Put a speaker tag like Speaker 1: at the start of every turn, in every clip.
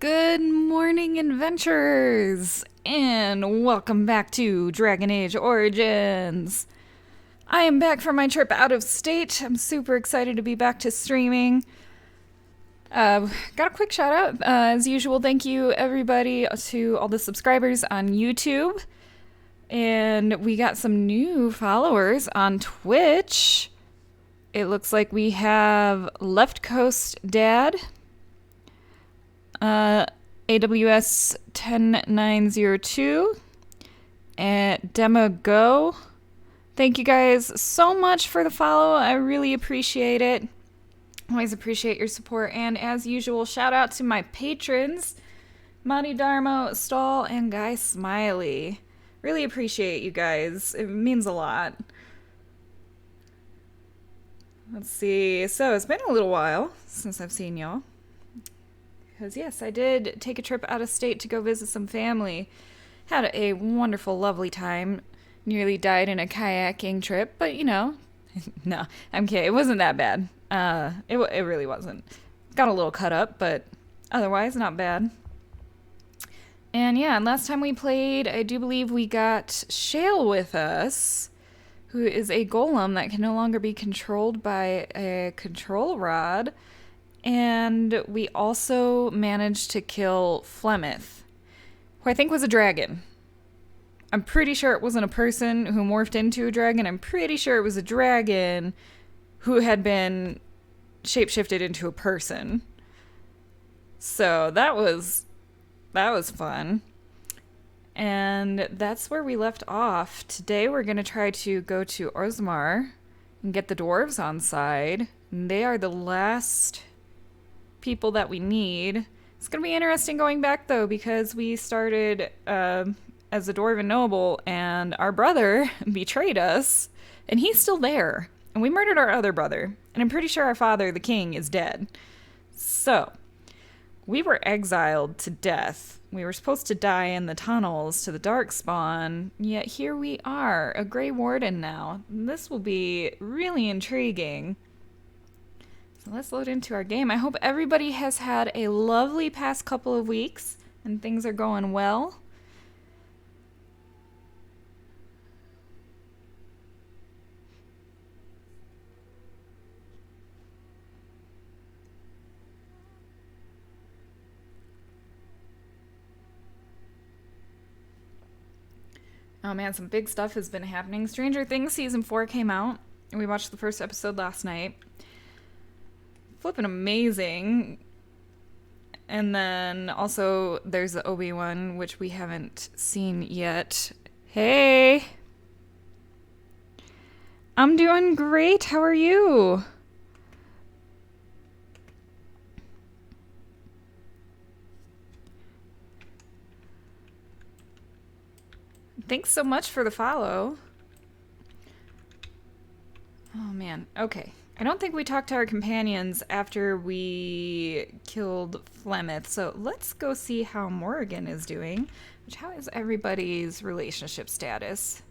Speaker 1: Good morning, adventurers, and welcome back to Dragon Age Origins. I am back from my trip out of state. I'm super excited to be back to streaming. Got a quick shout out. As usual, thank you everybody to all the subscribers on YouTube. And we got some new followers on Twitch. It looks like we have Left Coast Dad, AWS 10902, and Demo. Thank you guys so much for the follow. I really appreciate it. Always appreciate your support. And as usual, shout out to my patrons, Madi Darmo, Stall, and Guy Smiley. Really appreciate you guys. It means a lot. Let's see. So it's been a little while since I've seen y'all. Because, yes, I did take a trip out of state to go visit some family. Had a wonderful, lovely time. Nearly died in a kayaking trip, but, you know, no, I'm kidding. It wasn't that bad. It really wasn't. Got a little cut up, but otherwise not bad. And, yeah, last time we played, I do believe we got Shale with us, who is a golem that can no longer be controlled by a control rod. And we also managed to kill Flemeth, who I think was a dragon. I'm pretty sure it wasn't a person who morphed into a dragon. I'm pretty sure it was a dragon who had been shapeshifted into a person. So that was fun. And that's where we left off. Today we're going to try to go to Orzammar and get the dwarves on side. And they are the last people that we need. It's gonna be interesting going back though, because we started as a dwarven noble and our brother betrayed us and he's still there, and we murdered our other brother, and I'm pretty sure our father, the king, is dead. So we were exiled to death. We were supposed to die in the tunnels to the Darkspawn, yet here we are, a Grey Warden now. This will be really intriguing. Let's load into our game. I hope everybody has had a lovely past couple of weeks and things are going well. Oh man, some big stuff has been happening. Stranger Things Season 4 came out, and we watched the first episode last night. Flippin' amazing. And then also there's the Obi-Wan, which we haven't seen yet. Hey! I'm doing great. How are you? Thanks so much for the follow. Oh man, okay. I don't think we talked to our companions after we killed Flemeth, so let's go see how Morrigan is doing. How is everybody's relationship status?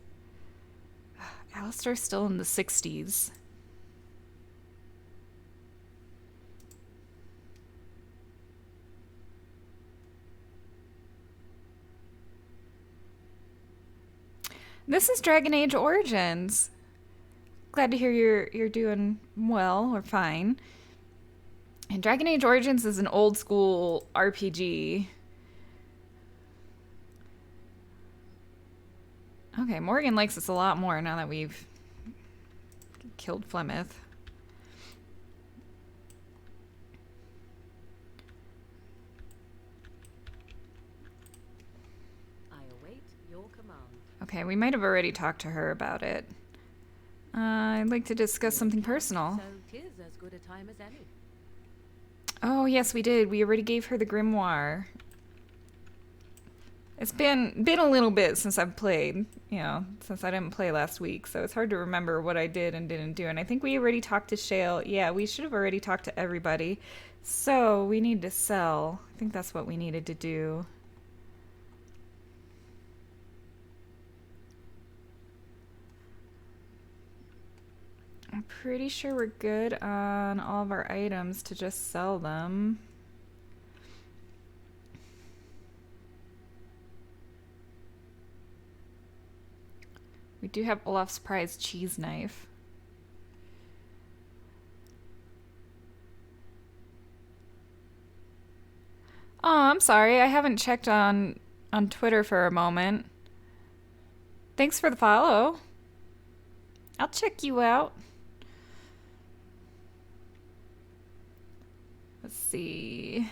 Speaker 1: Alistair's still in the 60s. This is Dragon Age Origins. Glad to hear you're doing well or fine. And Dragon Age Origins is an old school RPG. Okay, Morgan likes us a lot more now that we've killed Flemeth.
Speaker 2: I await your command.
Speaker 1: Okay, we might have already talked to her about it. I'd like to discuss something personal.
Speaker 2: So 'tis as good a time as any.
Speaker 1: Oh, yes, we did. We already gave her the grimoire. It's been a little bit since I've played, you know, since I didn't play last week, so it's hard to remember what I did and didn't do. And I think we already talked to Shale. Yeah, we should have already talked to everybody. So we need to sell. I think that's what we needed to do. I'm pretty sure we're good on all of our items to just sell them. We do have Olaf's prize cheese knife. Oh, I'm sorry. I haven't checked on Twitter for a moment. Thanks for the follow. I'll check you out. Let's see.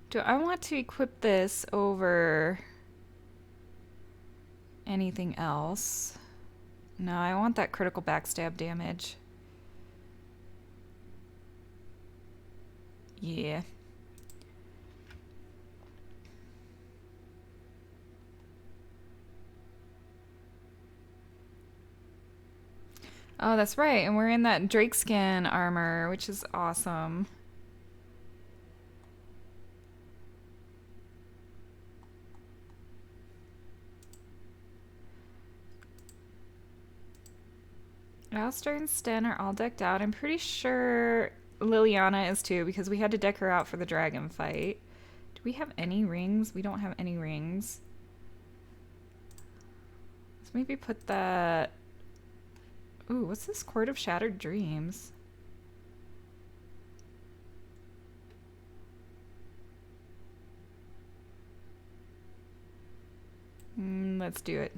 Speaker 1: Do I want to equip this over anything else? No, I want that critical backstab damage. Yeah. Oh, that's right. And we're in that drakeskin armor, which is awesome. Alistair and Sten are all decked out. I'm pretty sure Liliana is too, because we had to deck her out for the dragon fight. Do we have any rings? We don't have any rings. Let's maybe put that... Ooh, what's this? Court of Shattered Dreams. Let's do it.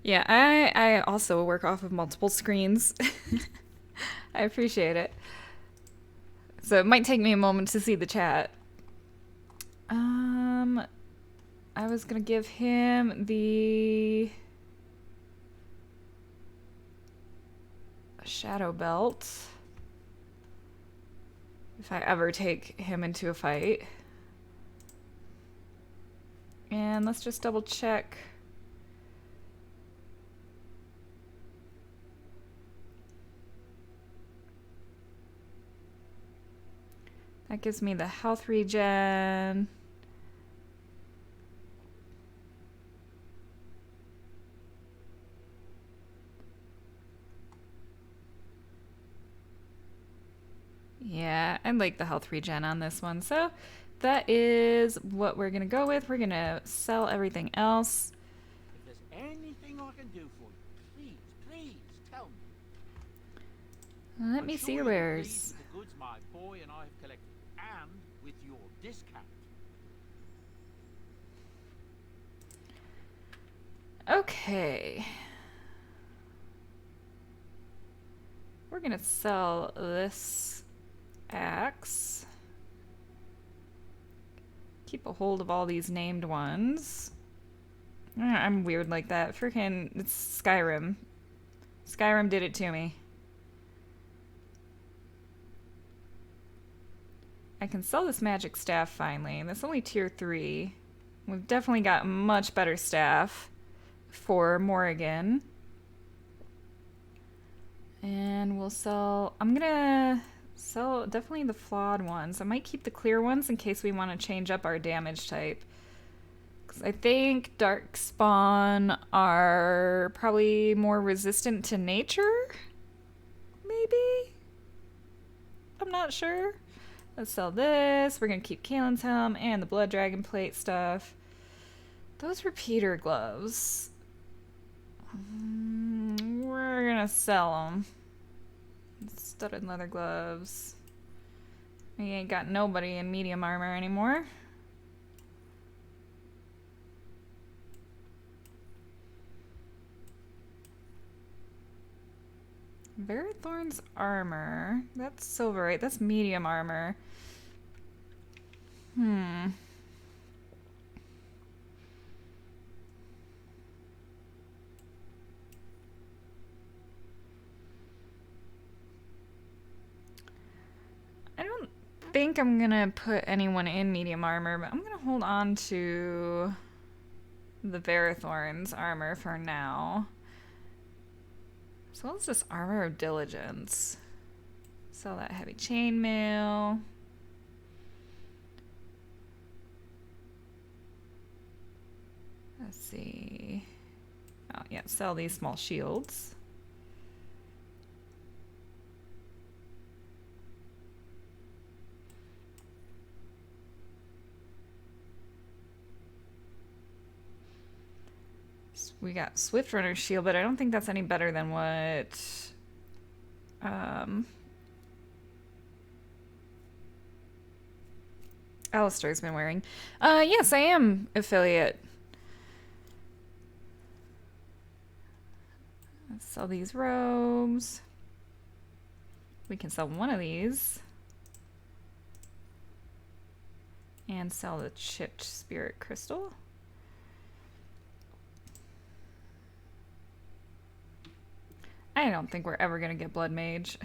Speaker 1: Yeah, I also work off of multiple screens. I appreciate it. So it might take me a moment to see the chat. I was gonna give him the shadow belt if I ever take him into a fight. And let's just double check. That gives me the health regen. Yeah, I like the health regen on this one. So that is what we're going to go with. We're going to sell everything else.
Speaker 3: If there's anything I can do for you, please tell me.
Speaker 1: Let me see your wares.
Speaker 3: The goods my boy and I have collected, and with your discount.
Speaker 1: Okay. We're going to sell this axe. Keep a hold of all these named ones. I'm weird like that. Freaking, it's Skyrim. Skyrim did it to me. I can sell this magic staff finally. That's only tier 3. We've definitely got much better staff for Morrigan. And we'll sell... I'm gonna sell definitely the flawed ones. I might keep the clear ones in case we want to change up our damage type. Because I think Darkspawn are probably more resistant to nature? Maybe? I'm not sure. Let's sell this. We're going to keep Kalen's helm and the blood dragon plate stuff. Those repeater gloves. We're going to sell them. Studded leather gloves. We ain't got nobody in medium armor anymore. Verathorn's armor. That's Silverate. That's medium armor. I don't think I'm gonna put anyone in medium armor, but I'm gonna hold on to the Verathorn's armor for now. As well as this armor of diligence. Sell that heavy chainmail. Let's see. Oh yeah, sell these small shields. we got Swift Runner's Shield, but I don't think that's any better than what Alistair's been wearing. Yes, I am affiliate. Let's sell these robes. We can sell one of these. And sell the chipped spirit crystal. I don't think we're ever gonna get Blood Mage.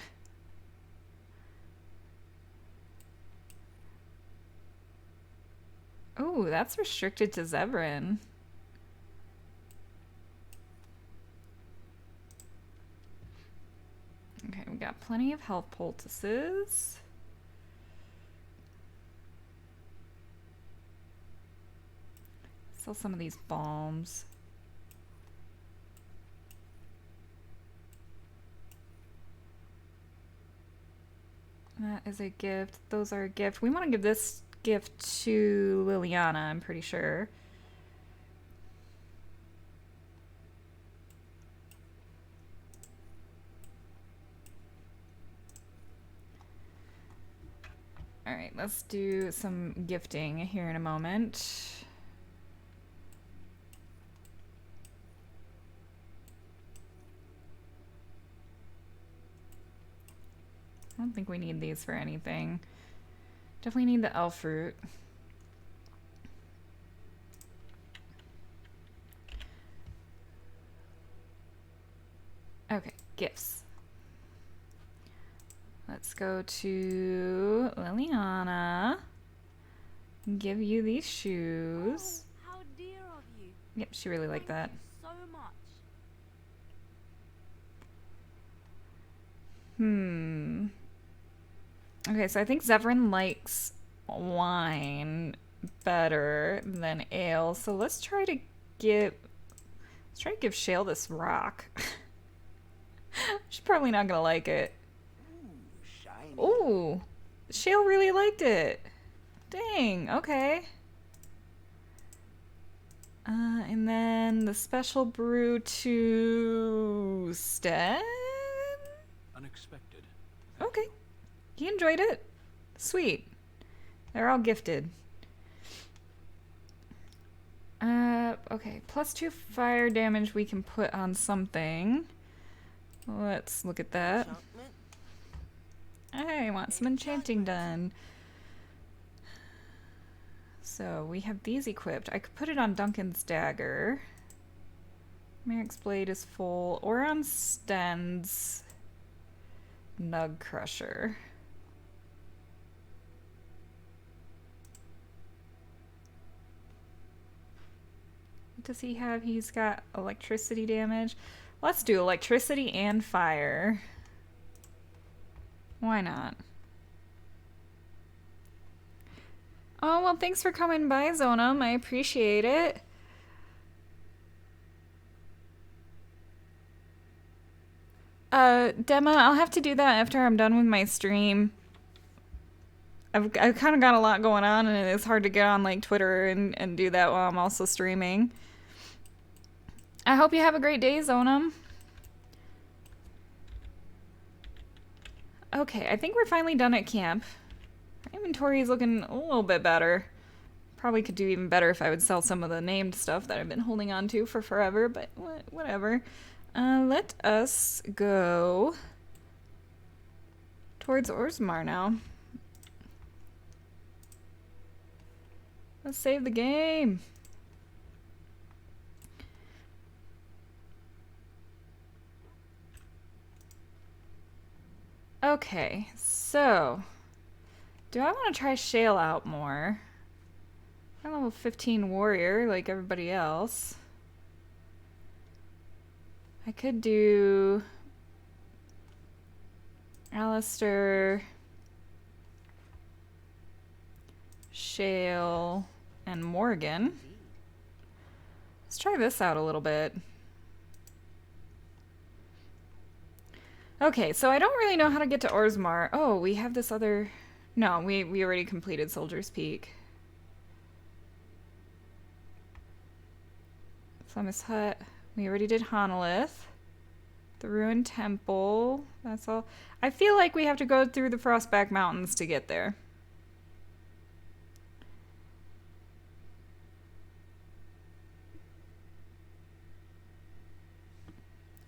Speaker 1: Ooh, that's restricted to Zevran. Okay, we got plenty of health poultices. Sell some of these balms. That is a gift. Those are a gift. We want to give this gift to Liliana, I'm pretty sure. Alright, let's do some gifting here in a moment. I don't think we need these for anything. Definitely need the elf fruit. Okay, gifts. Let's go to Liliana. Give you these shoes.
Speaker 2: Oh, how dear of you.
Speaker 1: Yep, she really liked that.
Speaker 2: Thank you so much.
Speaker 1: Okay, so I think Zevran likes wine better than ale. So let's try to give Shale this rock. She's probably not gonna like it.
Speaker 3: Shiny.
Speaker 1: Ooh, Shale really liked it. Dang, okay. And then the special brew to Sten?
Speaker 4: Unexpected.
Speaker 1: Okay. He enjoyed it. Sweet. They're all gifted. Okay. +2 fire damage we can put on something. Let's look at that. I want some enchanting done. So we have these equipped. I could put it on Duncan's dagger. Merrick's blade is full. Or on Sten's Nug Crusher. What does he have? He's got electricity damage. Let's do electricity and fire. Why not? Oh, well, thanks for coming by, Zonam. I appreciate it. Dema, I'll have to do that after I'm done with my stream. I've kind of got a lot going on, and it's hard to get on, like, Twitter and do that while I'm also streaming. I hope you have a great day, Zonam. Okay, I think we're finally done at camp. Our inventory is looking a little bit better. Probably could do even better if I would sell some of the named stuff that I've been holding on to for forever, but whatever. Let us go towards Orzammar now. Let's save the game. Okay, so do I want to try Shale out more? I'm level 15 warrior like everybody else. I could do Alistair, Shale, and Morgan. Let's try this out a little bit. Okay, so I don't really know how to get to Orzammar. Oh, we have this other... No, we already completed Soldier's Peak. Flemish Hut. We already did Honolith. The ruined temple. That's all. I feel like we have to go through the Frostback Mountains to get there.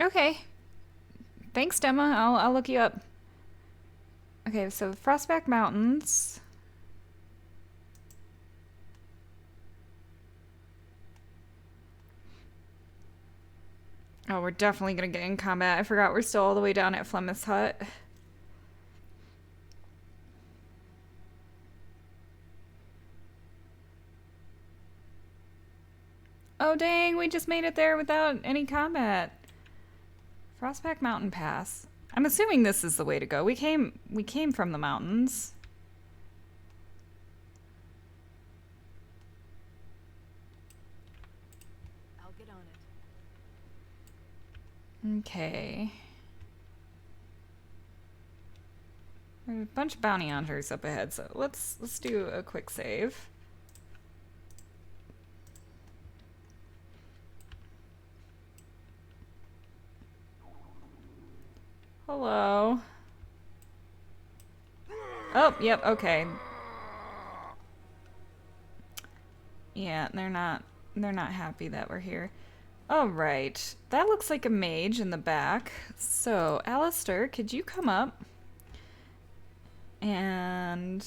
Speaker 1: Okay. Thanks, Dema. I'll look you up. Okay, so Frostback Mountains. Oh, we're definitely gonna get in combat. I forgot we're still all the way down at Flemeth's Hut. Oh dang, we just made it there without any combat. Frostback Mountain Pass. I'm assuming this is the way to go. We came from the mountains.
Speaker 2: I'll get on it.
Speaker 1: Okay. There's a bunch of bounty hunters up ahead, so let's do a quick save. Hello. Oh, yep, okay. Yeah, they're not happy that we're here. All right. That looks like a mage in the back. So, Alistair, could you come up? And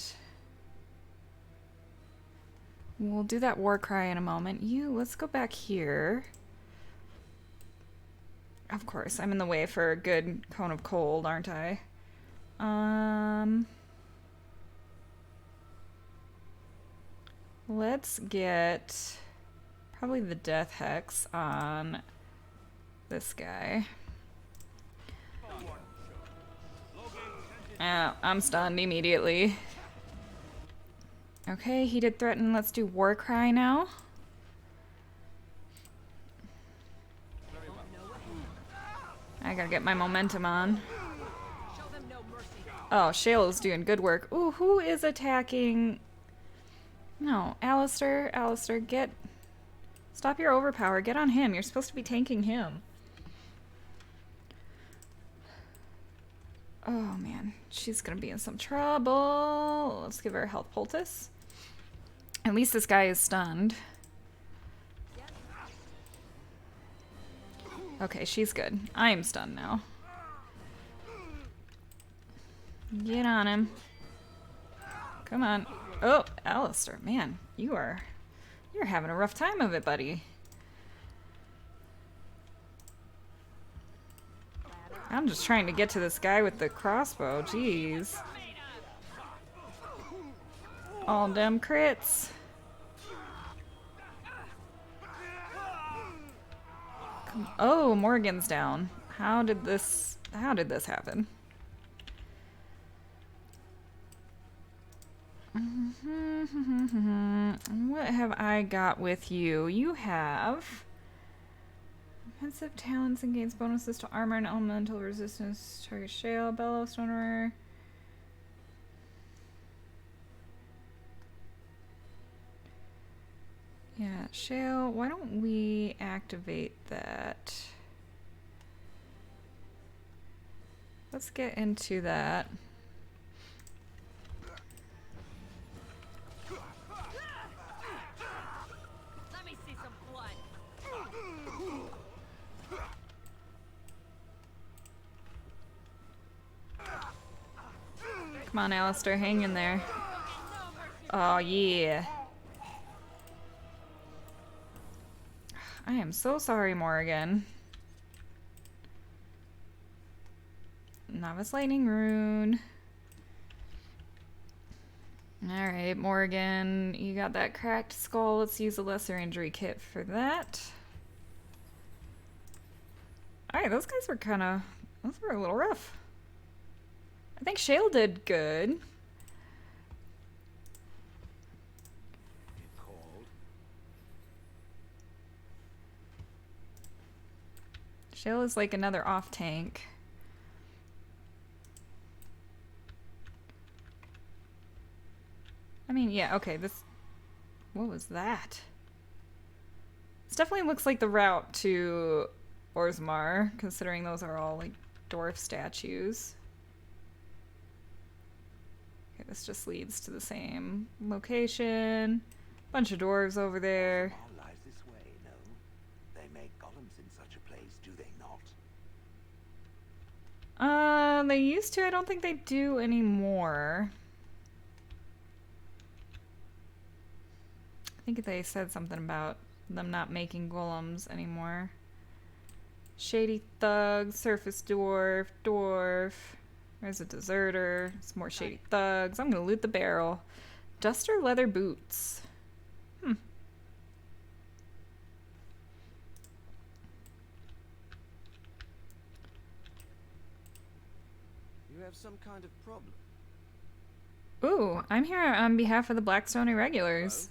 Speaker 1: we'll do that war cry in a moment. Let's go back here. Of course, I'm in the way for a good cone of cold, aren't I? Let's get probably the death hex on this guy. I'm stunned immediately. Okay, he did threaten. Let's do war cry now. I gotta get my momentum on. Oh, Shale's doing good work. Ooh, who is attacking? No, Alistair. Alistair, get... Stop your overpower. Get on him. You're supposed to be tanking him. Oh, man. She's gonna be in some trouble. Let's give her a health poultice. At least this guy is stunned. Okay, she's good. I am stunned now. Get on him. Come on. Oh, Alistair, man, you're having a rough time of it, buddy. I'm just trying to get to this guy with the crossbow. Jeez. All them crits. Oh, Morgan's down. How did this happen? What have I got with you? You have offensive talents and gains bonuses to armor and elemental resistance. Target Shale, Bellow, Stoner. Yeah, Shale, why don't we activate that? Let's get into that.
Speaker 2: Let me see some blood.
Speaker 1: Come on, Alistair, hang in there. Oh, yeah. I am so sorry, Morgan. Novice Lightning Rune. Alright, Morgan, you got that cracked skull. Let's use a lesser injury kit for that. Alright, those guys were those were a little rough. I think Shale did good. Shale is like another off tank. I mean, yeah, okay, what was that? This definitely looks like the route to Orzammar, considering those are all like dwarf statues. Okay, this just leads to the same location. Bunch of dwarves over there.
Speaker 5: Orzammar lies this way, no? They make golems in such a place, do they not?
Speaker 1: They used to. I don't think they do anymore. I think they said something about them not making golems anymore. Shady thug, surface dwarf, dwarf. There's a deserter. Some more shady thugs. I'm gonna loot the barrel. Duster leather boots.
Speaker 6: You have some kind of problem.
Speaker 1: Ooh, I'm here on behalf of the Blackstone Irregulars.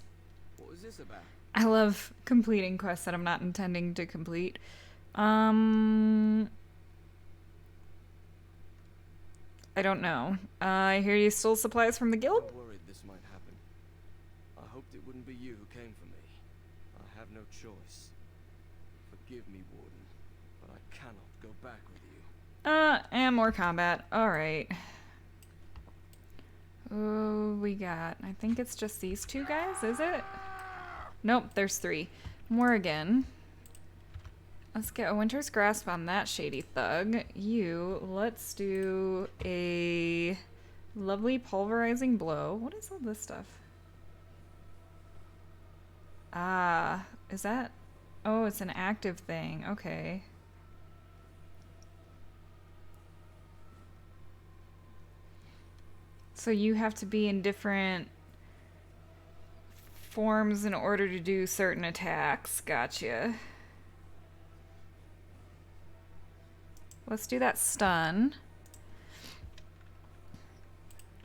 Speaker 6: What was this about?
Speaker 1: I love completing quests that I'm not intending to complete. I don't know. I hear you stole supplies from the guild?
Speaker 6: I worried this might happen. I hoped it wouldn't be you who came for me. I have no choice. Forgive me, Warden, but I cannot go back with you.
Speaker 1: And more combat. Alright. Oh, we got... I think it's just these two guys, is it? Nope, there's three. Morrigan. Let's get a Winter's Grasp on that shady thug. Let's do a lovely pulverizing blow. What is all this stuff? Ah, is that... Oh, it's an active thing. Okay. So you have to be in different forms in order to do certain attacks. Gotcha. Let's do that stun.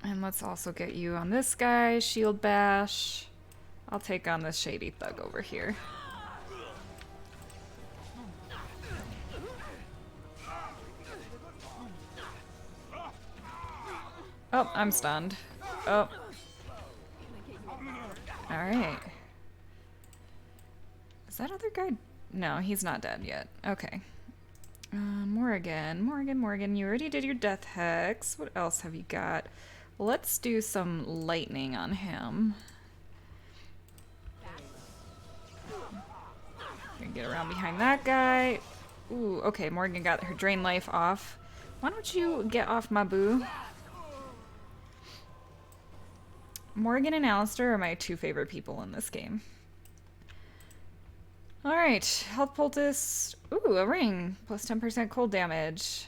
Speaker 1: And let's also get you on this guy. Shield bash. I'll take on this shady thug over here. Oh, I'm stunned. Oh. Alright. Is that other guy? No, he's not dead yet. Okay. Morrigan, you already did your death hex. What else have you got? Let's do some lightning on him. Gonna get around behind that guy. Ooh, okay, Morrigan got her drain life off. Why don't you get off my boo? Morrigan and Alistair are my two favorite people in this game. Alright, health poultice. Ooh, a ring. Plus 10% cold damage.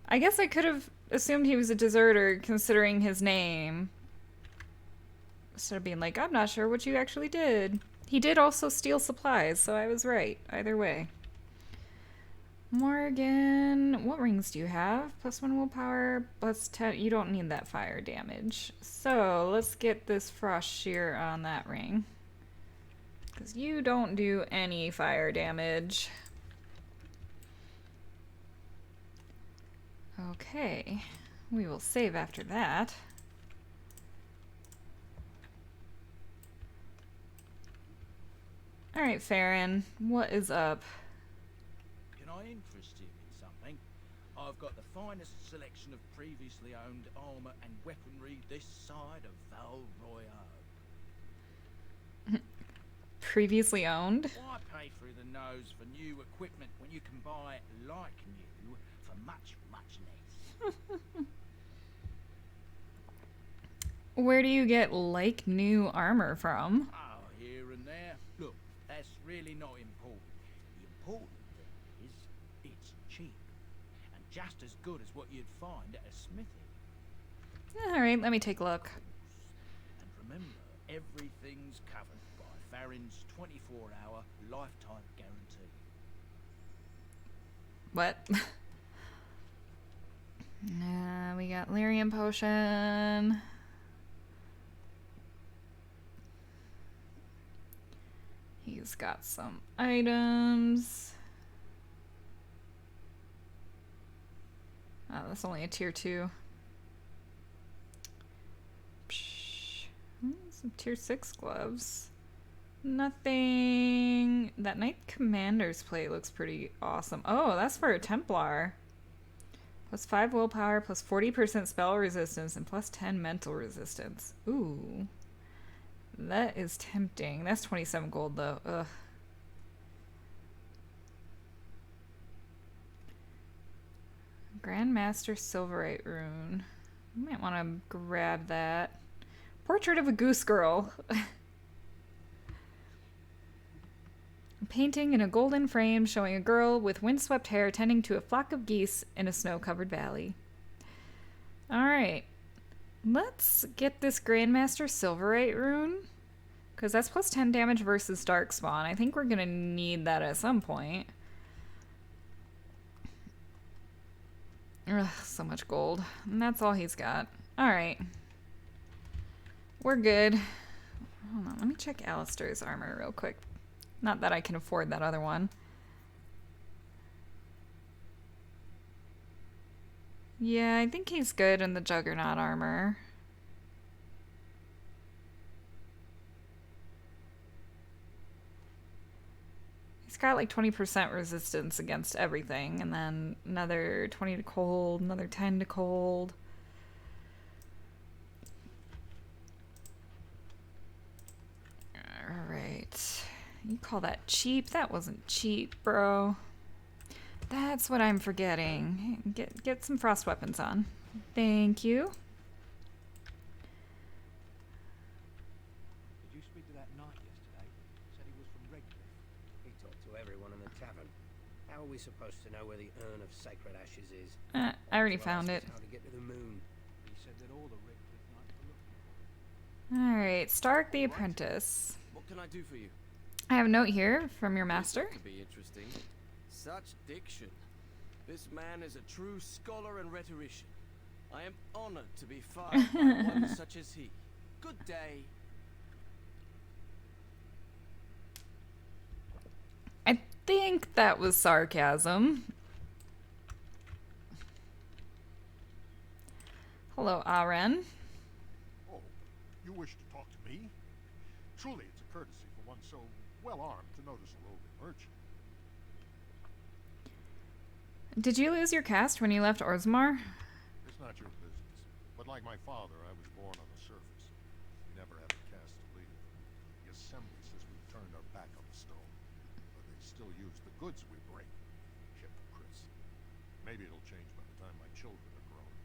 Speaker 1: I guess I could have assumed he was a deserter considering his name. Instead of being like, I'm not sure what you actually did. He did also steal supplies, so I was right. Either way. Morrigan, what rings do you have? Plus 1 willpower, plus 10. You don't need that fire damage. So let's get this frost shear on that ring. Because you don't do any fire damage. Okay, we will save after that. Alright, Farron, what is up?
Speaker 3: Can I interest you in something? I've got the finest selection of previously owned armor and weaponry this side of Val Royale.
Speaker 1: Previously owned?
Speaker 3: Why pay through the nose for new equipment when you can buy like new for much, much less?
Speaker 1: Where do you get like new armor from?
Speaker 3: Oh, here and there. Look, that's really not important. The important thing is it's cheap and just as good as what you'd find at a smithy.
Speaker 1: Alright, let me take a look.
Speaker 3: And remember, everything's covered by Farron's 24-hour lifetime guarantee.
Speaker 1: What? We got Lyrium Potion. He's got some items. Oh, that's only a tier 2. Some tier 6 gloves. Nothing. That Knight Commander's plate looks pretty awesome. Oh, that's for a Templar. Plus 5 willpower, plus 40% spell resistance, and plus 10 mental resistance. Ooh. That is tempting. That's 27 gold, though. Ugh. Grandmaster Silverate rune. You might want to grab that. Portrait of a goose girl. A painting in a golden frame showing a girl with windswept hair tending to a flock of geese in a snow-covered valley. Alright. Let's get this Grandmaster Silverate rune. Because that's plus 10 damage versus Darkspawn. I think we're going to need that at some point. Ugh, so much gold. And that's all he's got. Alright. We're good. Hold on, let me check Alistair's armor real quick. Not that I can afford that other one. Yeah, I think he's good in the Juggernaut armor. He's got like 20% resistance against everything, and then another 20 to cold, another 10 to cold. Alright. You call that cheap? That wasn't cheap, bro. That's what I'm forgetting. Get some frost weapons on. Thank you.
Speaker 4: Did you speak to that knight yesterday? Said he was from Redcliffe.
Speaker 7: He talked to everyone in the tavern. How are we supposed to know where the urn of sacred ashes is?
Speaker 1: I already
Speaker 7: To
Speaker 1: found
Speaker 7: ask
Speaker 1: it.
Speaker 7: us how to get to the moon.
Speaker 4: He said that all the Redcliffe knights were looking for him.
Speaker 1: Alright, Stark the Apprentice.
Speaker 6: What can I do for you?
Speaker 1: I have a note here from your master.
Speaker 6: This ought to be interesting. Such diction. This man is a true scholar and rhetorician. I am honored to be followed by one such as he. Good day.
Speaker 1: I think that was sarcasm. Hello, Aren.
Speaker 8: Oh, you wish to talk to me? Truly, it's a courtesy for one so well armed to notice a roving merchant.
Speaker 1: Did you lose your caste when you left Orzammar?
Speaker 8: It's not your business. But like my father, I was born on the surface. We never had a caste to leave. The assembly says we've turned our back on the stone. But they still use the goods we bring. Hypocrites. Maybe it'll change by the time my children are grown.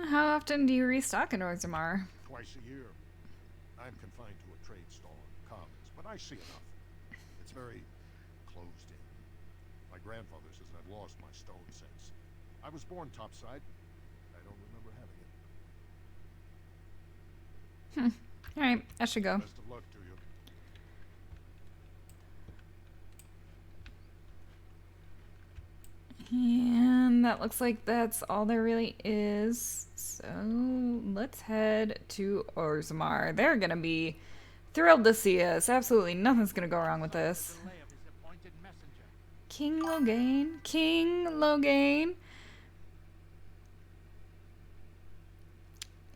Speaker 1: How often do you restock in Orzammar?
Speaker 8: Twice a year. I'm confined to a trade stall in the commons, but I see enough. It's very closed in. My grandfather says I've lost my stone sense. I was born topside. I don't remember having it.
Speaker 1: Alright, I should go.
Speaker 8: Best of luck to you.
Speaker 1: And that looks like that's all there really is. So let's head to Orzammar. They're gonna be thrilled to see us. Absolutely nothing's gonna go wrong with this.
Speaker 3: Delay of his appointed messenger.
Speaker 1: King Logain. King Logain.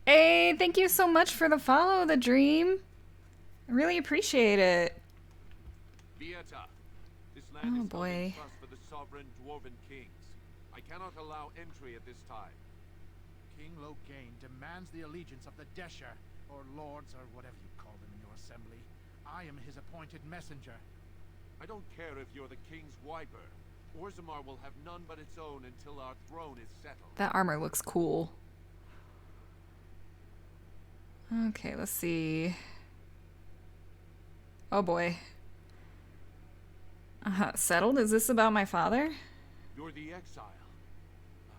Speaker 1: Hey, thank you so much for the follow, the dream. I really appreciate it.
Speaker 9: Vieta, this land
Speaker 1: Oh,
Speaker 9: is
Speaker 1: boy.
Speaker 9: held in trust for the sovereign dwarven kings. I cannot allow entry at this time.
Speaker 3: King Logain demands the allegiance of the Desher, or lords, or whatever you call them in your assembly. I am his appointed messenger.
Speaker 9: I don't care if you're the king's wiper. Orzammar will have none but its own until our throne is settled.
Speaker 1: That armor looks cool. Okay, let's see. Oh boy. Settled? Is this about my father?
Speaker 9: You're the exile. Aye.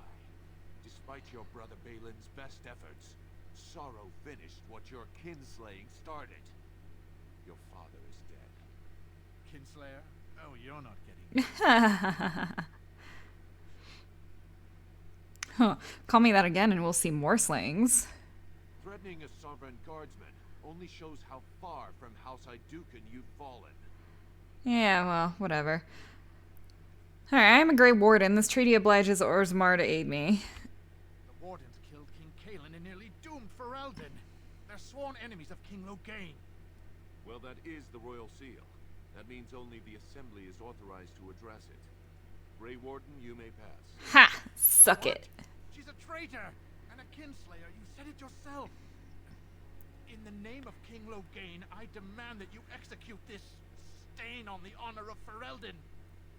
Speaker 9: Despite your brother Bhelen's best efforts, sorrow finished what your kinslaying started. Your father is dead.
Speaker 3: Kinslayer? Oh, you're not getting
Speaker 1: Huh. Call me that again and we'll see more slayings.
Speaker 9: Threatening a sovereign guardsman only shows how far from House Idukan you've fallen.
Speaker 1: Yeah, well, whatever. Alright, I'm a Grey Warden. This treaty obliges Orzammar to aid me.
Speaker 3: The Wardens killed King Cailan and nearly doomed Ferelden. They're sworn enemies of King Logain.
Speaker 9: Well, that is the royal seal. That means only the assembly is authorized to address it. Grey Warden, you may pass.
Speaker 1: Ha! Suck it.
Speaker 3: She's a traitor and a kinslayer. You said it yourself. In the name of King Loghain, I demand that you execute this stain on the honor of Ferelden.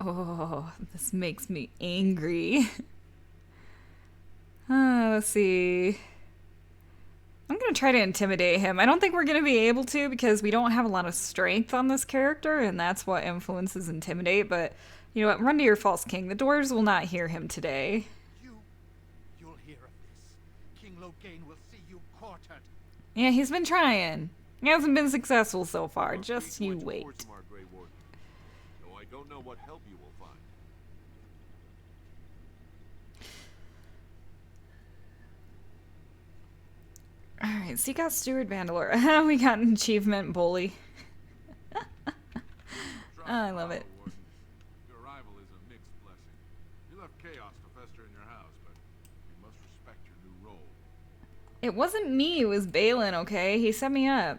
Speaker 1: Oh, this makes me angry. Let's see. I'm going to try to intimidate him. I don't think we're going to be able to because we don't have a lot of strength on this character, and that's what influences intimidate. But, you know what? Run to your false king. The dwarves will not hear him today.
Speaker 3: You'll hear of this. King Loghain will see you quartered.
Speaker 1: Yeah, he's been trying. He hasn't been successful so far.
Speaker 9: Well,
Speaker 1: Just
Speaker 9: please
Speaker 1: you
Speaker 9: go to
Speaker 1: wait.
Speaker 9: Orzammar, Grey Warden. Though I don't know what help you will find.
Speaker 1: Alright, seek out Steward Vandalor. We got an achievement, Bully. I love it.
Speaker 9: Warden. Your arrival is a mixed blessing. You left chaos to fester in your house, but you must respect your new role.
Speaker 1: It wasn't me, it was Bhelen, okay? He set me up.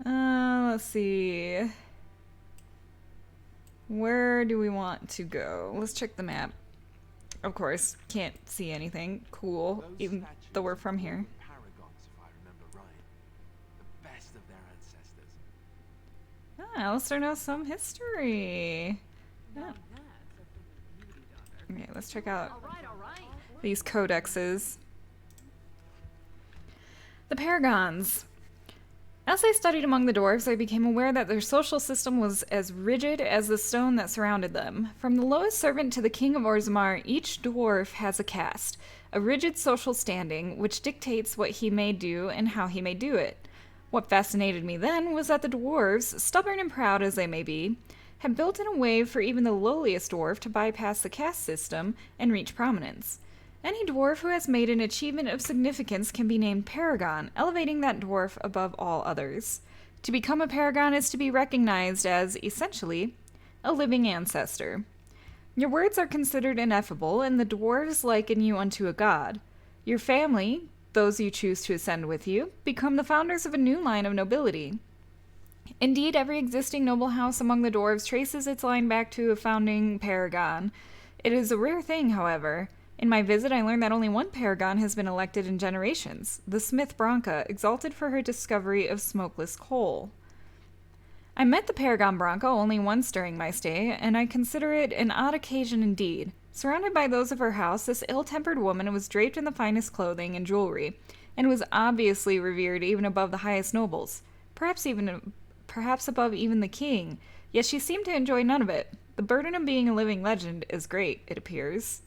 Speaker 1: Let's see. Where do we want to go? Let's check the map. Of course, can't see anything. Cool, even though we're from here.
Speaker 5: Paragons, if I remember right. The best of their ancestors.
Speaker 1: Ah, let's learn out some history. Yeah. Okay, let's check out these codexes. The Paragons. As I studied among the dwarves, I became aware that their social system was as rigid as the stone that surrounded them. From the lowest servant to the king of Orzammar, each dwarf has a caste, a rigid social standing, which dictates what he may do and how he may do it. What fascinated me then was that the dwarves, stubborn and proud as they may be, had built in a way for even the lowliest dwarf to bypass the caste system and reach prominence. Any dwarf who has made an achievement of significance can be named Paragon, elevating that dwarf above all others. To become a Paragon is to be recognized as, essentially, a living ancestor. Your words are considered ineffable, and the dwarves liken you unto a god. Your family, those you choose to ascend with you, become the founders of a new line of nobility. Indeed, every existing noble house among the dwarves traces its line back to a founding Paragon. It is a rare thing, however. In my visit, I learned that only one Paragon has been elected in generations, the Smith Branca, exalted for her discovery of smokeless coal. I met the Paragon Branca only once during my stay, and I consider it an odd occasion indeed. Surrounded by those of her house, this ill-tempered woman was draped in the finest clothing and jewelry, and was obviously revered even above the highest nobles, perhaps above even the king, yet she seemed to enjoy none of it. The burden of being a living legend is great, it appears.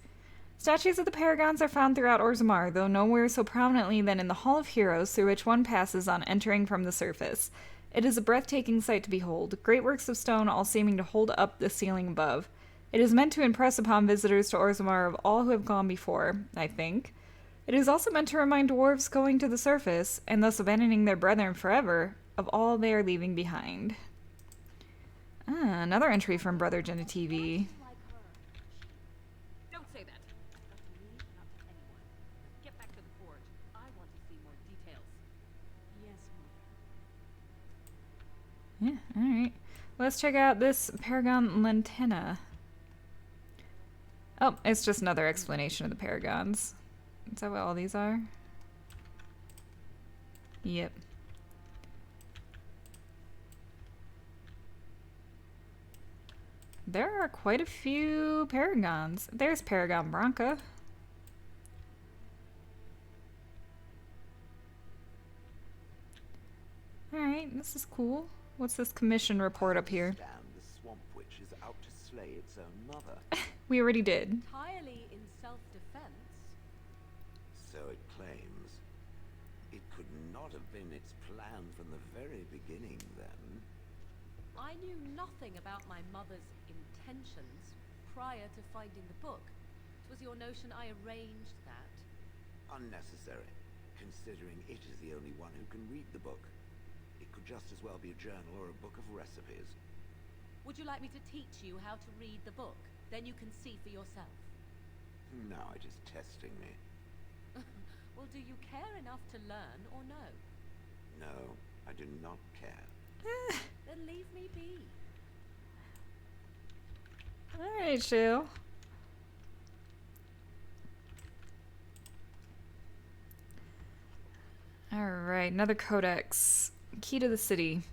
Speaker 1: Statues of the Paragons are found throughout Orzammar, though nowhere so prominently than in the Hall of Heroes through which one passes on entering from the surface. It is a breathtaking sight to behold, great works of stone all seeming to hold up the ceiling above. It is meant to impress upon visitors to Orzammar of all who have gone before, I think. It is also meant to remind dwarves going to the surface, and thus abandoning their brethren forever, of all they are leaving behind. Another entry from Brother Genitivi.
Speaker 2: Don't say that. Not to me, not to anyone. Get back to the forge. I want to see more details. Yes,
Speaker 1: Yeah, alright. Let's check out this Paragon Lantena. Oh, it's just another explanation of the Paragons. Is that what all these are? Yep. There are quite a few Paragons. There's Paragon Branca. Alright, this is cool. What's this commission report up here?
Speaker 5: The swamp witch is out to slay its own mother.
Speaker 1: We already did.
Speaker 2: entirely in self-defense.
Speaker 5: So it claims. It could not have been its plan from the very beginning, then.
Speaker 2: I knew nothing about my mother's intentions prior to finding the book. It was your notion I arranged that.
Speaker 5: Unnecessary, considering it is the only one who can read the book. It could just as well be a journal or a book of recipes.
Speaker 2: Would you like me to teach you how to read the book? Then you can see for yourself.
Speaker 5: Now it is testing me.
Speaker 2: Well, do you care enough to learn or no?
Speaker 5: No, I do not care.
Speaker 2: Then leave me be.
Speaker 1: Alright, Shale. Alright, another codex. Key to the city.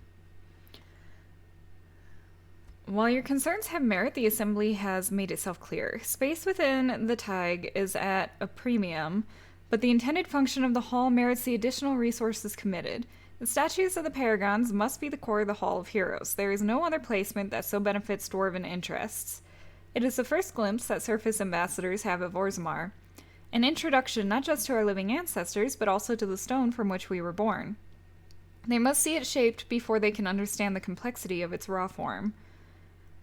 Speaker 1: While your concerns have merit, the Assembly has made itself clear. Space within the Tig is at a premium, but the intended function of the hall merits the additional resources committed. The statues of the Paragons must be the core of the Hall of Heroes. There is no other placement that so benefits dwarven interests. It is the first glimpse that surface ambassadors have of Orzammar. An introduction not just to our living ancestors, but also to the stone from which we were born. They must see it shaped before they can understand the complexity of its raw form.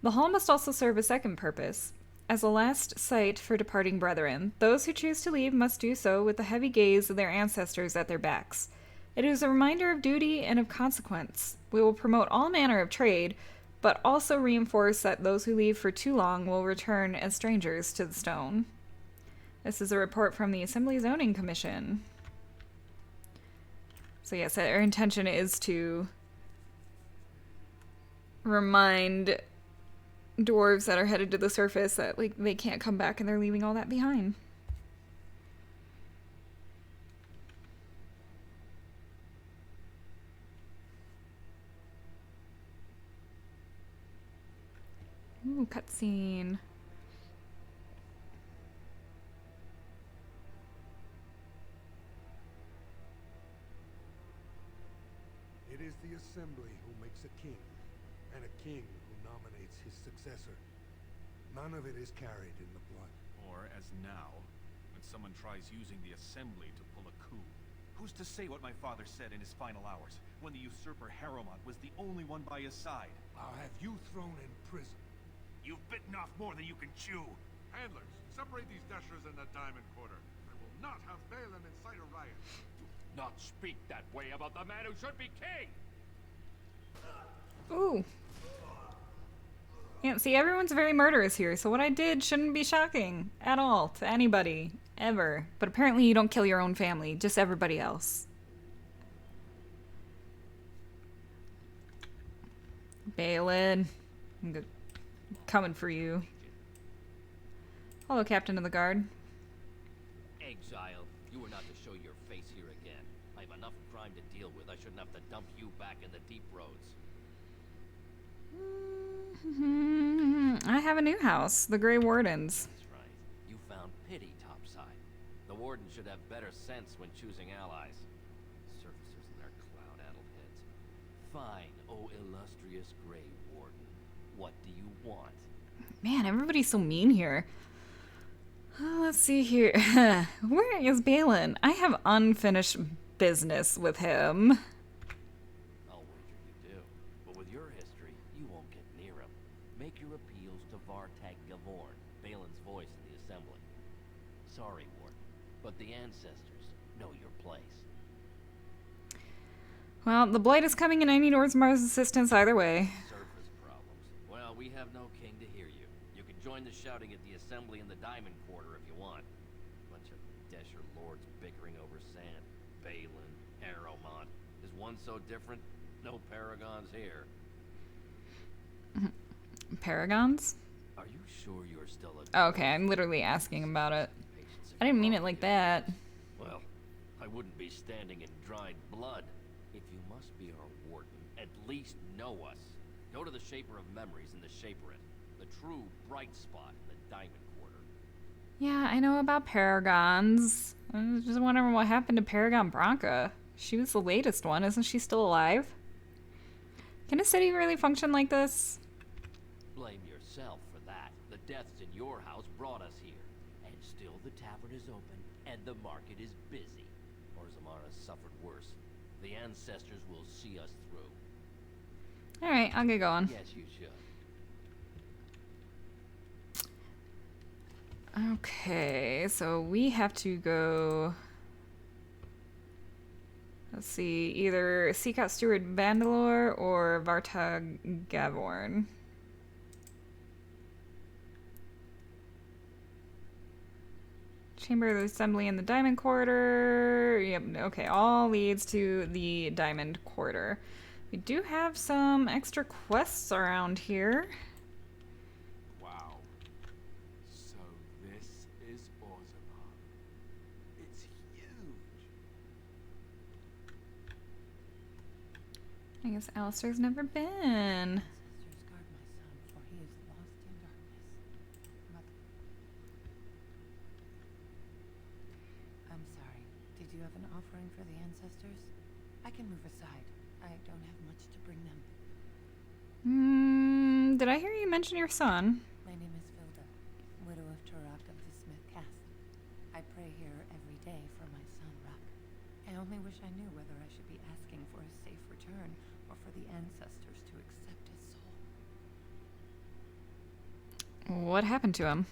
Speaker 1: The hall must also serve a second purpose. As a last sight for departing brethren, those who choose to leave must do so with the heavy gaze of their ancestors at their backs. It is a reminder of duty and of consequence. We will promote all manner of trade, but also reinforce that those who leave for too long will return as strangers to the stone. This is a report from the Assembly Zoning Commission. So yes, our intention is to remind dwarves that are headed to the surface that like they can't come back and they're leaving all that behind. Ooh, cutscene.
Speaker 10: It is the Assembly who makes a king, and a king who nominates his successor. None of it is carried in the blood.
Speaker 11: Or, as now, when someone tries using the Assembly to pull a coup. Who's to say what my father said in his final hours, when the usurper Harrowmont was the only one by his side?
Speaker 10: I'll have you thrown in prison.
Speaker 9: You've bitten off more than you can chew. Handlers, separate these dashers in the diamond quarter. I will not have Bhelen incite a riot.
Speaker 12: Do not speak that way about the man who should be king!
Speaker 1: Ooh. Yeah, see, everyone's very murderous here, so what I did shouldn't be shocking at all to anybody, ever. But apparently you don't kill your own family, just everybody else. Bhelen. Coming for you. Hello, Captain of the Guard.
Speaker 12: Exile, you are not to show your face here again. I have enough crime to deal with. I shouldn't have to dump you back in the deep roads.
Speaker 1: I have a new house, the Grey Wardens.
Speaker 12: That's right. You found pity topside. The Warden should have better sense when choosing allies. Surfacers and their cloud-addled heads. Fine, oh illustrious Grey Warden. What do you want?
Speaker 1: Man, everybody's so mean here. Let's see here. Where is Bhelen? I have unfinished business with him.
Speaker 12: I'll wager you do. But with your history, you won't get near him. Make your appeals to Vartag Gavorn, Bhelen's voice in the Assembly. Sorry, Warden, but the ancestors know your place.
Speaker 1: Well, the Blight is coming and I need Orzammar's assistance either way.
Speaker 12: Surface problems. Well, we have no king to hear you. You can join the shouting at the Assembly in the Diamond Quarter if you want. Bunch of Desher lords bickering over sand. Bhelen, Harrowmont. Is one so different? No Paragons here.
Speaker 1: Paragons?
Speaker 12: Are you sure you're still a...
Speaker 1: Oh, okay, I'm literally asking about it. I didn't mean it like that.
Speaker 12: Well, I wouldn't be standing in dried blood. If you must be our warden, at least know us. Go to the Shaper of Memories in the Shaperate, the true bright spot in the Diamond Quarter.
Speaker 1: Yeah, I know about Paragons. I was just wondering what happened to Paragon Branca. She was the latest one. Isn't she still alive? Can a city really function like this?
Speaker 12: Blame yourself for that. The deaths in your house brought us here. And still the tavern is open, and the market is busy. Orzammar has suffered worse. The ancestors will see us through.
Speaker 1: Alright, I'll get going.
Speaker 12: Yes, you should.
Speaker 1: Okay, so we have to go... Let's see, either seek out Steward Bandalore or Vartag Gavorn. Chamber of the Assembly in the Diamond Quarter. Yep, okay, all leads to the Diamond Quarter. We do have some extra quests around here.
Speaker 9: Wow. So this is Orzammar. It's huge.
Speaker 1: I guess Alistair's never been.
Speaker 13: Ancestors guard my son, for he is lost in darkness. Mother. I'm sorry. Did you have an offering for the ancestors? I can move aside. I don't have much to bring them.
Speaker 1: Did I hear you mention your son?
Speaker 13: My name is Vilda, widow of Turok of the Smith Caste. I pray here every day for my son, Rock. I only wish I knew whether I should be asking for a safe return or for the ancestors to accept his soul.
Speaker 1: What happened to him?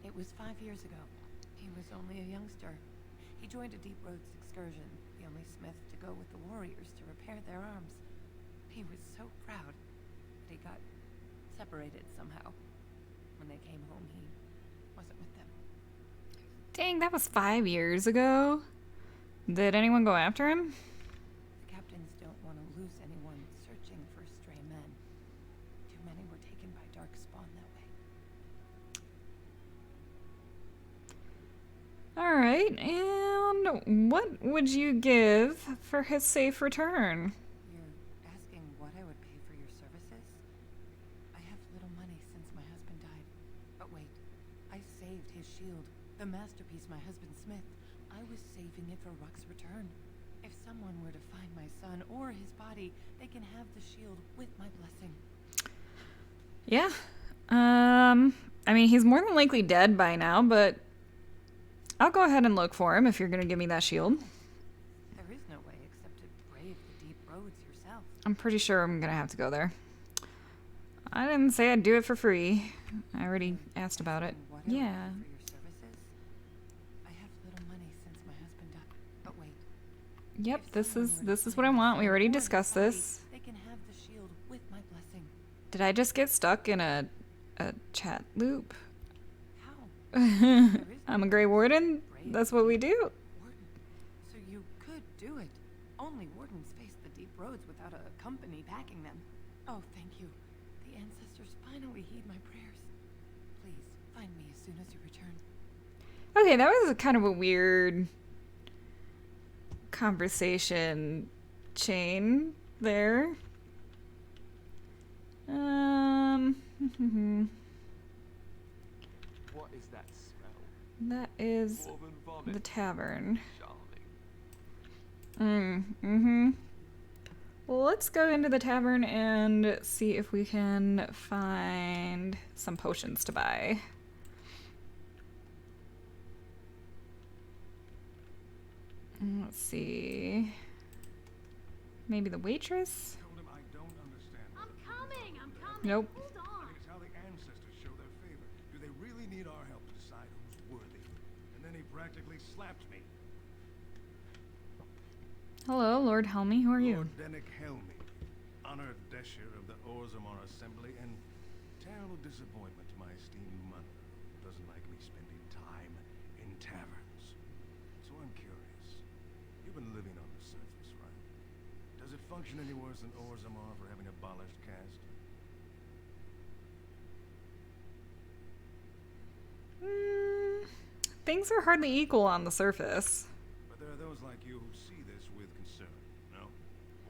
Speaker 13: It was 5 years ago. He was only a youngster. He joined a Deep Roads excursion, the only smith to go with the warriors to repair their arms. He was so proud, but he got separated somehow. When they came home, he wasn't with them.
Speaker 1: Dang, that was 5 years ago. Did anyone go after him?
Speaker 13: The captains don't want to lose anyone searching for stray men. Too many were taken by Darkspawn that way.
Speaker 1: Alright, and what would you give for his safe return?
Speaker 13: You're asking what I would pay for your services? I have little money since my husband died. But wait, I saved his shield, the masterpiece my husband smith. I was saving it for Ruck's return. If someone were to find my son or his body, they can have the shield with my blessing.
Speaker 1: Yeah. I mean, he's more than likely dead by now, but I'll go ahead and look for him if you're going to give me that shield.
Speaker 13: There is no way except to brave the deep roads yourself.
Speaker 1: I'm pretty sure I'm going to have to go there. I didn't say I'd do it for free. I already asked about it.
Speaker 13: What I would
Speaker 1: Yeah.
Speaker 13: pay for your services? I have little money since my husband died. But wait.
Speaker 1: Yep,
Speaker 13: If
Speaker 1: this
Speaker 13: someone
Speaker 1: is
Speaker 13: were to
Speaker 1: this is
Speaker 13: find
Speaker 1: what I
Speaker 13: my
Speaker 1: want. We
Speaker 13: son
Speaker 1: already
Speaker 13: or his
Speaker 1: discussed
Speaker 13: body,
Speaker 1: this.
Speaker 13: They can have the shield with my blessing.
Speaker 1: Did I just get stuck in a chat loop?
Speaker 13: How? There is
Speaker 1: I'm a
Speaker 13: no
Speaker 1: Grey Warden.
Speaker 13: brave
Speaker 1: That's what we
Speaker 13: deep
Speaker 1: do.
Speaker 13: Warden. So you could do it. Only wardens face the deep roads without a company backing them. Oh, thank you. The ancestors finally heed my prayers. Please, find me as soon as you return.
Speaker 1: Okay, that was kind of a weird conversation chain there.
Speaker 9: What is that smell?
Speaker 1: That is
Speaker 9: Dwarven vomit.
Speaker 1: the tavern.
Speaker 9: Charming.
Speaker 1: Well, let's go into the tavern and see if we can find some potions to buy. Let's see. Maybe the waitress?
Speaker 8: Told him I don't understand.
Speaker 2: I'm coming.
Speaker 1: Nope.
Speaker 2: Hold
Speaker 8: I
Speaker 2: on.
Speaker 8: think it's how the ancestors show their favor. Do they really need our help to decide who's worthy? And then he practically slapped me.
Speaker 1: Hello, Lord Helmy. Who are you?
Speaker 8: Lord Dennick Helmy, honored Desher of the Orzammar Assembly, and terrible disappointment to my esteemed mother, who doesn't like me spending time in taverns. So I'm curious. You've been living on the surface, right? Does it function any worse than Orzammar for having abolished caste?
Speaker 1: Things are hardly equal on the surface.
Speaker 8: But there are those like you who see this with concern, no?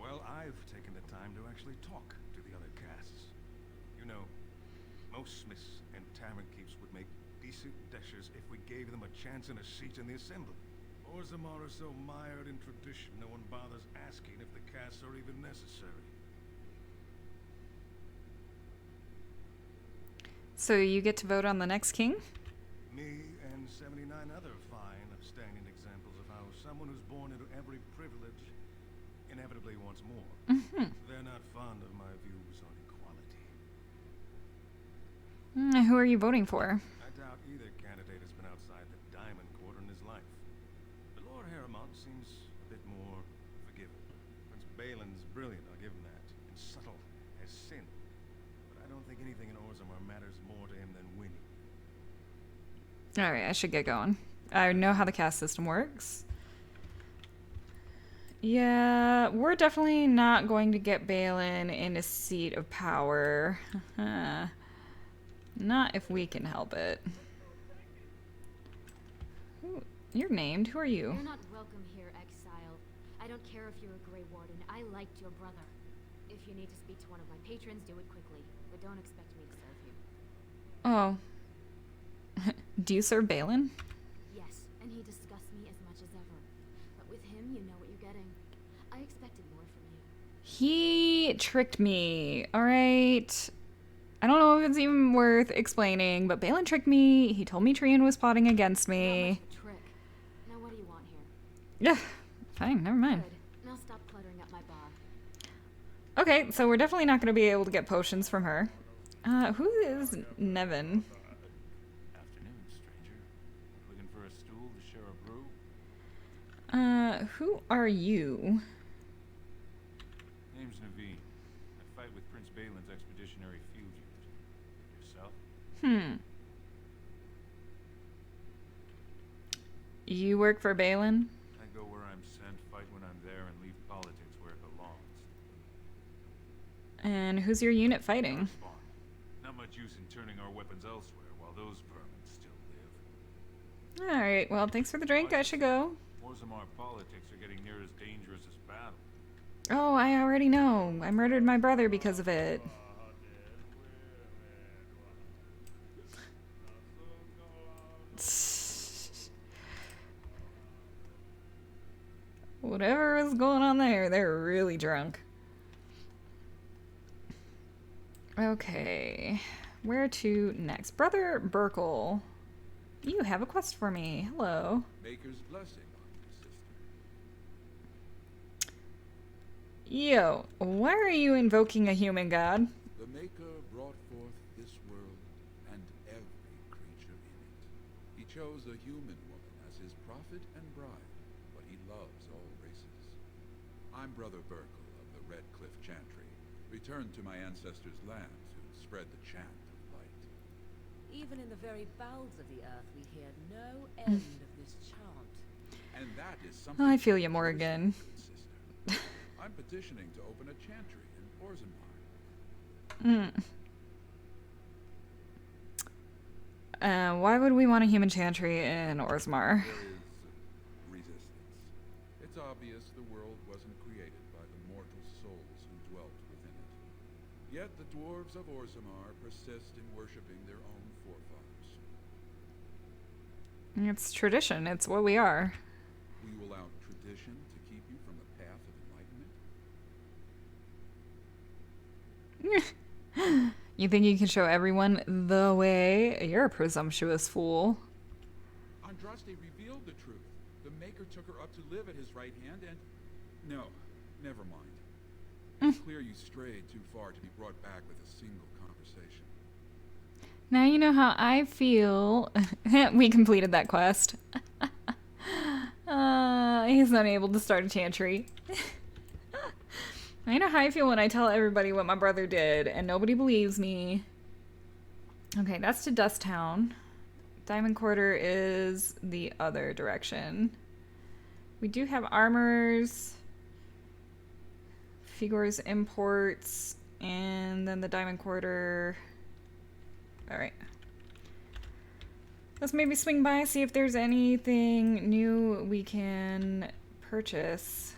Speaker 8: Well, I've taken the time to actually talk to the other castes. You know, most smiths and tavern keeps would make decent deshers if we gave them a chance and a seat in the assembly. Orzammar is so mired in tradition, no one bothers asking if the castes are even necessary.
Speaker 1: So you get to vote on the next king?
Speaker 8: Me and 79 other fine, upstanding examples of how someone who's born into every privilege inevitably wants more. They're not fond of my views on equality.
Speaker 1: Who are you voting for?
Speaker 8: I doubt either candidate has been outside the Diamond Quarter in his life. But Lord Harrowmont seems a bit more forgiving. Prince Bhelen's brilliant, I'll give him that, and subtle as sin. But I don't think anything in Orzammar matters more to him than winning.
Speaker 1: Alright, I should get going. I know how the caste system works. Yeah, we're definitely not going to get Bhelen in a seat of power. Not if we can help it. Ooh, you're named. Who are you?
Speaker 14: You're not welcome here, exile. I don't care if you're a Grey Warden. I liked your brother. If you need to speak to one of my patrons, do it quickly. But don't expect me to serve you.
Speaker 1: Oh. Do you serve Bhelen?
Speaker 14: Yes, and he disgusts me as much as ever. But with him, you know what you're getting. I expected more from you.
Speaker 1: He tricked me. Alright. I don't know if it's even worth explaining, but Bhelen tricked me. He told me Trian was plotting against me.
Speaker 14: Not much of a trick. Now what do you want here?
Speaker 1: Yeah. Fine, never mind.
Speaker 14: Good. Now stop cluttering up my bar.
Speaker 1: Okay, so we're definitely not going to be able to get potions from her. Who is Nevin?
Speaker 11: Afternoon, stranger. Looking for a stool to share a brew?
Speaker 1: Who are you?
Speaker 11: Name's Naveen. I fight with Prince Bhalen's expeditionary field unit. Yourself?
Speaker 1: You work for Bhelen?
Speaker 11: I go where I'm sent, fight when I'm there, and leave politics where it belongs.
Speaker 1: And who's your unit fighting?
Speaker 11: Not much use in turning our weapons elsewhere while those vermin still live.
Speaker 1: Alright, well, thanks for the drink. I should go.
Speaker 11: Orzammar politics are getting near as dangerous as battle.
Speaker 1: Oh, I already know. I murdered my brother because of it. Whatever is going on there, they're really drunk. Okay, where to next? Brother Burkle, you have a quest for me. Hello.
Speaker 9: Maker's blessing on you, sister.
Speaker 1: Yo, why are you invoking a human god?
Speaker 9: The Maker brought forth this world and every creature in it. He chose a human woman as his prophet and bride, but he loves all races. I'm Brother Burkle of the Red Cliff Chantry, returned to my ancestors' land to spread the Chant of Light.
Speaker 2: Even in the very bowels of the earth, we hear no end of this chant.
Speaker 9: And that is something.
Speaker 1: I feel you, Morgan.
Speaker 9: Sister. I'm petitioning to open a chantry in Orzammar.
Speaker 1: Why would we want a human chantry in Orzammar?
Speaker 9: There is resistance. It's obvious the world wasn't created by the mortal souls who dwelt within it. Yet the Dwarves of Orzammar persist in worshipping their own forefathers.
Speaker 1: It's tradition. It's what we are.
Speaker 9: Will you allow tradition to keep you from the path of enlightenment?
Speaker 1: You think you can show everyone the way? You're a presumptuous fool.
Speaker 9: Andraste revealed the truth. The Maker took her up to live at his right hand and... No, never mind. It's clear you strayed too far to be brought back with a single conversation.
Speaker 1: Now you know how I feel. We completed that quest. He's not able to start a chantry. I know how I feel when I tell everybody what my brother did and nobody believes me. Okay, that's to Dust Town. Diamond Quarter is the other direction. We do have armors, Figur's imports, and then the Diamond Quarter. Alright. Let's maybe swing by, see if there's anything new we can purchase.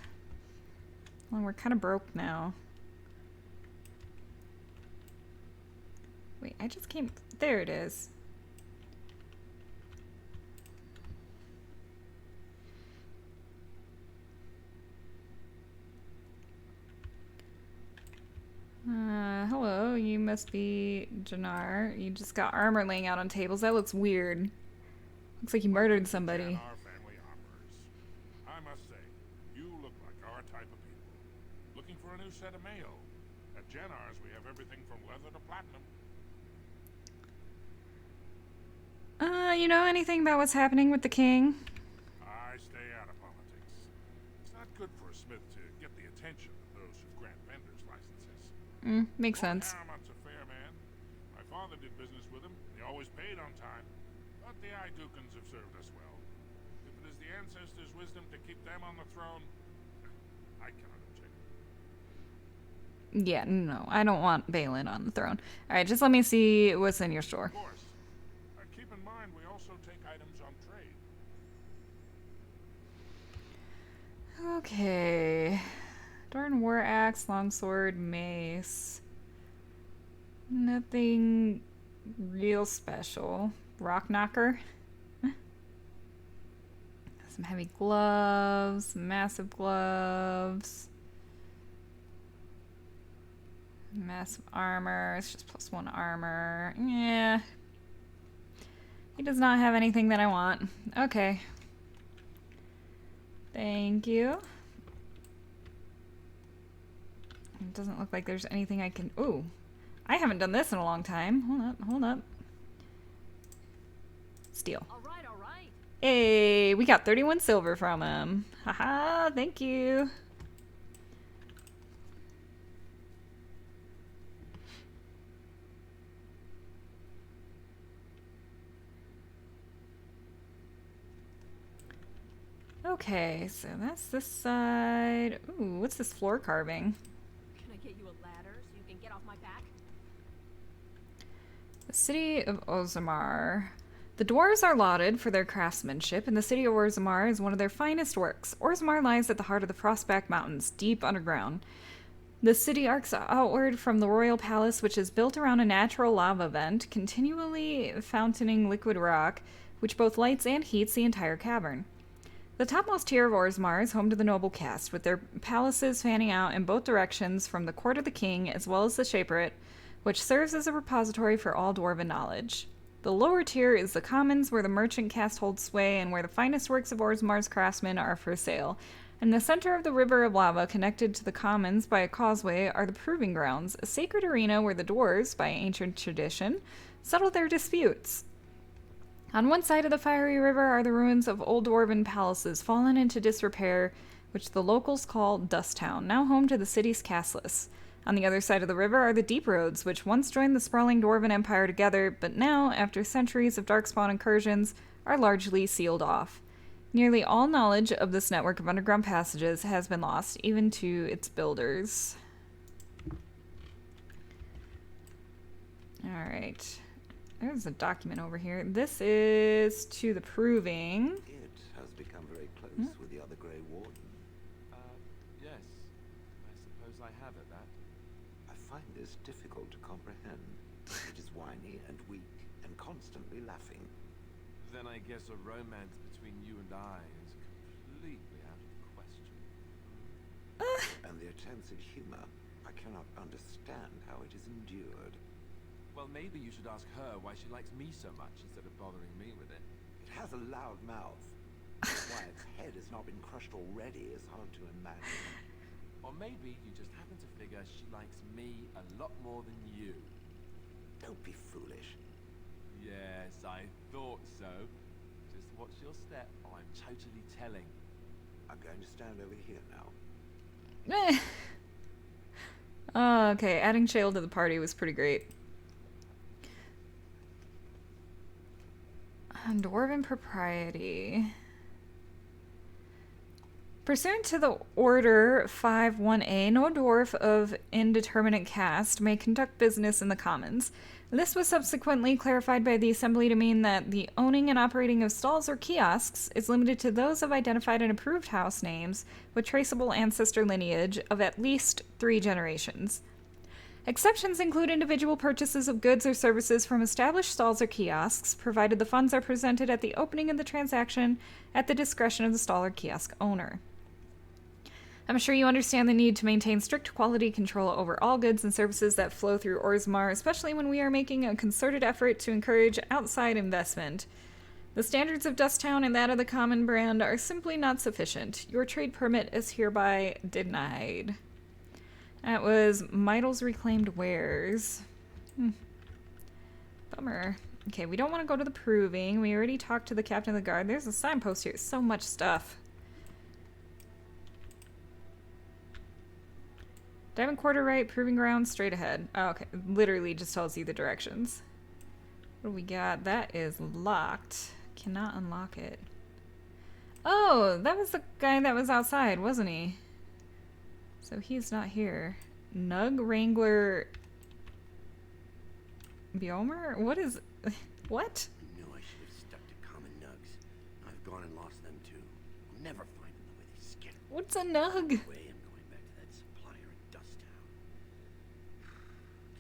Speaker 1: Well, we're kind of broke now. Wait, I just came... There it is. Hello, you must be Jannar. You just got armor laying out on tables. That looks weird. Looks like you murdered somebody.
Speaker 8: Our family armors. I must say, you look like our type of people. Looking for a new set of mail. At Jannar's, we have everything from leather to platinum.
Speaker 1: You know anything about what's happening with the king?
Speaker 8: I stay out of politics. It's not good for a smith to get the attention of those who grant vendors licenses.
Speaker 1: Makes sense.
Speaker 8: Harriman's a fair man. My father did business with him. He always paid on time. But the Idukans have served us well. If it is the ancestors' wisdom to keep them on the throne, I cannot object.
Speaker 1: Yeah, no, I don't want Bhelen on the throne. Alright, just let me see what's in your store.
Speaker 8: Of course. Keep in mind, we also take items on trade.
Speaker 1: Okay. Darn war axe, longsword, mace. Nothing real special. Rock knocker. Some heavy gloves, massive gloves. Massive armor. It's just +1 armor. Yeah. He does not have anything that I want. Okay. Thank you. It doesn't look like there's anything I can... Ooh. I haven't done this in a long time. Hold up, hold up. Steal.
Speaker 2: All right, all right.
Speaker 1: Hey, we got 31 silver from him. Haha, thank you. Okay, so that's this side. Ooh, what's this floor carving?
Speaker 2: Can I get you a ladder so you can get off my back?
Speaker 1: The City of Osamar. The Dwarves are lauded for their craftsmanship, and the City of Orzammar is one of their finest works. Orzammar lies at the heart of the Frostback Mountains, deep underground. The city arcs outward from the royal palace, which is built around a natural lava vent, continually fountaining liquid rock, which both lights and heats the entire cavern. The topmost tier of Orzammar is home to the noble caste, with their palaces fanning out in both directions from the court of the king as well as the Silverate, which serves as a repository for all dwarven knowledge. The lower tier is the commons, where the merchant caste holds sway and where the finest works of Orzammar's craftsmen are for sale. In the center of the river of lava, connected to the commons by a causeway, are the proving grounds, a sacred arena where the dwarves, by ancient tradition, settle their disputes. On one side of the fiery river are the ruins of old dwarven palaces fallen into disrepair, which the locals call Dust Town, now home to the city's castless. On the other side of the river are the deep roads, which once joined the sprawling dwarven empire together, but now, after centuries of darkspawn incursions, are largely sealed off. Nearly all knowledge of this network of underground passages has been lost, even to its builders. Alright. There's a document over here. This is to the proving.
Speaker 5: It has become very close with the other Grey Warden.
Speaker 9: Yes. I suppose I have at that.
Speaker 5: I find this difficult to comprehend. It is whiny and weak and constantly laughing.
Speaker 9: Then I guess a romance between you and I is completely out of the question.
Speaker 5: And the attempts at humor, I cannot understand how it is endured.
Speaker 9: Well, maybe you should ask her why she likes me so much instead of bothering me with it.
Speaker 5: It has a loud mouth. Why its head has not been crushed already is hard to imagine.
Speaker 9: Or maybe you just happen to figure she likes me a lot more than you.
Speaker 5: Don't be foolish.
Speaker 9: Yes, I thought so. Just watch your step. I'm totally telling.
Speaker 5: I'm going to stand over here now.
Speaker 1: Okay, adding Shale to the party was pretty great. Dwarven propriety. Pursuant to the Order 5-1A, no dwarf of indeterminate caste may conduct business in the commons. This was subsequently clarified by the Assembly to mean that the owning and operating of stalls or kiosks is limited to those of identified and approved house names with traceable ancestor lineage of at least 3 generations. Exceptions include individual purchases of goods or services from established stalls or kiosks, provided the funds are presented at the opening of the transaction at the discretion of the stall or kiosk owner. I'm sure you understand the need to maintain strict quality control over all goods and services that flow through Orzammar, especially when we are making a concerted effort to encourage outside investment. The standards of Dust Town and that of the Common brand are simply not sufficient. Your trade permit is hereby denied. That was Meidel's Reclaimed Wares. Bummer. Okay, we don't want to go to the proving. We already talked to the captain of the guard. There's a signpost here. So much stuff. Diamond Quarter right, proving ground, straight ahead. Oh, okay, literally just tells you the directions. What do we got? That is locked. Cannot unlock it. Oh, that was the guy that was outside, wasn't he? So he's not here. Nug Wrangler Biomer? What is... What?
Speaker 7: I knew I should have stuck to common nugs. I've gone and lost them too. I'll never find them the way they skitter.
Speaker 1: What's a nug?
Speaker 7: Way I'm going back to that supplier in Dusttown.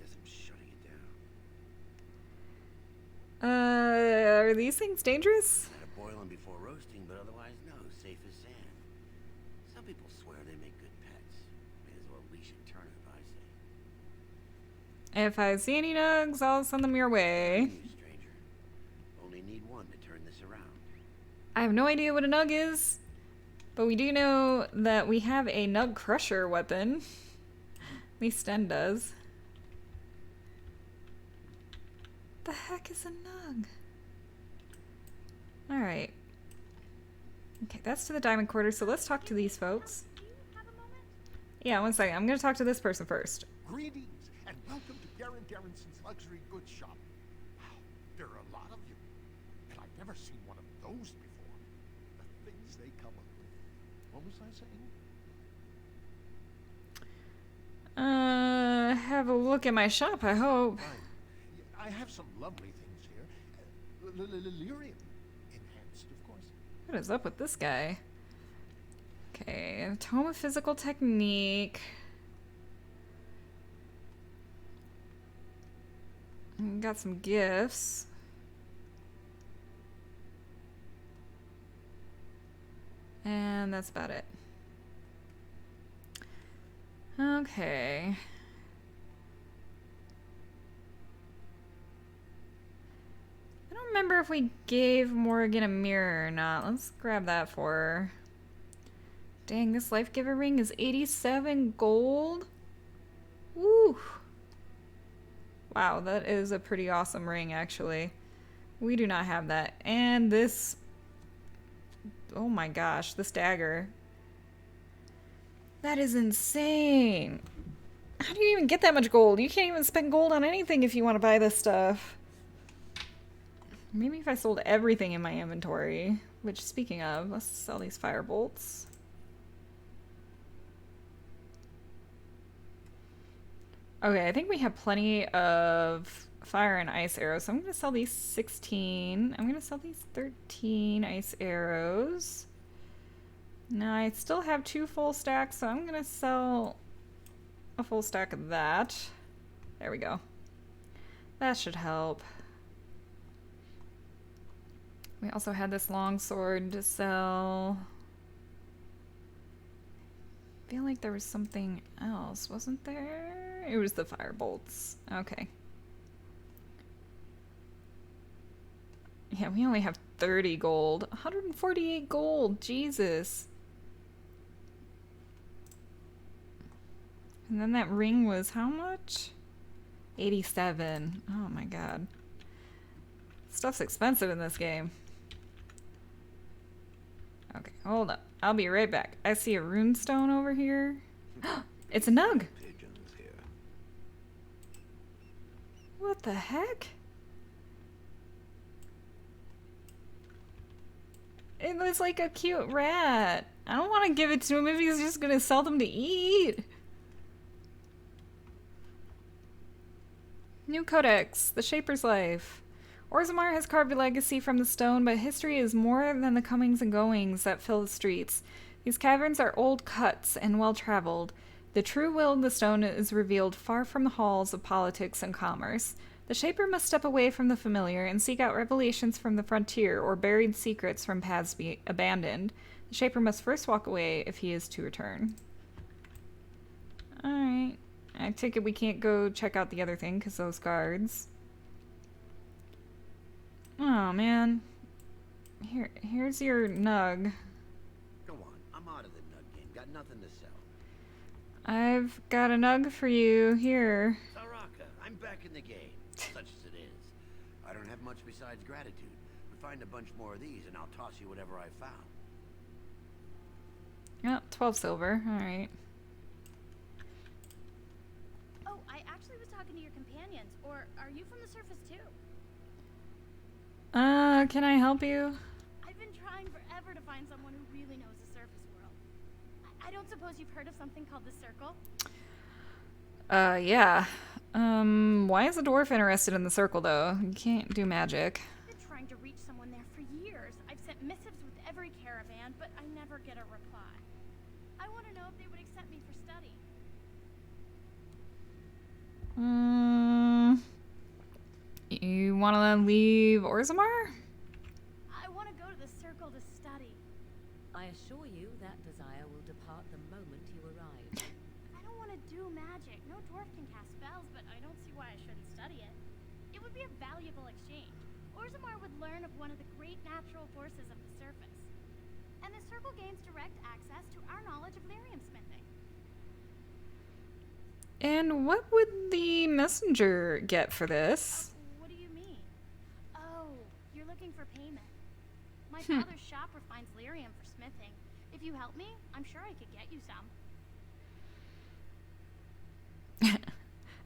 Speaker 7: Guess I'm shutting it down.
Speaker 1: Are these things dangerous?
Speaker 7: Gotta boil them before roasting, but otherwise no, safe as sand. Some people swear they make good pets. May as well leash and turnip, I say.
Speaker 1: If I see any nugs, I'll send them your way.
Speaker 7: You, stranger. Only need one to turn this around.
Speaker 1: I have no idea what a nug is, but we do know that we have a nug crusher weapon. At least Sten does. The heck is a nug? Alright. Okay, that's to the diamond quarter, so let's talk to these folks. Yeah, one second. I'm gonna talk to this person first.
Speaker 8: Greetings, and welcome to Garen Garrison's luxury goods shop. Wow, there are a lot of you, and I've never seen one of those before. The things they come up with. What was I saying?
Speaker 1: Have a look at my shop, I hope.
Speaker 8: I have some lovely things here. Lyrium enhanced, of course.
Speaker 1: What is up with this guy? Okay, Tome of Physical Technique. Got some gifts. And that's about it. Okay. I don't remember if we gave Morrigan a mirror or not. Let's grab that for her. Dang, this Life Giver ring is 87 gold? Woo! Wow, that is a pretty awesome ring, actually. We do not have that. And this... Oh my gosh, this dagger. That is insane! How do you even get that much gold? You can't even spend gold on anything if you want to buy this stuff. Maybe if I sold everything in my inventory. Which, speaking of, let's sell these fire bolts. Okay, I think we have plenty of fire and ice arrows, so I'm going to sell these 16. I'm going to sell these 13 ice arrows. Now, I still have 2 full stacks, so I'm going to sell a full stack of that. There we go. That should help. We also had this long sword to sell. I feel like there was something else, wasn't there? It was the fire bolts. Okay. Yeah, we only have 30 gold. 148 gold. Jesus. And then that ring was how much? 87. Oh my god. Stuff's expensive in this game. Okay, hold up. I'll be right back. I see a rune stone over here. It's a nug. What the heck? It looks like a cute rat. I don't want to give it to him if he's just gonna sell them to eat. New Codex, The Shaper's Life. Orzammar has carved a legacy from the stone, but history is more than the comings and goings that fill the streets. These caverns are old cuts and well-traveled. The true will of the stone is revealed far from the halls of politics and commerce. The Shaper must step away from the familiar and seek out revelations from the frontier or buried secrets from paths abandoned. The Shaper must first walk away if he is to return. Alright. I take it we can't go check out the other thing because those guards. Oh, man. Here's your nug.
Speaker 7: Go on, I'm out of the nug game. Got nothing to sell.
Speaker 1: I've got a nug for you. Here.
Speaker 7: Saraka, I'm back in the game. Such as it is. I don't have much besides gratitude. But find a bunch more of these and I'll toss you whatever I found.
Speaker 1: Oh, 12 silver. Alright.
Speaker 15: Oh, I actually was talking to your companions. Or are you from the surface too?
Speaker 1: Can I help you?
Speaker 15: I've been trying forever to find someone who really knows the surface world. I I don't suppose you've heard of something called the Circle?
Speaker 1: Yeah. Why is a dwarf interested in the circle, though? You can't do magic.
Speaker 15: I've been trying to reach someone there for years. I've sent missives with every caravan, but I never get a reply. I want to know if they would accept me for study.
Speaker 1: You want to leave Orzammar?
Speaker 15: I want to go to the Circle to study.
Speaker 2: I assure you that desire will depart the moment you arrive.
Speaker 15: I don't want to do magic. No dwarf can cast spells, but I don't see why I shouldn't study it. It would be a valuable exchange. Orzammar would learn of one of the great natural forces of the surface. And the Circle gains direct access to our knowledge of lyrium smithing.
Speaker 1: And what would the messenger get for this?
Speaker 15: What do you mean? Oh, you're looking for payment. My father's shop refines lyrium for smithing. If you help me, I'm sure I could get you some.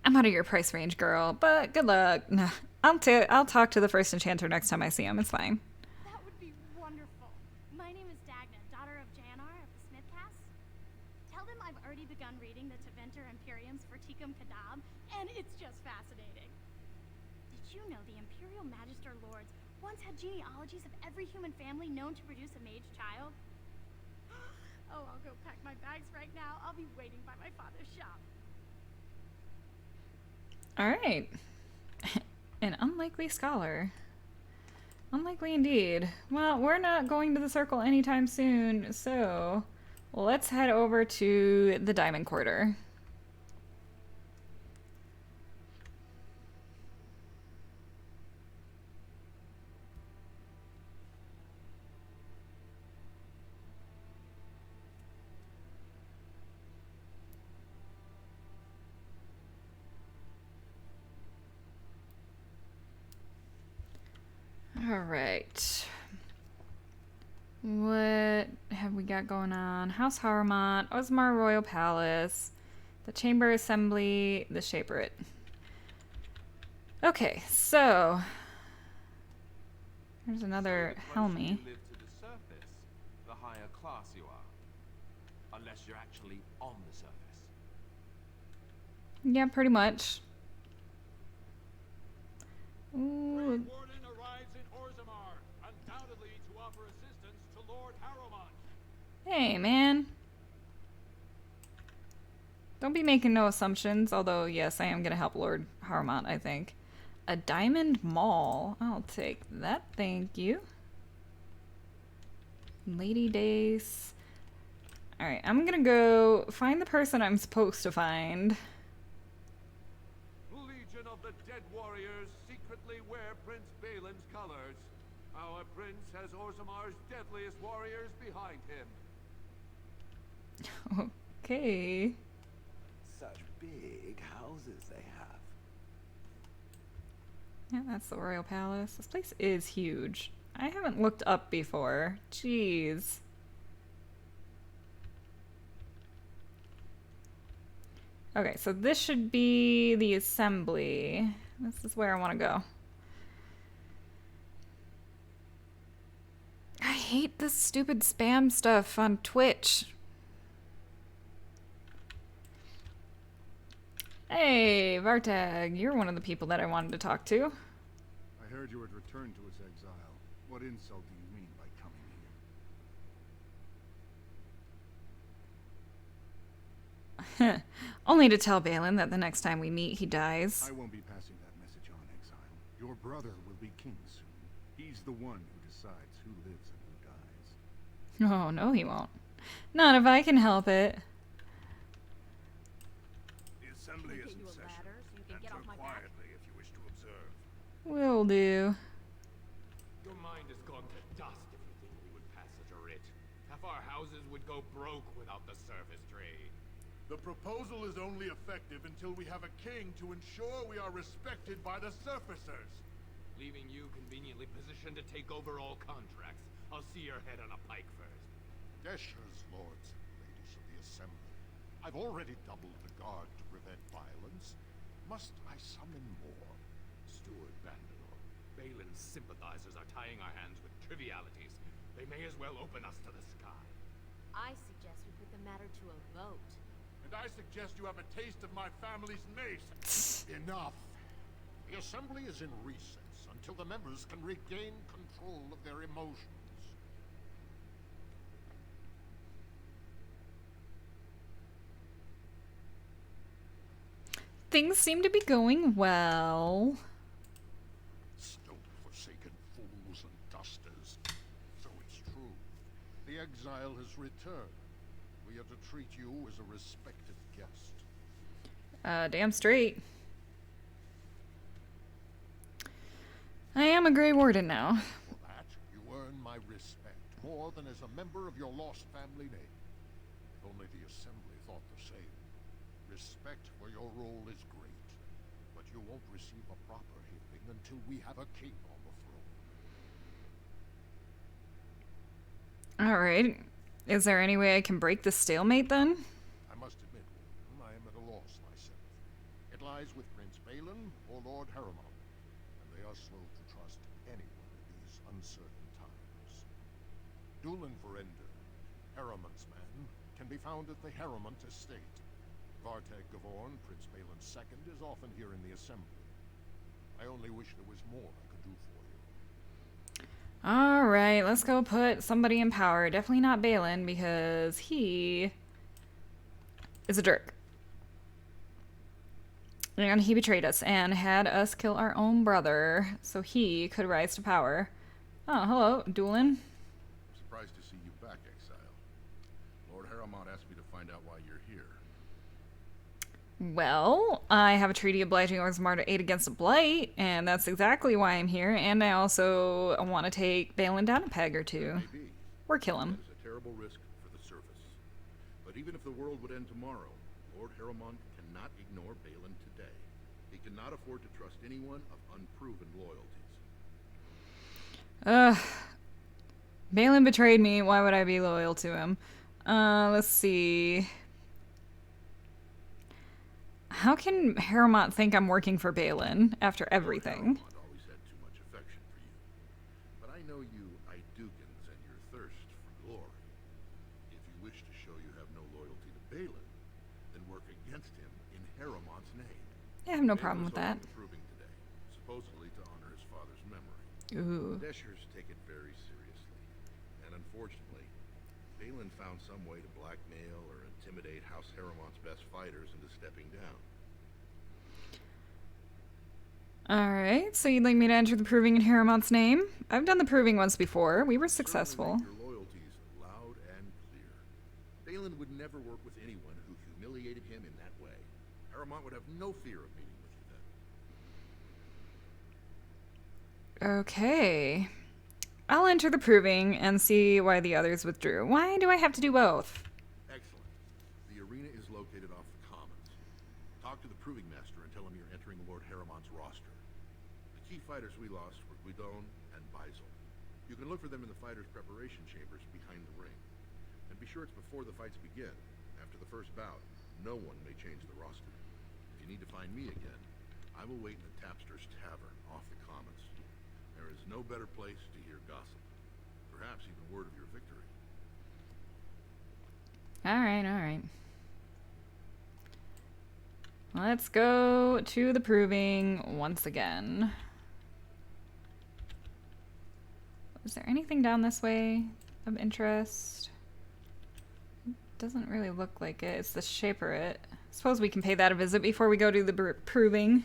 Speaker 1: I'm out of your price range, girl, but good luck. I'll talk to the first enchanter next time I see him. It's fine.
Speaker 15: That would be wonderful. My name is Dagna, daughter of Janar of the Smith Cast. Tell them I've already begun reading the Taventer Imperiums for Tikum Kadab, and it's just fascinating. Did you know the Imperial Magister Lords once had genealogies of every human family known to produce a mage child? Oh, I'll go pack my bags right now. I'll be waiting by my father's shop.
Speaker 1: All right. An unlikely scholar. Unlikely indeed. Well, we're not going to the circle anytime soon, so let's head over to the Diamond Quarter. All right. What have we got going on? House Harmont, Osamar Royal Palace, the Chamber Assembly, the Shaperate. Okay, so there's another Helmy.
Speaker 9: You live to the surface, the higher class you are. Unless you're actually on the surface.
Speaker 1: Yeah, pretty much.
Speaker 3: Grey
Speaker 1: Ooh.
Speaker 3: Warden arrives in Orzammar, undoubtedly to offer assistance to Lord Harrowmont.
Speaker 1: Hey, man. Don't be making no assumptions, although, yes, I am going to help Lord Harrowmont, I think. A diamond mall. I'll take that, thank you. Lady Dace. Alright, I'm going to go find the person I'm supposed to find.
Speaker 9: Legion of the Dead Warriors secretly wear Prince Bhelen's colors. Our prince has Orzammar's deadliest warriors behind him.
Speaker 1: Okay.
Speaker 5: Such big houses they have.
Speaker 1: Yeah, that's the Royal Palace. This place is huge. I haven't looked up before. Jeez. Okay, so this should be the assembly. This is where I want to go. I hate this stupid spam stuff on Twitch. Hey, Vartag, you're one of the people that I wanted to talk to.
Speaker 8: I heard you had returned to his exile. What insult do you mean by coming here?
Speaker 1: Only to tell Bhelen that the next time we meet, he dies.
Speaker 8: I won't be passing that message on, Exile. Your brother will be king soon. He's the one who decides who lives and who dies.
Speaker 1: Oh, no, he won't. Not if I can help it.
Speaker 8: The assembly is in session. Enter quietly if you wish to observe.
Speaker 1: Will do.
Speaker 3: Your mind has gone to dust if you think we would pass such a writ. Half our houses would go broke without the service trade.
Speaker 8: The proposal is only effective until we have a king to ensure we are respected by the surfacers.
Speaker 3: Leaving you conveniently positioned to take over all contracts. I'll see your head on a pike first.
Speaker 8: Deshers, lords and ladies of the assembly. I've already doubled the guard to prevent violence. Must I summon more?
Speaker 3: Steward Bandalore, Bhelen's sympathizers are tying our hands with trivialities. They may as well open us to the sky.
Speaker 2: I suggest we put the matter to a vote.
Speaker 3: And I suggest you have a taste of my family's mace.
Speaker 8: Enough. The assembly is in recess until the members can regain control of their emotions.
Speaker 1: Things seem to be going well.
Speaker 8: Stone-forsaken fools and dusters. So it's true. The exile has returned. We are to treat you as a respected guest.
Speaker 1: Damn straight. I am a Grey Warden now.
Speaker 8: For that, you earn my respect, more than as a member of your lost family name. If only the assembly thought the same. Respect for your role is great, but you won't receive a proper hearing until we have a king on the throne.
Speaker 1: Alright. Is there any way I can break the stalemate then?
Speaker 8: I must admit, Warden, I am at a loss myself. It lies with Prince Bhelen or Lord Harriman, and they are slow to trust anyone in these uncertain times. Dulin Verender, Harriman's man, can be found at the Harriman estate. Vartag Gavorn, Prince Bhelen's second, is often here in the assembly. I only wish there was more I could do for you.
Speaker 1: Alright, let's go put somebody in power. Definitely not Bhelen, because he is a jerk. And he betrayed us and had us kill our own brother, so he could rise to power. Oh, hello, Dulin.
Speaker 16: Surprised to see you back, Exile. Lord Harriman asked me to find out why you're here.
Speaker 1: Well, I have a treaty obliging Orzammar to aid against Blight, and that's exactly why I'm here, and I also want to take Bhelen down a peg or two.
Speaker 16: Maybe.
Speaker 1: Or kill him.
Speaker 16: That is a terrible risk for the surface. But even if the world would end tomorrow, Lord Harriman cannot ignore Bhelen today. He cannot afford to trust anyone of unproven loyalties.
Speaker 1: Bhelen betrayed me. Why would I be loyal to him? Let's see. How can Harriman think I'm working for Bhelen after everything?
Speaker 16: Harriman always had too much affection for you. But I know you Idukans and your thirst for glory. If you wish to show you have no loyalty to Bhelen, then work against him in Harriman's name.
Speaker 1: Yeah, I have no problem with that.
Speaker 16: Proving today, supposedly to honor his father's memory.
Speaker 1: Ooh.
Speaker 16: The Deshers take it very seriously. And unfortunately, Bhelen found some way to blackmail or intimidate House Harriman's best fighters into stepping down.
Speaker 1: Alright, so you'd like me to enter the proving in Harriman's name? I've done the proving once before. We were successful.
Speaker 16: Your loyalties loud and clear. Bhelen would never work with anyone who humiliated him in that way. Harriman would have no fear of meeting with you then.
Speaker 1: Okay. I'll enter the proving and see why the others withdrew. Why do I have to do both?
Speaker 16: Excellent. The arena is located off the Commons. Talk to the proving master and tell him you're entering Lord Harriman's roster. The key fighters we lost were Guidon and Baisel. You can look for them in the fighters' preparation chambers behind the ring. And be sure it's before the fights begin. After the first bout, no one may change the roster. If you need to find me again, I will wait in the Tapster's Tavern off the Commons. There is no better place to hear gossip. Perhaps even word of your victory.
Speaker 1: Alright, alright. Let's go to the proving once again. Is there anything down this way of interest? Doesn't really look like it. It's the Shaperate. Suppose we can pay that a visit before we go to the proving.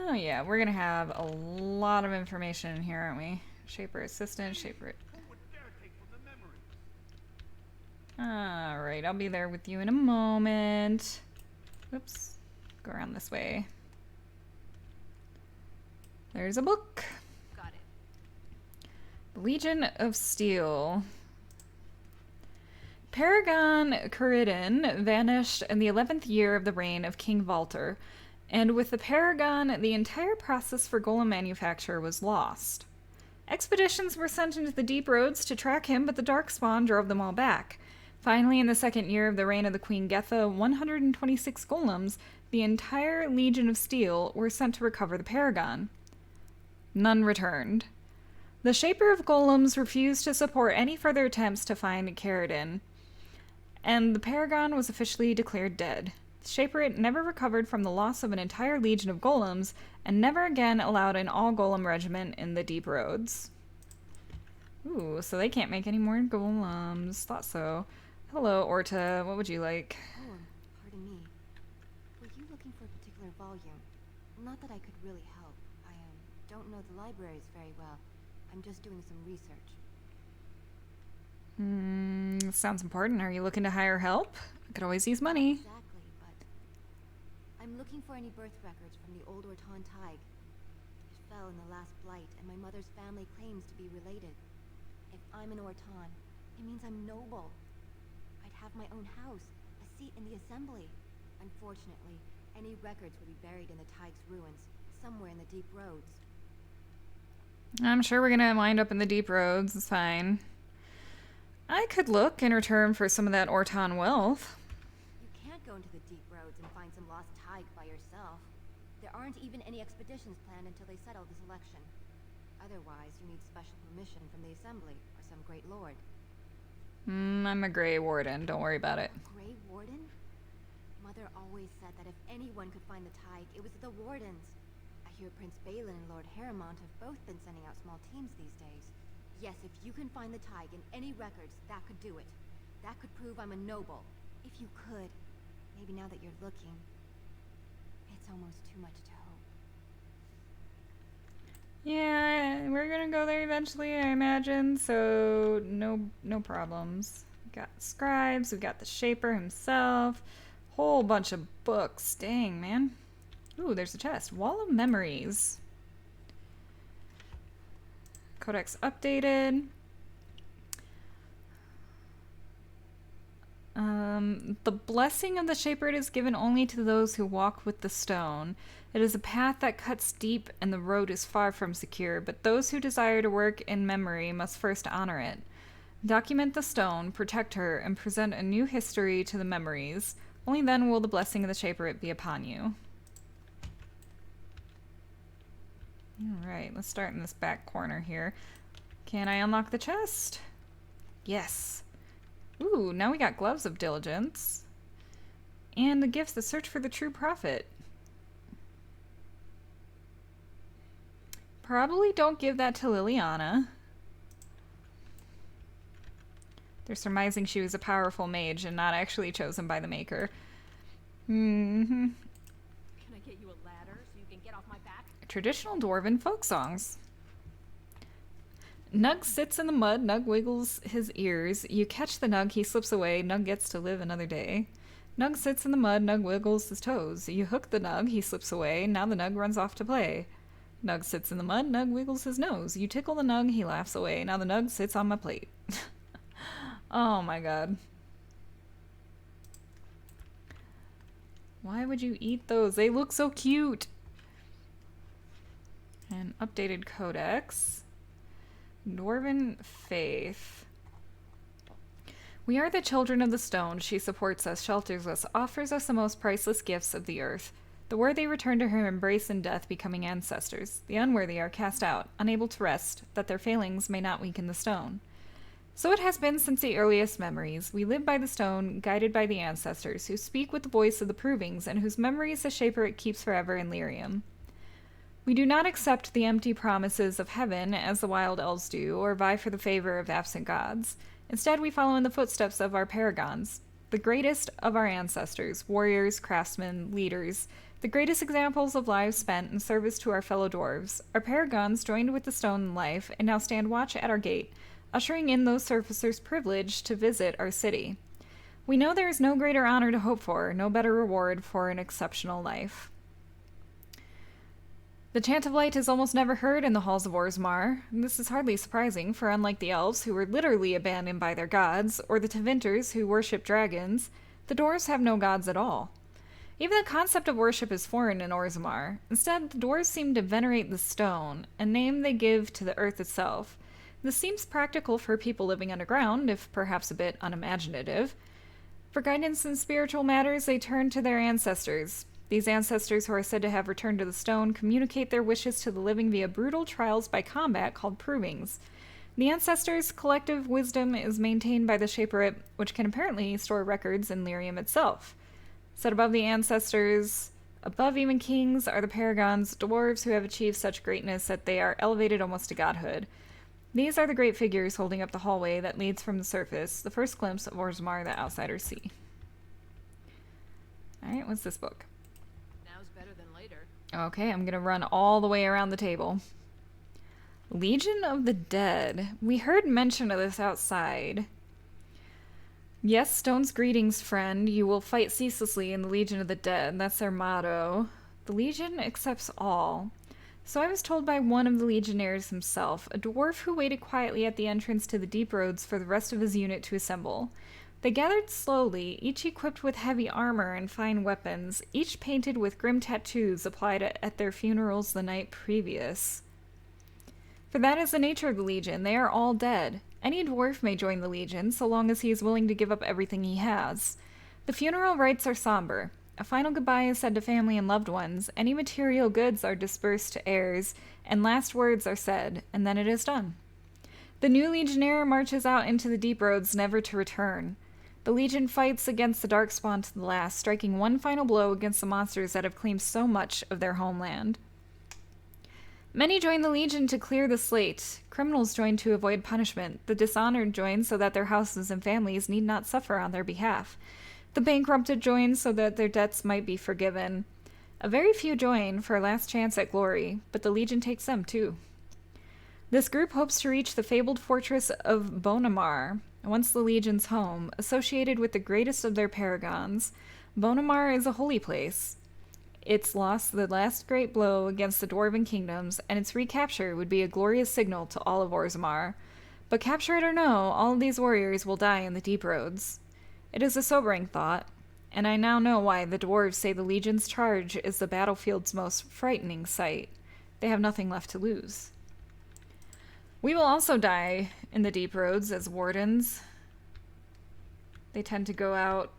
Speaker 1: Oh yeah, we're gonna have a lot of information in here, aren't we? Shaper assistant, Shaper. Alright, I'll be there with you in a moment. Oops. Go around this way. There's a book.
Speaker 2: Got it.
Speaker 1: Legion of Steel. Paragon Corydon vanished in the 11th year of the reign of King Valter, and with the Paragon, the entire process for golem manufacture was lost. Expeditions were sent into the deep roads to track him, but the Darkspawn drove them all back. Finally, in the 2nd year of the reign of the Queen Getha, 126 golems, the entire Legion of Steel, were sent to recover the Paragon. None returned. The Shaper of Golems refused to support any further attempts to find Caridin, and the Paragon was officially declared dead. The Shaperate never recovered from the loss of an entire legion of golems, and never again allowed an all-golem regiment in the Deep Roads. Ooh, so they can't make any more golems. Thought so. Hello, Orta. What would you like?
Speaker 17: Oh, pardon me. Were you looking for a particular volume? Not that I could really help. I don't know the libraries very well. I'm just doing some research.
Speaker 1: Sounds important. Are you looking to hire help? I could always use money.
Speaker 17: Exactly, but I'm looking for any birth records from the old Ortan Tig. It fell in the last Blight, and my mother's family claims to be related. If I'm an Ortan, it means I'm noble. I'd have my own house, a seat in the assembly. Unfortunately, any records would be buried in the Tig's ruins, somewhere in the Deep Roads.
Speaker 1: I'm sure we're gonna wind up in the Deep Roads. It's fine. I could look in return for some of that Ortan wealth.
Speaker 17: You can't go into the Deep Roads and find some lost Tig by yourself. There aren't even any expeditions planned until they settle this election. Otherwise, you need special permission from the Assembly or some great lord.
Speaker 1: I'm a Grey Warden. Don't worry about it.
Speaker 17: Grey Warden? Mother always said that if anyone could find the Tig, it was the Wardens. I hear Prince Bhelen and Lord Harrowmont have both been sending out small teams these days. Yes, if you can find the Tig in any records, that could do it. That could prove I'm a noble. If you could. Maybe now that you're looking, it's almost too much to hope.
Speaker 1: Yeah, we're gonna go there eventually, I imagine, so no problems. We got scribes, we got the Shaper himself, whole bunch of books. Dang, man. Ooh, there's a chest. Wall of Memories. Codex updated. The blessing of the Shaper is given only to those who walk with the stone. It is a path that cuts deep and the road is far from secure, but those who desire to work in memory must first honor it. Document the stone, protect her, and present a new history to the memories. Only then will the blessing of the Shaperate be upon you. Alright, let's start in this back corner here. Can I unlock the chest? Yes. Ooh, now we got Gloves of Diligence. And the gifts that search for the true prophet. Probably don't give that to Liliana. They're surmising she was a powerful mage and not actually chosen by the Maker.
Speaker 2: Can I get you a ladder so you can get off my back?
Speaker 1: Traditional dwarven folk songs. Nug sits in the mud, Nug wiggles his ears. You catch the Nug, he slips away, Nug gets to live another day. Nug sits in the mud, Nug wiggles his toes. You hook the Nug, he slips away, now the Nug runs off to play. Nug sits in the mud, Nug wiggles his nose. You tickle the Nug, he laughs away, now the Nug sits on my plate. Oh my god. Why would you eat those? They look so cute! And updated codex. Dwarven faith. We are the children of the stone. She supports us, shelters us, offers us the most priceless gifts of the earth. The worthy return to her embrace in death, becoming ancestors. The unworthy are cast out, unable to rest, that their failings may not weaken the stone. So it has been since the earliest memories. We live by the stone, guided by the ancestors, who speak with the voice of the provings, and whose memories the Shaper it keeps forever in Lyrium. We do not accept the empty promises of heaven as the wild elves do, or vie for the favor of absent gods. Instead, we follow in the footsteps of our Paragons, the greatest of our ancestors, warriors, craftsmen, leaders, the greatest examples of lives spent in service to our fellow dwarves. Our Paragons joined with the stone in life, and now stand watch at our gate, ushering in those surfacers privileged to visit our city. We know there is no greater honor to hope for, no better reward for an exceptional life. The Chant of Light is almost never heard in the halls of Orzammar. This is hardly surprising, for unlike the elves, who were literally abandoned by their gods, or the Tavinters, who worship dragons, the dwarves have no gods at all. Even the concept of worship is foreign in Orzammar. Instead, the dwarves seem to venerate the stone, a name they give to the earth itself. This seems practical for people living underground, if perhaps a bit unimaginative. For guidance in spiritual matters, they turn to their ancestors. These ancestors, who are said to have returned to the stone, communicate their wishes to the living via brutal trials by combat called provings. The ancestors' collective wisdom is maintained by the Shaperate, which can apparently store records in Lyrium itself. Set above the ancestors, above even kings, are the Paragons, dwarves who have achieved such greatness that they are elevated almost to godhood. These are the great figures holding up the hallway that leads from the surface, the first glimpse of Orzammar the outsiders see. Alright, what's this book?
Speaker 2: Now's better than later.
Speaker 1: Okay, I'm gonna run all the way around the table. Legion of the Dead. We heard mention of this outside. Yes, Stone's greetings, friend. You will fight ceaselessly in the Legion of the Dead. That's their motto. The Legion accepts all. So I was told by one of the Legionnaires himself, a dwarf who waited quietly at the entrance to the deep roads for the rest of his unit to assemble. They gathered slowly, each equipped with heavy armor and fine weapons, each painted with grim tattoos applied at their funerals the night previous. For that is the nature of the Legion. They are all dead. Any dwarf may join the Legion, so long as he is willing to give up everything he has. The funeral rites are somber. A final goodbye is said to family and loved ones, any material goods are dispersed to heirs, and last words are said, and then it is done. The new Legionnaire marches out into the deep roads, never to return. The Legion fights against the Darkspawn to the last, striking one final blow against the monsters that have claimed so much of their homeland. Many join the Legion to clear the slate. Criminals join to avoid punishment. The dishonored join so that their houses and families need not suffer on their behalf. The bankrupted join so that their debts might be forgiven. A very few join for a last chance at glory, but the Legion takes them too. This group hopes to reach the fabled fortress of Orzammar, once the Legion's home, associated with the greatest of their Paragons. Orzammar is a holy place. It's lost the last great blow against the Dwarven kingdoms, and its recapture would be a glorious signal to all of Orzammar. But capture it or no, all of these warriors will die in the deep roads. It is a sobering thought, and I now know why the dwarves say the Legion's charge is the battlefield's most frightening sight. They have nothing left to lose. We will also die in the deep roads as wardens. They tend to go out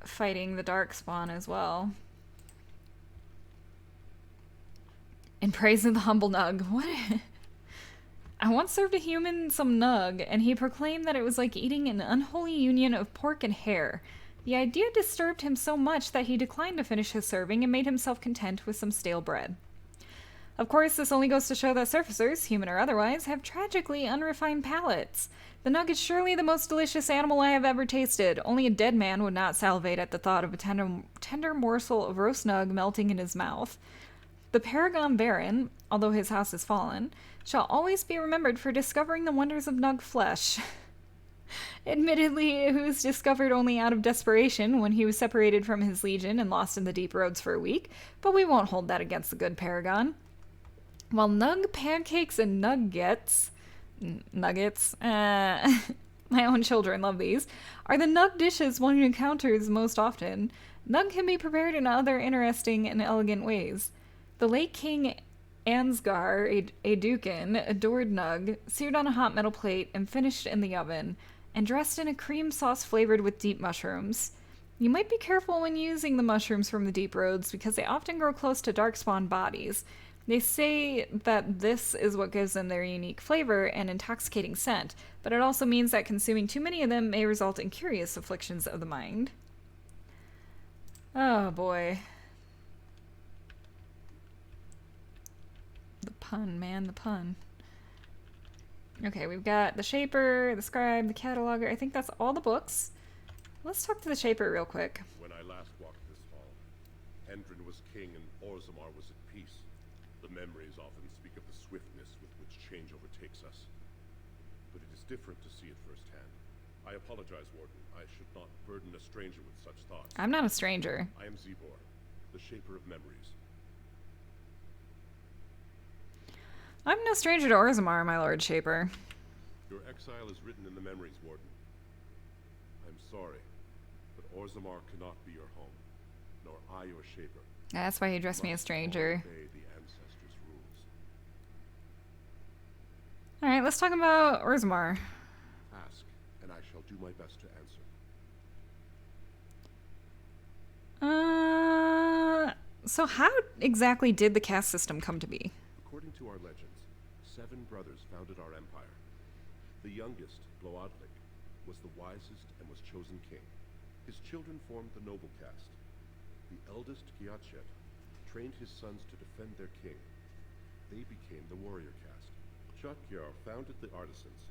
Speaker 1: fighting the Darkspawn as well. In praise of the humble Nug. What? I once served a human some Nug, and he proclaimed that it was like eating an unholy union of pork and hare. The idea disturbed him so much that he declined to finish his serving and made himself content with some stale bread. Of course, this only goes to show that surfacers, human or otherwise, have tragically unrefined palates. The Nug is surely the most delicious animal I have ever tasted. Only a dead man would not salivate at the thought of a tender morsel of roast Nug melting in his mouth. The Paragon Baron, although his house is fallen, shall always be remembered for discovering the wonders of Nug flesh. Admittedly, it was discovered only out of desperation when he was separated from his legion and lost in the deep roads for a week, but we won't hold that against the good Paragon. While Nug pancakes and nuggets, my own children love these, are the Nug dishes one encounters most often, Nug can be prepared in other interesting and elegant ways. The late King Ansgar, a Dukin, adored Nug, seared on a hot metal plate and finished in the oven, and dressed in a cream sauce flavored with deep mushrooms. You might be careful when using the mushrooms from the deep roads because they often grow close to Darkspawn bodies. They say that this is what gives them their unique flavor and intoxicating scent, but it also means that consuming too many of them may result in curious afflictions of the mind. Oh boy. The pun, man, the pun. Okay, we've got the Shaper, the Scribe, the Cataloger. I think that's all the books. Let's talk to the Shaper real quick.
Speaker 8: When I last walked this hall, Endrin was king and Orzammar was at peace. The memories often speak of the swiftness with which change overtakes us. But it is different to see it firsthand. I apologize, Warden. I should not burden a stranger with such thoughts.
Speaker 1: I'm not a stranger.
Speaker 8: I am Zebor, the Shaper of Memories.
Speaker 1: I'm no stranger to Orzammar, my Lord Shaper.
Speaker 8: Your exile is written in the Memories, Warden. I'm sorry, but Orzammar cannot be your home, nor I your Shaper.
Speaker 1: That's why he addressed me as stranger.
Speaker 8: Obey the ancestors' rules.
Speaker 1: Alright, let's talk about Orzammar.
Speaker 8: Ask, and I shall do my best to answer.
Speaker 1: So how exactly did the caste system come to be?
Speaker 18: According to our legends, 7 brothers founded our empire. The youngest, Bloodlik, was the wisest and was chosen king. His children formed the noble caste. The eldest, Gyatchet, trained his sons to defend their king. They became the warrior caste. Chatyar founded the artisans.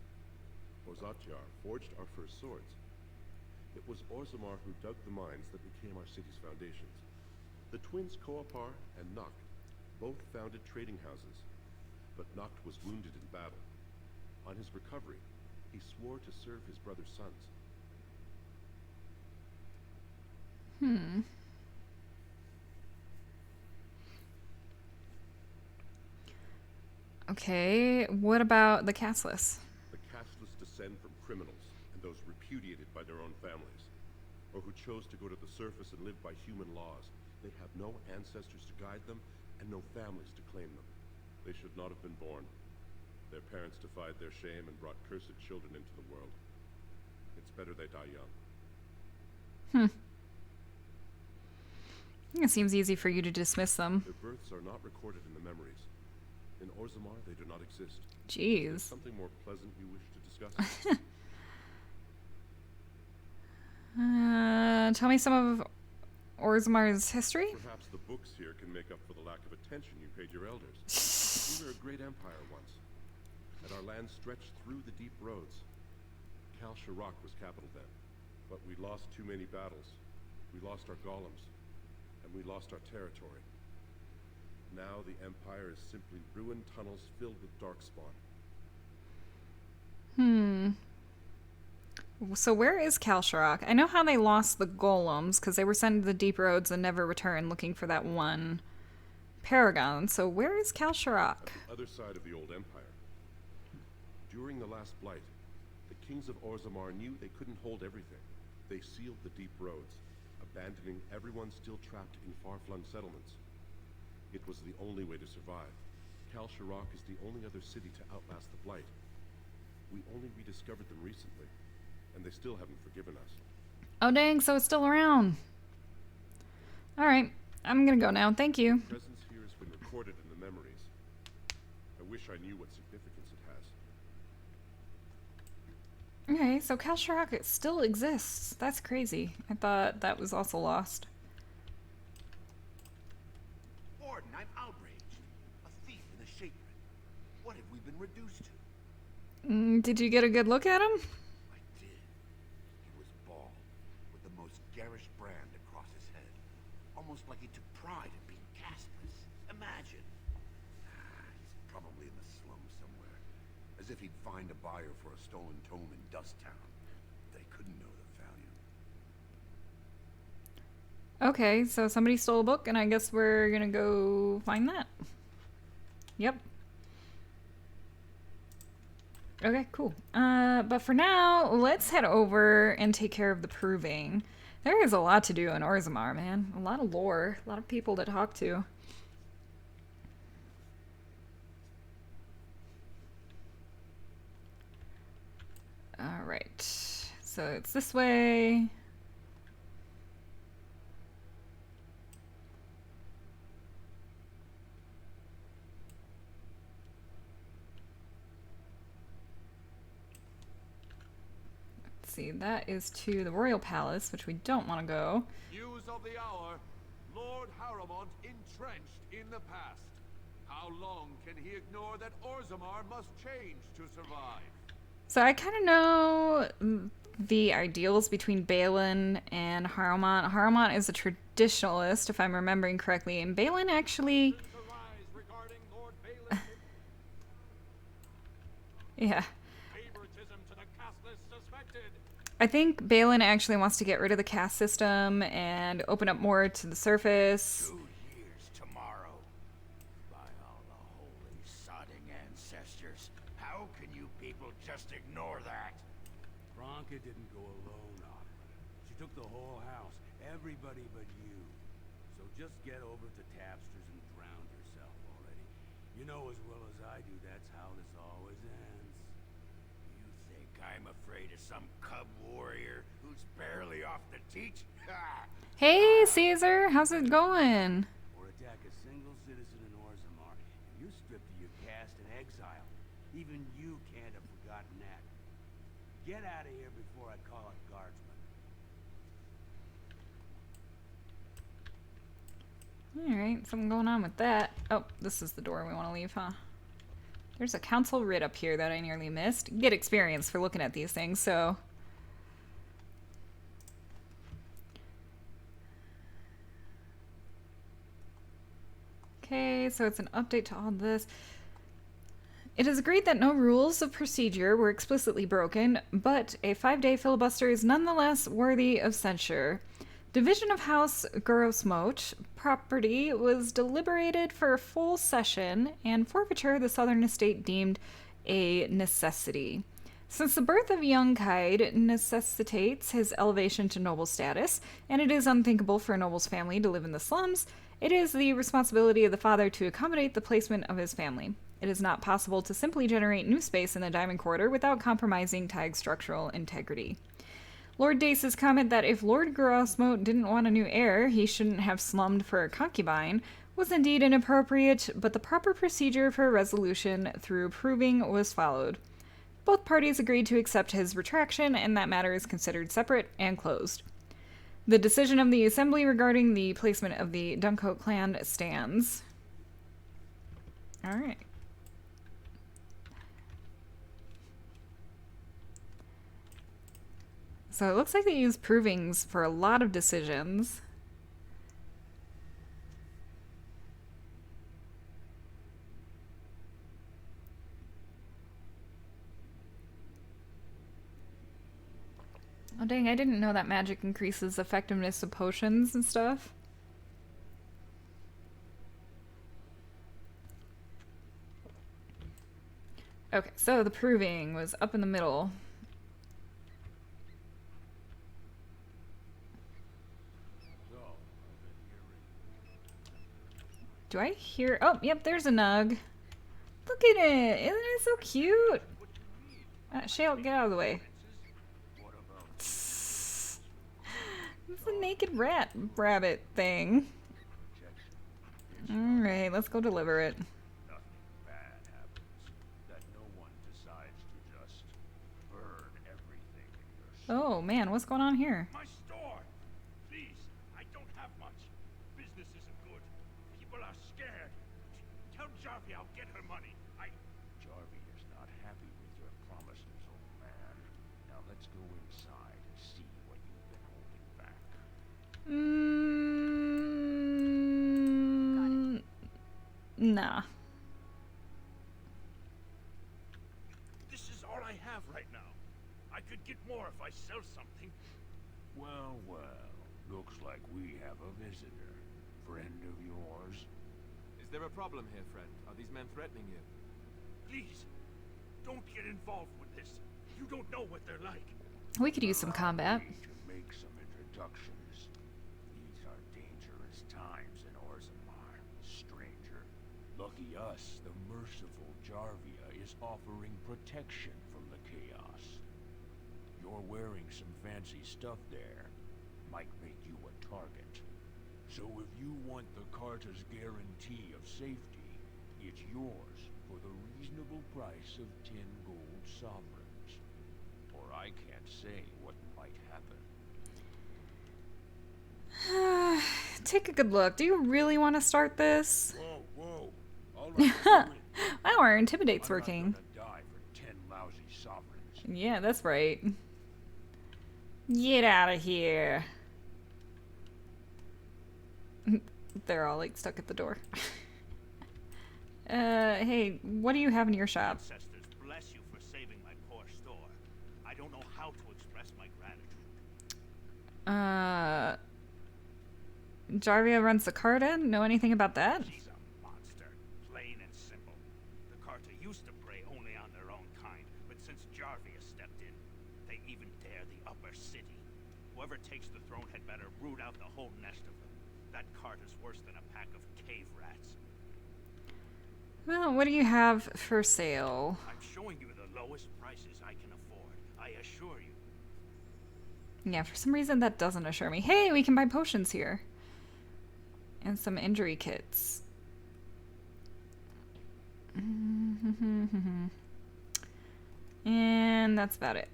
Speaker 18: Orzatyar forged our first swords. It was Orzammar who dug the mines that became our city's foundations. The twins Koapar and Noct both founded trading houses, but Noct was wounded in battle. On his recovery, he swore to serve his brother's sons.
Speaker 1: Okay, what about the casteless?
Speaker 18: The casteless descend from criminals and those repudiated by their own families, or who chose to go to the surface and live by human laws. They have no ancestors to guide them and no families to claim them. They should not have been born. Their parents defied their shame and brought cursed children into the world. It's better they die young.
Speaker 1: It seems easy for you to dismiss them.
Speaker 18: Their births are not recorded in the memories. In Orzammar, they do not exist.
Speaker 1: Jeez.
Speaker 18: Is there something more pleasant you wish to discuss?
Speaker 1: Tell me some of Orzammar's history?
Speaker 18: Perhaps the books here can make up for the lack of attention you paid your elders. We were a great empire once, and our land stretched through the deep roads. Kal Sharok was capital then, but we lost too many battles. We lost our golems, and we lost our territory. Now the empire is simply ruined tunnels filled with darkspawn.
Speaker 1: So where is Kal Sharok? I know how they lost the golems, because they were sent to the deep roads and never returned looking for that one Paragon. So where is Kal Sharok?
Speaker 18: At the other side of the old empire. During the last Blight, the kings of Orzammar knew they couldn't hold everything. They sealed the deep roads, abandoning everyone still trapped in far-flung settlements. It was the only way to survive. Kal Sharok is the only other city to outlast the Blight. We only rediscovered them recently, and they still haven't forgiven us.
Speaker 1: Oh dang, so it's still around. Alright, I'm gonna go now. Thank you.
Speaker 18: The presence here has been recorded in the memories. I wish I knew what significance it has.
Speaker 1: Okay, so Kal Sharok it still exists. That's crazy. I thought that was also lost.
Speaker 5: Warden, I'm outraged. A thief and a shaper. What have we been reduced to?
Speaker 1: Did you get a good look at him?
Speaker 5: I did. He was bald, with the most garish brand across his head. Almost like he took pride in being casteless. Imagine. He's probably in the slums somewhere. As if he'd find a buyer for a stolen tome in Dust Town. They couldn't know the value.
Speaker 1: Okay, so somebody stole a book, and I guess we're gonna go find that. Yep. Okay, cool. But for now, let's head over and take care of the proving. There is a lot to do in Orzammar, man. A lot of lore, a lot of people to talk to. Alright, so it's this way. See, that is to the Royal Palace, which we don't want to go.
Speaker 9: News of the hour. Lord Haramont entrenched in the past. How long can he ignore that Orzammar must change to survive?
Speaker 1: So I kind of know the ideals between Bhelen and Haramont. Haramont is a traditionalist, if I'm remembering correctly, and Bhelen actually... yeah. I think Bhelen actually wants to get rid of the caste system and open up more to the surface.
Speaker 7: 2 years tomorrow. By all the holy sodding ancestors, how can you people just ignore that?
Speaker 4: Bronca didn't go alone, Opera. She took the whole house, everybody but you. So just get over to Tapster's and drown yourself already. You know as well as I do that's how this always ends.
Speaker 7: You think I'm afraid of some cub warrior who's barely off the teach?
Speaker 1: Hey, Caesar, how's it going?
Speaker 7: Or a
Speaker 4: cast in exile. Even you can't have forgotten that. Get out of here before I call up guardsmen.
Speaker 1: Alright, something going on with that. Oh, this is the door we want to leave, huh? There's a council writ up here that I nearly missed. Get experience for looking at these things, so... Okay, so it's an update to all this. It is agreed that no rules of procedure were explicitly broken, but a 5-day filibuster is nonetheless worthy of censure. Division of House Grosmote property was deliberated for a full session, and forfeiture the southern estate deemed a necessity. Since the birth of young Kaid necessitates his elevation to noble status, and it is unthinkable for a noble's family to live in the slums, it is the responsibility of the father to accommodate the placement of his family. It is not possible to simply generate new space in the Diamond Quarter without compromising Tig's structural integrity. Lord Dace's comment that if Lord Grosmote didn't want a new heir, he shouldn't have slummed for a concubine was indeed inappropriate, but the proper procedure for resolution through proving was followed. Both parties agreed to accept his retraction, and that matter is considered separate and closed. The decision of the Assembly regarding the placement of the Duncoat clan stands. Alright. So it looks like they use provings for a lot of decisions. Oh dang, I didn't know that magic increases effectiveness of potions and stuff. Okay, so the proving was up in the middle. Do I hear... Oh, yep, there's a nug. Look at it! Isn't it so cute? Shale, get out of the way. It's a naked rabbit thing. Alright, let's go deliver it. Oh man, what's going on here?
Speaker 3: My store! Please, I don't have much. Business isn't good. People are scared. Tell Jarvie I'll get her money.
Speaker 9: Jarvie is not happy with your promises, old man. Now let's go inside and see what you've been holding back.
Speaker 1: Nah.
Speaker 3: This is all I have right now. I could get more if I sell something.
Speaker 9: Well, well, looks like we have a visitor. Friend of yours?
Speaker 6: Is there a problem here, friend? Are these men threatening you?
Speaker 3: Please, don't get involved with this. You don't know what they're like.
Speaker 1: We could use some combat.
Speaker 9: To make some introductions. These are dangerous times in Orzammar, stranger. Lucky us, the merciful Jarvia is offering protection from the chaos. You're wearing some fancy stuff there. Might make you a target. So if you want the Carta's guarantee of safety, it's yours for the reasonable price of 10 gold sovereigns. Or I can't say what might happen.
Speaker 1: Take a good look. Do you really want to start this?
Speaker 9: Whoa, whoa. All right,
Speaker 1: Wow, our intimidate's working.
Speaker 9: I'm not gonna die for 10 lousy sovereigns.
Speaker 1: Yeah, that's right. Get out of here. They're all like stuck at the door. Hey, what do you have in your shop?
Speaker 3: Ancestors bless you for saving my poor store. I don't know how to express my gratitude.
Speaker 1: Jarvia runs the Carta? Know anything about that?
Speaker 3: She's a monster, plain and simple. The Carta used to prey only on their own kind, but since Jarvia stepped in, they even dare the upper city. Whoever takes the throne had better root out the whole nest of them. That Carta's worse than a pack of cave rats.
Speaker 1: Well, what do you have for sale?
Speaker 3: I'm showing you the lowest prices I can afford. I assure you.
Speaker 1: Yeah, for some reason that doesn't assure me. Hey, we can buy potions here. And some injury kits. And that's about it.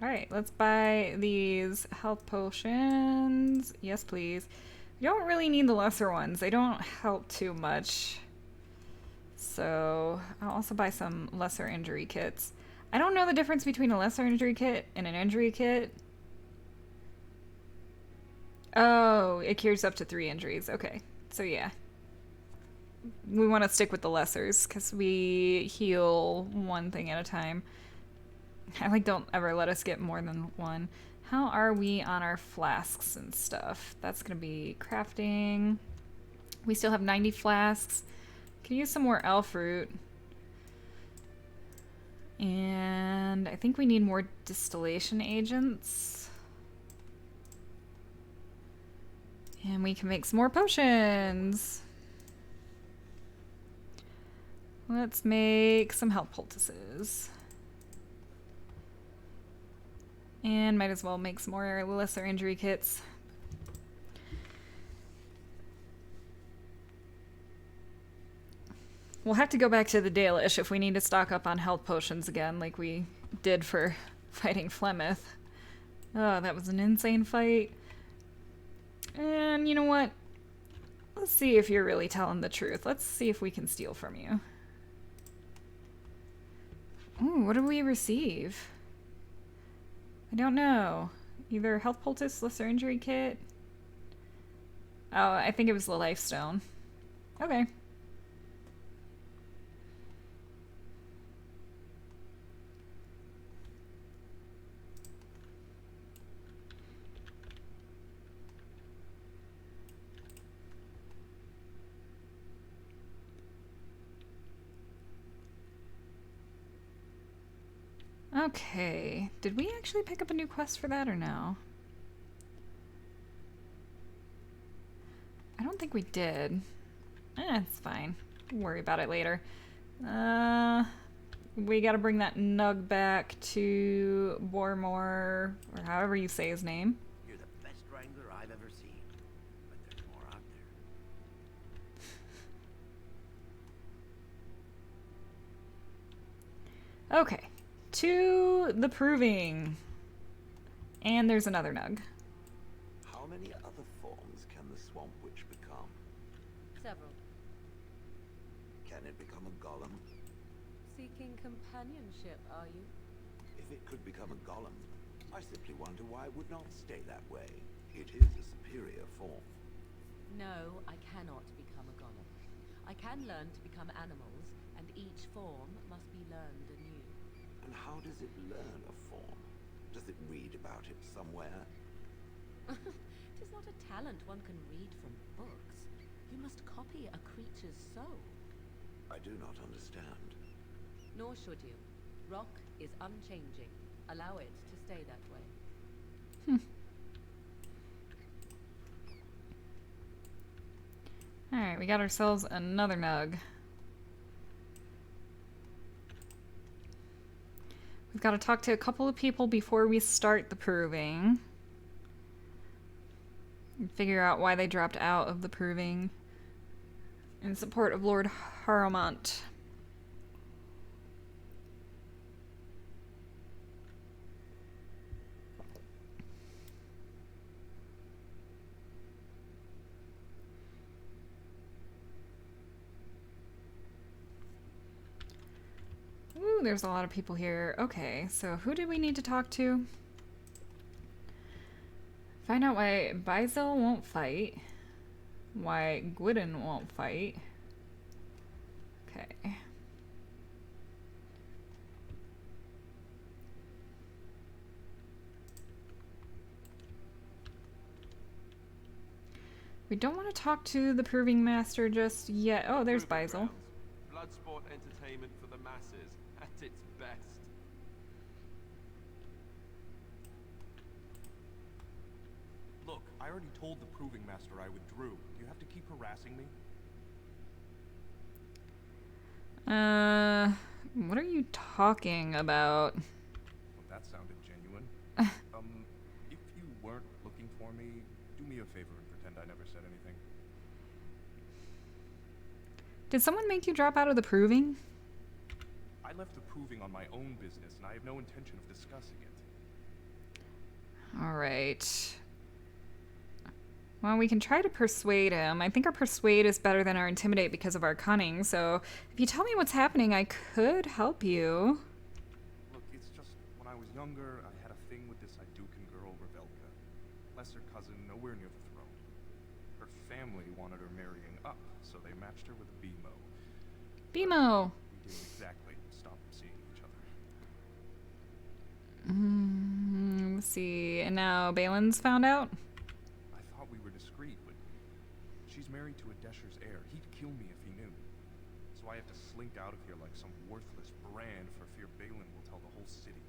Speaker 1: Alright, let's buy these health potions. Yes, please. We don't really need the lesser ones. They don't help too much. So, I'll also buy some lesser injury kits. I don't know the difference between a lesser injury kit and an injury kit. Oh, it cures up to 3 injuries. Okay, so yeah. We want to stick with the lessers because we heal one thing at a time. I like don't ever let us get more than one. How are we on our flasks and stuff? That's gonna be crafting. We still have 90 flasks. Could use some more elf root. And I think we need more distillation agents. And we can make some more potions. Let's make some health poultices. And might as well make some more lesser injury kits. We'll have to go back to the Dalish if we need to stock up on health potions again, like we did for fighting Flemeth. Oh, that was an insane fight. And you know what? Let's see if you're really telling the truth. Let's see if we can steal from you. Ooh, what did we receive? I don't know. Either health poultice, lesser injury kit. Oh, I think it was the life stone. Okay. Okay, did we actually pick up a new quest for that or no? I don't think we did. It's fine. We'll worry about it later. We gotta bring that nug back to Bormore, or however you say his name.
Speaker 7: You're the best wrangler I've ever seen, but there's more out there.
Speaker 1: Okay. To the proving. And there's another nug.
Speaker 19: How many other forms can the swamp witch become?
Speaker 2: Several.
Speaker 19: Can it become a golem?
Speaker 2: Seeking companionship, are you?
Speaker 19: If it could become a golem, I simply wonder why it would not stay that way. It is a superior form.
Speaker 2: No, I cannot become a golem. I can learn to become animals, and each form must be learned anew.
Speaker 19: And how does it learn a form? Does it read about it somewhere?
Speaker 2: It is not a talent one can read from books. You must copy a creature's soul.
Speaker 19: I do not understand.
Speaker 2: Nor should you. Rock is unchanging. Allow it to stay that way.
Speaker 1: Alright, we got ourselves another nug. We've got to talk to a couple of people before we start the proving. And figure out why they dropped out of the proving. In support of Lord Haramont. Ooh, there's a lot of people here. Okay, so who did we need to talk to? Find out why Bhelen won't fight. Why Gwydon won't fight. Okay. We don't want to talk to the Proving Master just yet. Oh, there's Bhelen.
Speaker 11: Bloodsport entertainment for the masses, at its best. Look, I already told the Proving Master I withdrew. Do you have to keep harassing me?
Speaker 1: What are you talking about?
Speaker 11: Well, that sounded genuine. If you weren't looking for me, do me a favor and pretend I never said anything.
Speaker 1: Did someone make you drop out of the proving?
Speaker 11: I left the proving on my own business, and I have no intention of discussing it.
Speaker 1: Alright. Well, we can try to persuade him. I think our persuade is better than our intimidate because of our cunning, so if you tell me what's happening, I could help you.
Speaker 11: Look, it's just when I was younger, I had a thing with this Idukan girl, Revelka. Lesser cousin, nowhere near the throne. Her family wanted her marrying up, so they matched her with a BMO.
Speaker 1: BMO!
Speaker 11: We didn't exactly stop seeing each other.
Speaker 1: Let's see. And now Bhelen's found out?
Speaker 11: I thought we were discreet, but she's married to a Desher's heir. He'd kill me if he knew. So I have to slink out of here like some worthless brand for fear Bhelen will tell the whole city.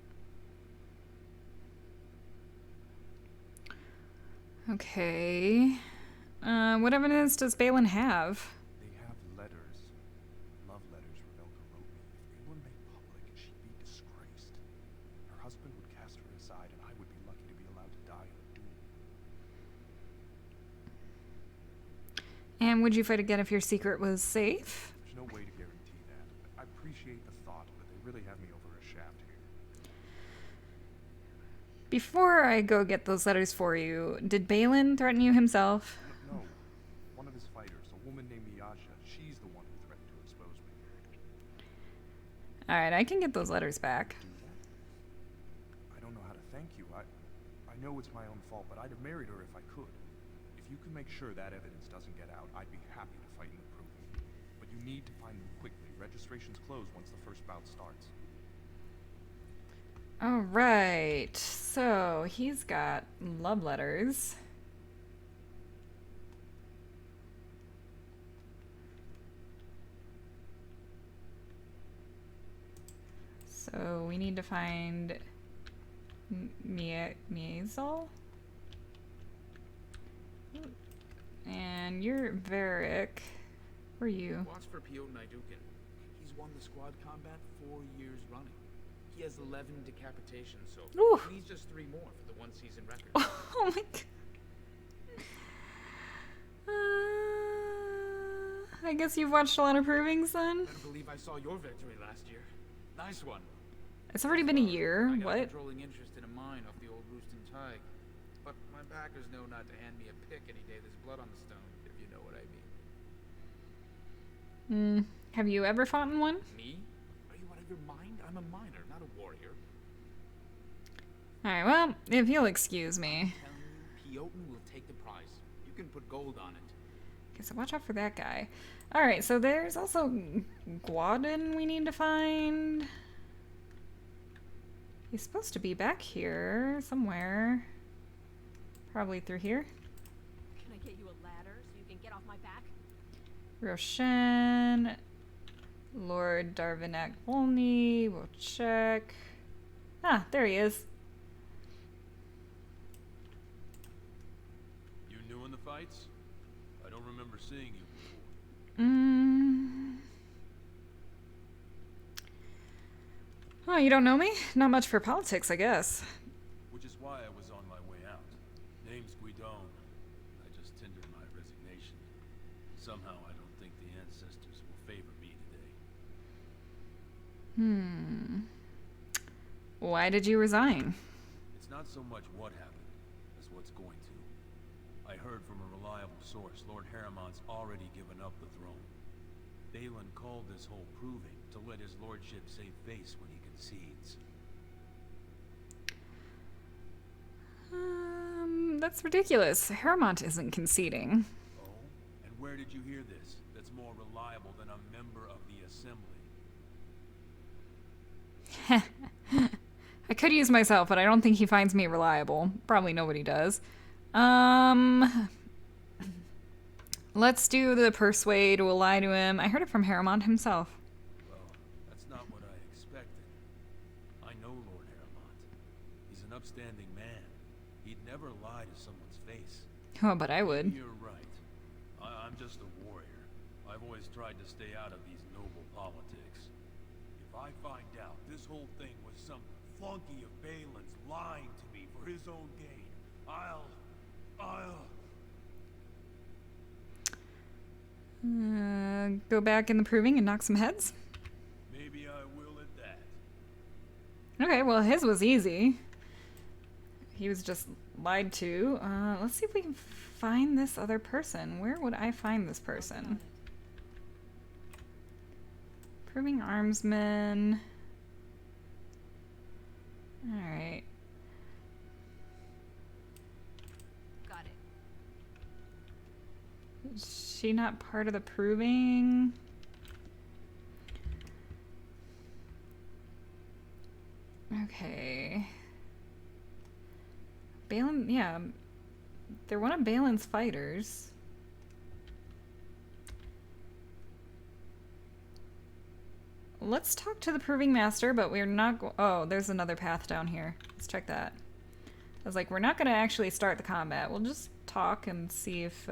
Speaker 1: Okay. What evidence does Bhelen have?
Speaker 11: They have letters. Love letters Revelka wrote me. If they were made public, she'd be disgraced. Her husband would cast her aside, and I would be lucky to be allowed to die in a duel.
Speaker 1: And would you fight again if your secret was safe?
Speaker 11: There's no way to guarantee that. I appreciate the thought, but they really have me over a shaft here.
Speaker 1: Before I go get those letters for you, did Bhelen threaten you himself?
Speaker 11: No. One of his fighters, a woman named Yasha, she's the one who threatened to expose me.
Speaker 1: Alright, I can get those letters back.
Speaker 11: I don't know how to thank you. I know it's my own fault, but I'd have married her if I could. If you can make sure that evidence doesn't get out, I'd be happy to fight in the proving. But you need to find them quickly. Registration's closed once the first bout starts.
Speaker 1: Alright, so he's got love letters. So we need to find Miezal? And you're Varric. Where are you?
Speaker 20: Watch for Piotr Idukan. He's won the squad combat 4 years running. He has 11 decapitations so far.
Speaker 1: Ooh.
Speaker 20: He's just 3 more for the one season record.
Speaker 1: Oh my god. I guess you've watched a lot of provings then?
Speaker 20: I believe I saw your victory last year. Nice one.
Speaker 1: It's already been a year.
Speaker 20: I got
Speaker 1: What?
Speaker 20: a controlling interest in a mine off the old Roostin Tig. But my backers know not to hand me a pick any day there's blood on the stone, if you know what I mean.
Speaker 1: Have you ever fought in one?
Speaker 20: Me? Are you out of your mind? I'm a miner, not a warrior.
Speaker 1: Alright, well, if you'll excuse me.
Speaker 20: Piotr will take the prize. You can put gold on it.
Speaker 1: Okay, so watch out for that guy. Alright, so there's also Gwadin we need to find. He's supposed to be back here somewhere. Probably through here.
Speaker 2: Can I get you a ladder so you can get off my back?
Speaker 1: Roshan. Lord Darvinak Volney. We'll check. Ah, there he is.
Speaker 4: You new in the fights? I don't remember seeing you before.
Speaker 1: Oh, you don't know me? Not much for politics, I guess.
Speaker 4: Which is why I was on my way out. Name's Guidon. I just tendered my resignation. Somehow I don't think the ancestors will favor me today.
Speaker 1: Why did you resign?
Speaker 4: It's not so much what happened as what's going to. I heard from a reliable source Lord Harriman's already given up the throne. Bhelen called this whole proving to let his lordship save face when he concedes.
Speaker 1: That's ridiculous. Harriman isn't conceding.
Speaker 4: Oh? And where did you hear this? That's more reliable than a member of the assembly.
Speaker 1: I could use myself, but I don't think he finds me reliable. Probably nobody does. Let's do the persuade. We'll lie to him. I heard it from Harriman himself.
Speaker 4: Well, that's not what I expected. I know Lord Harriman. He's an upstanding man. He'd never lie to someone's face.
Speaker 1: Oh, but I would.
Speaker 4: You're right. I'm just a warrior. I've always tried to stay out of these noble politics. If I find out this whole thing was some flunky of Bhelen's lying to me for his own gain, I'll...
Speaker 1: Go back in the proving and knock some heads.
Speaker 9: Maybe I will at that.
Speaker 1: Okay, well, his was easy. He was just lied to. Let's see if we can find this other person. Where would I find this person? Proving armsman. Alright.
Speaker 2: Got it.
Speaker 1: Is she not part of the proving? Okay. Bhelen, yeah. They're one of Bhelen's fighters. Let's talk to the proving master, but we're not oh, there's another path down here. Let's check that. I was like, we're not going to actually start the combat. We'll just talk and see if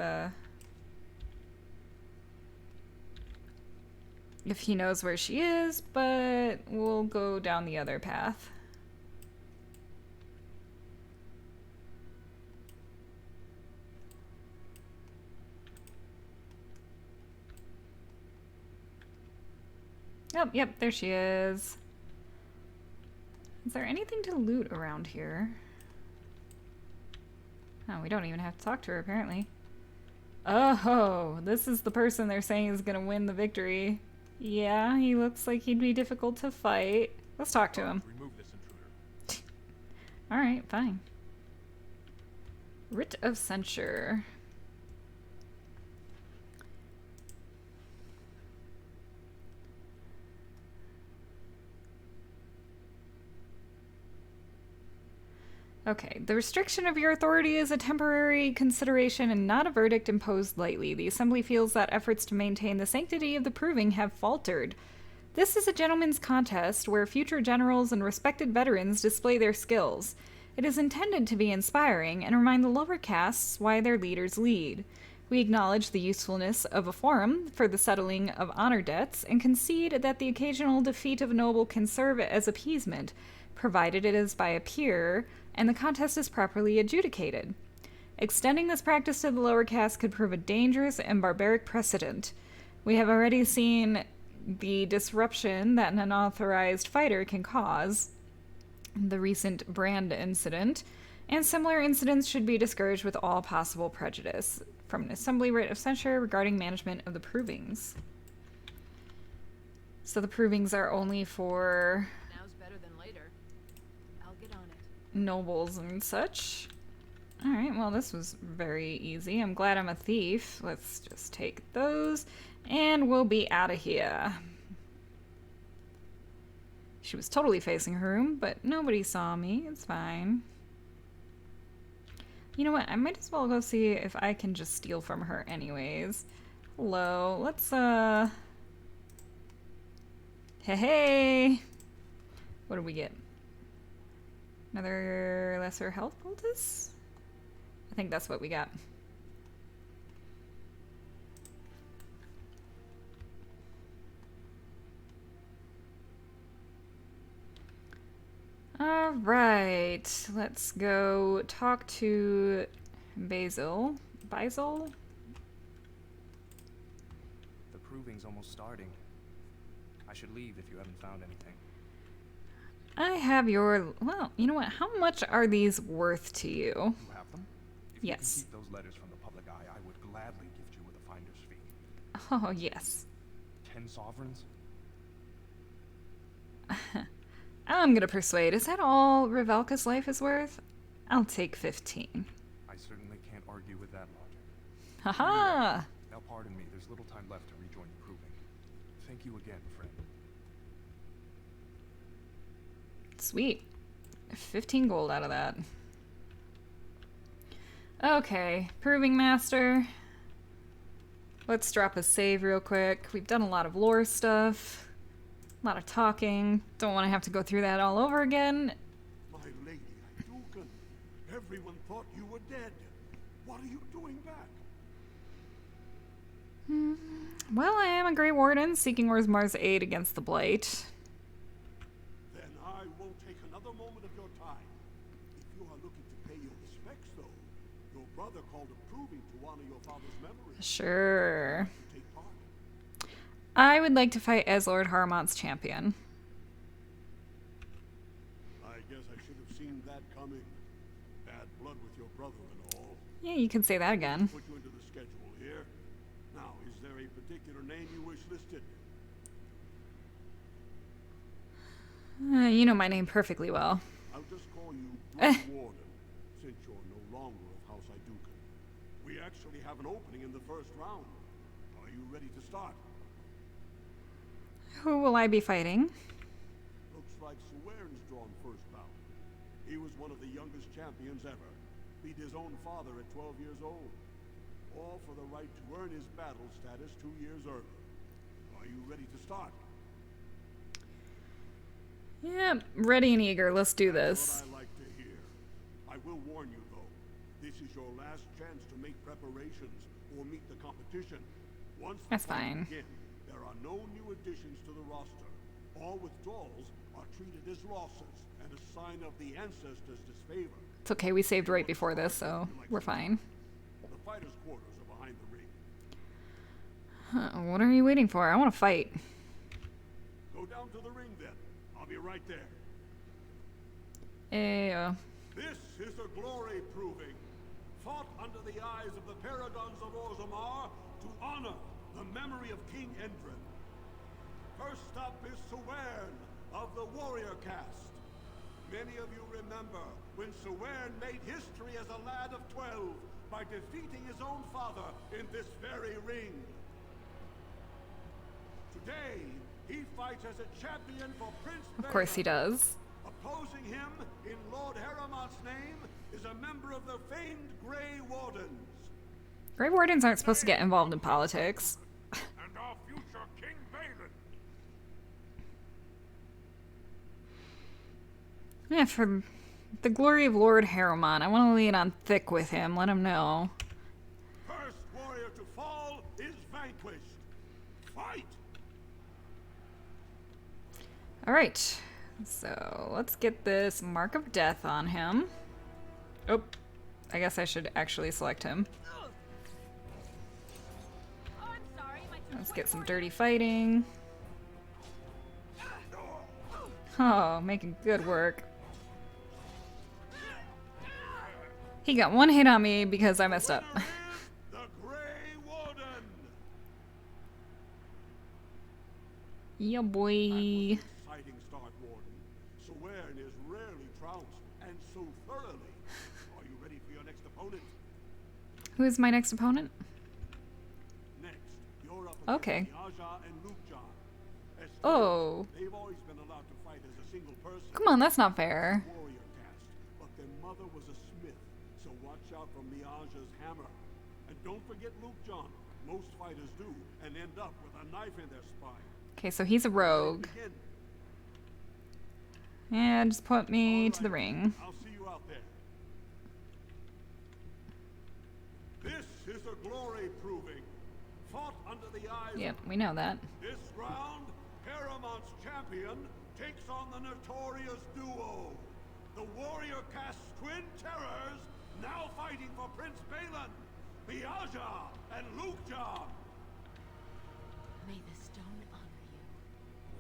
Speaker 1: he knows where she is, but we'll go down the other path. Yep, there she is. Is there anything to loot around here? Oh, we don't even have to talk to her, apparently. Oh, this is the person they're saying is gonna win the victory. Yeah, he looks like he'd be difficult to fight. Let's talk to him.
Speaker 11: Remove this intruder.
Speaker 1: Alright, fine. Writ of Censure. Okay, the restriction of your authority is a temporary consideration and not a verdict imposed lightly. The Assembly feels that efforts to maintain the sanctity of the proving have faltered. This is a gentleman's contest where future generals and respected veterans display their skills. It is intended to be inspiring and remind the lower castes why their leaders lead. We acknowledge the usefulness of a forum for the settling of honor debts and concede that the occasional defeat of a noble can serve as appeasement, provided it is by a peer and the contest is properly adjudicated. Extending this practice to the lower caste could prove a dangerous and barbaric precedent. We have already seen the disruption that an unauthorized fighter can cause, the recent brand incident, and similar incidents should be discouraged with all possible prejudice. From an Assembly Writ of Censure regarding management of the provings. So the provings are only for nobles and such. Alright, well this was very easy. I'm glad I'm a thief. Let's just take those and we'll be out of here. She was totally facing her room, but nobody saw me. It's fine. You know what? I might as well go see if I can just steal from her anyways. Hello. Let's, Hey! What do we get? Another lesser health poultice? I think that's what we got. Alright, let's go talk to Basil. Basil?
Speaker 11: The proving's almost starting. I should leave if you haven't found anything.
Speaker 1: I have your... Well, you know what? How much are these worth to you?
Speaker 11: You have them? If
Speaker 1: yes.
Speaker 11: You can keep those letters from the public eye, I would gladly gift you with a finder's fee.
Speaker 1: Oh, yes.
Speaker 11: 10 sovereigns?
Speaker 1: I'm gonna persuade. Is that all Revelka's life is worth? I'll take 15.
Speaker 11: I certainly can't argue with that logic.
Speaker 1: Haha!
Speaker 11: Now pardon me, there's little time left to rejoin the proving. Thank you again, friend.
Speaker 1: Sweet. 15 gold out of that. Okay, Proving Master. Let's drop a save real quick. We've done a lot of lore stuff. A lot of talking. Don't want to have to go through that all over again.
Speaker 10: My lady, Dugan, everyone thought you were dead. What are you doing back?
Speaker 1: Well, I am a Grey Warden seeking Orzammar's aid against the Blight.
Speaker 10: Then I won't take another moment of your time. If you are looking to pay your respects, though, your brother called a proving to honor your father's memory.
Speaker 1: Sure.
Speaker 10: Take part.
Speaker 1: I would like to fight as Lord Harmont's champion.
Speaker 10: I guess I should have seen that coming. Bad blood with your brother and all.
Speaker 1: Yeah, you can say that again.
Speaker 10: Put you into the schedule here. Now, is there a particular name you wish listed?
Speaker 1: You know my name perfectly well.
Speaker 10: I'll just call you Grey Warden, since you're no longer of House Idukan. We actually have an opening in the first round. Are you ready to start?
Speaker 1: Who will I be fighting?
Speaker 10: Looks like Sawin's drawn first bout. He was one of the youngest champions ever. Beat his own father at 12 years old. All for the right to earn his battle status 2 years early. Are you ready to start?
Speaker 1: Yeah, ready and eager. Let's do this.
Speaker 10: That's what I like to hear. I will warn you, though. This is your last chance to make preparations or meet the competition. Once the
Speaker 1: That's fine.
Speaker 10: begin, there are no new additions to the roster. All withdrawals are treated as losses and a sign of the ancestors' disfavor.
Speaker 1: It's okay, we saved right before this, so we're fine.
Speaker 10: The fighters' quarters are behind the ring.
Speaker 1: What are you waiting for? I want to fight.
Speaker 10: Go down to the ring, then. I'll be right there. This is a glory proving, fought under the eyes of the Paragons of Orzammar to honor the memory of King Endrin. First up is Sawin of the warrior caste. Many of you remember when Sawin made history as a lad of 12 by defeating his own father in this very ring. Today, he fights as a champion for Prince
Speaker 1: Of course he does.
Speaker 10: Opposing him in Lord Haramont's name is a member of the famed Grey Wardens.
Speaker 1: Grey Wardens aren't supposed to get involved in politics.
Speaker 9: And our future King Bhelen.
Speaker 1: Yeah, for the glory of Lord Haramont, I want to lay it on thick with him. Let him know.
Speaker 10: First warrior to fall is vanquished. Fight!
Speaker 1: Alright, so let's get this Mark of Death on him. Oh, I guess I should actually select him. Let's get some dirty fighting. Oh, making good work. He got one hit on me because I messed up.
Speaker 10: The Grey Warden.
Speaker 1: Yeah, boy.
Speaker 10: Fighting Stark Warden. Sawin is rarely trounced, and so thoroughly. Are you ready for your next opponent?
Speaker 1: Who is my next opponent?
Speaker 10: Next, you're up
Speaker 1: Okay.
Speaker 10: against Miaja and Lukjan. As
Speaker 1: Oh.
Speaker 10: They've always been allowed to fight as a single person.
Speaker 1: Come on, that's not fair.
Speaker 10: Warrior caste, but their mother was a smith, so watch out for Miaja's hammer. And don't forget Lukjan. Most fighters do, and end up with a knife in their spine.
Speaker 1: Okay, so he's a rogue.
Speaker 10: Begin.
Speaker 1: And just put me to the ring.
Speaker 10: I'll see you out there. This is a glory proving, fought under the eyes.
Speaker 1: Yep, we know that.
Speaker 10: This round, Haramont's champion takes on the notorious duo, the warrior caste twin terrors, now fighting for Prince Bhelen, Miaja and Lukjan.
Speaker 13: May the stone honor you.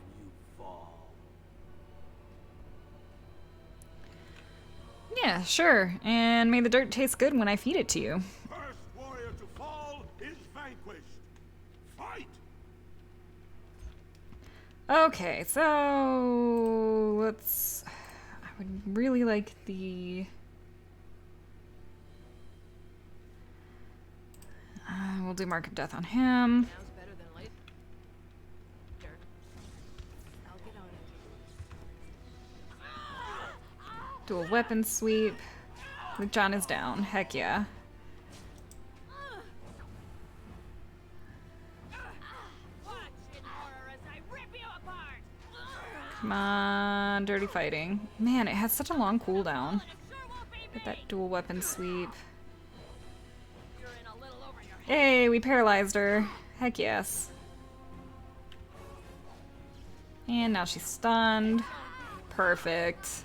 Speaker 19: When you fall.
Speaker 1: Yeah, sure. And may the dirt taste good when I feed it to you.
Speaker 10: First warrior to fall is vanquished. Fight!
Speaker 1: Okay, so let's... I would really like the... we'll do Mark of Death on him.
Speaker 2: Now's better than later. I'll get on it.
Speaker 1: Dual weapon sweep. John is down. Heck yeah. Come on, dirty fighting. Man, it has such a long cooldown. Get that dual weapon sweep. Hey, we paralyzed her. Heck yes. And now she's stunned. Perfect.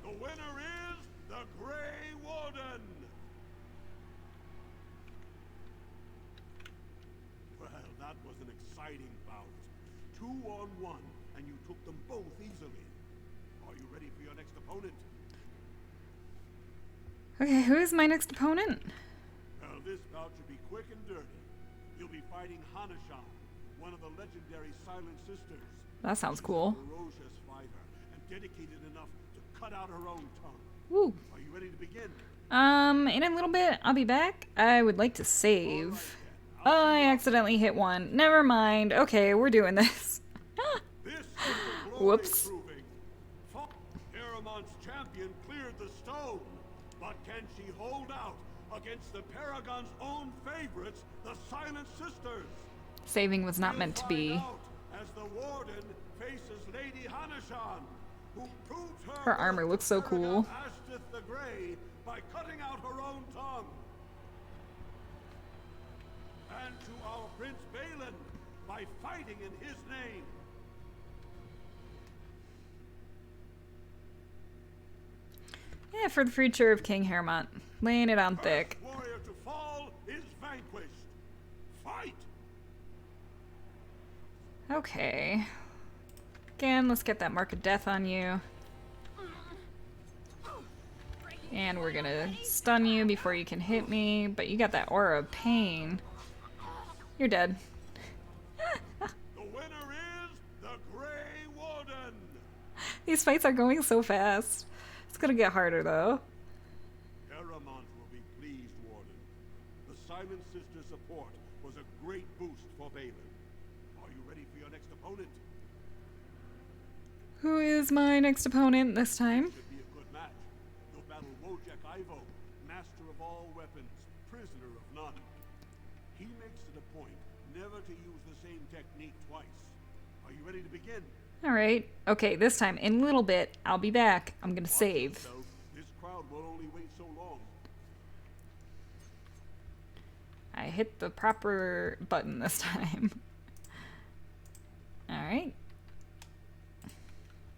Speaker 10: The winner is the Grey Warden. Well, fighting bout. 2-on-1, and you took them both easily. Are you ready for your next opponent?
Speaker 1: Okay, who is my next opponent?
Speaker 10: Well, this bout should be quick and dirty. You'll be fighting Hanashan, one of the legendary Silent Sisters.
Speaker 1: That sounds cool.
Speaker 10: She's a ferocious fighter and dedicated enough to cut out her own tongue.
Speaker 1: Woo.
Speaker 10: Are you ready to begin?
Speaker 1: In a little bit, I'll be back. I would like to save. Oh, I accidentally hit one. Never mind. Okay, we're doing this. Whoops.
Speaker 10: Haramon's champion cleared the stone, but can she hold out against the Paragons' own favorites, the Silent Sisters?
Speaker 1: Saving was not meant to be.
Speaker 10: As the Warden faces Lady Hanashan, who proved
Speaker 1: Her armor looks so cool.
Speaker 10: Ashtith the Grey by cutting out her own tongue. And to our Prince Bhelen by fighting in his name.
Speaker 1: Yeah, for the future of King Haramont. Laying it on thick.
Speaker 10: Warrior to fall is vanquished. Fight!
Speaker 1: Okay. Again, let's get that mark of death on you. And we're gonna stun you before you can hit me, but you got that aura of pain. You're dead.
Speaker 10: The winner is the Grey Warden.
Speaker 1: These fights are going so fast. It's gonna get harder though.
Speaker 10: Haramont will be pleased, Warden. The Silent Sister support was a great boost for Bhelen. Are you ready for your next opponent?
Speaker 1: Who is my next opponent this time?
Speaker 10: Should be a good match. You'll battle Wojek Ivo, master of all weapons, prisoner of none. He makes it a point never to use the same technique twice. Are you ready to begin?
Speaker 1: Alright. Okay, this time, in a little bit, I'll be back. I'm gonna save.
Speaker 10: So, this crowd will only wait so long.
Speaker 1: I hit the proper button this time. Alright.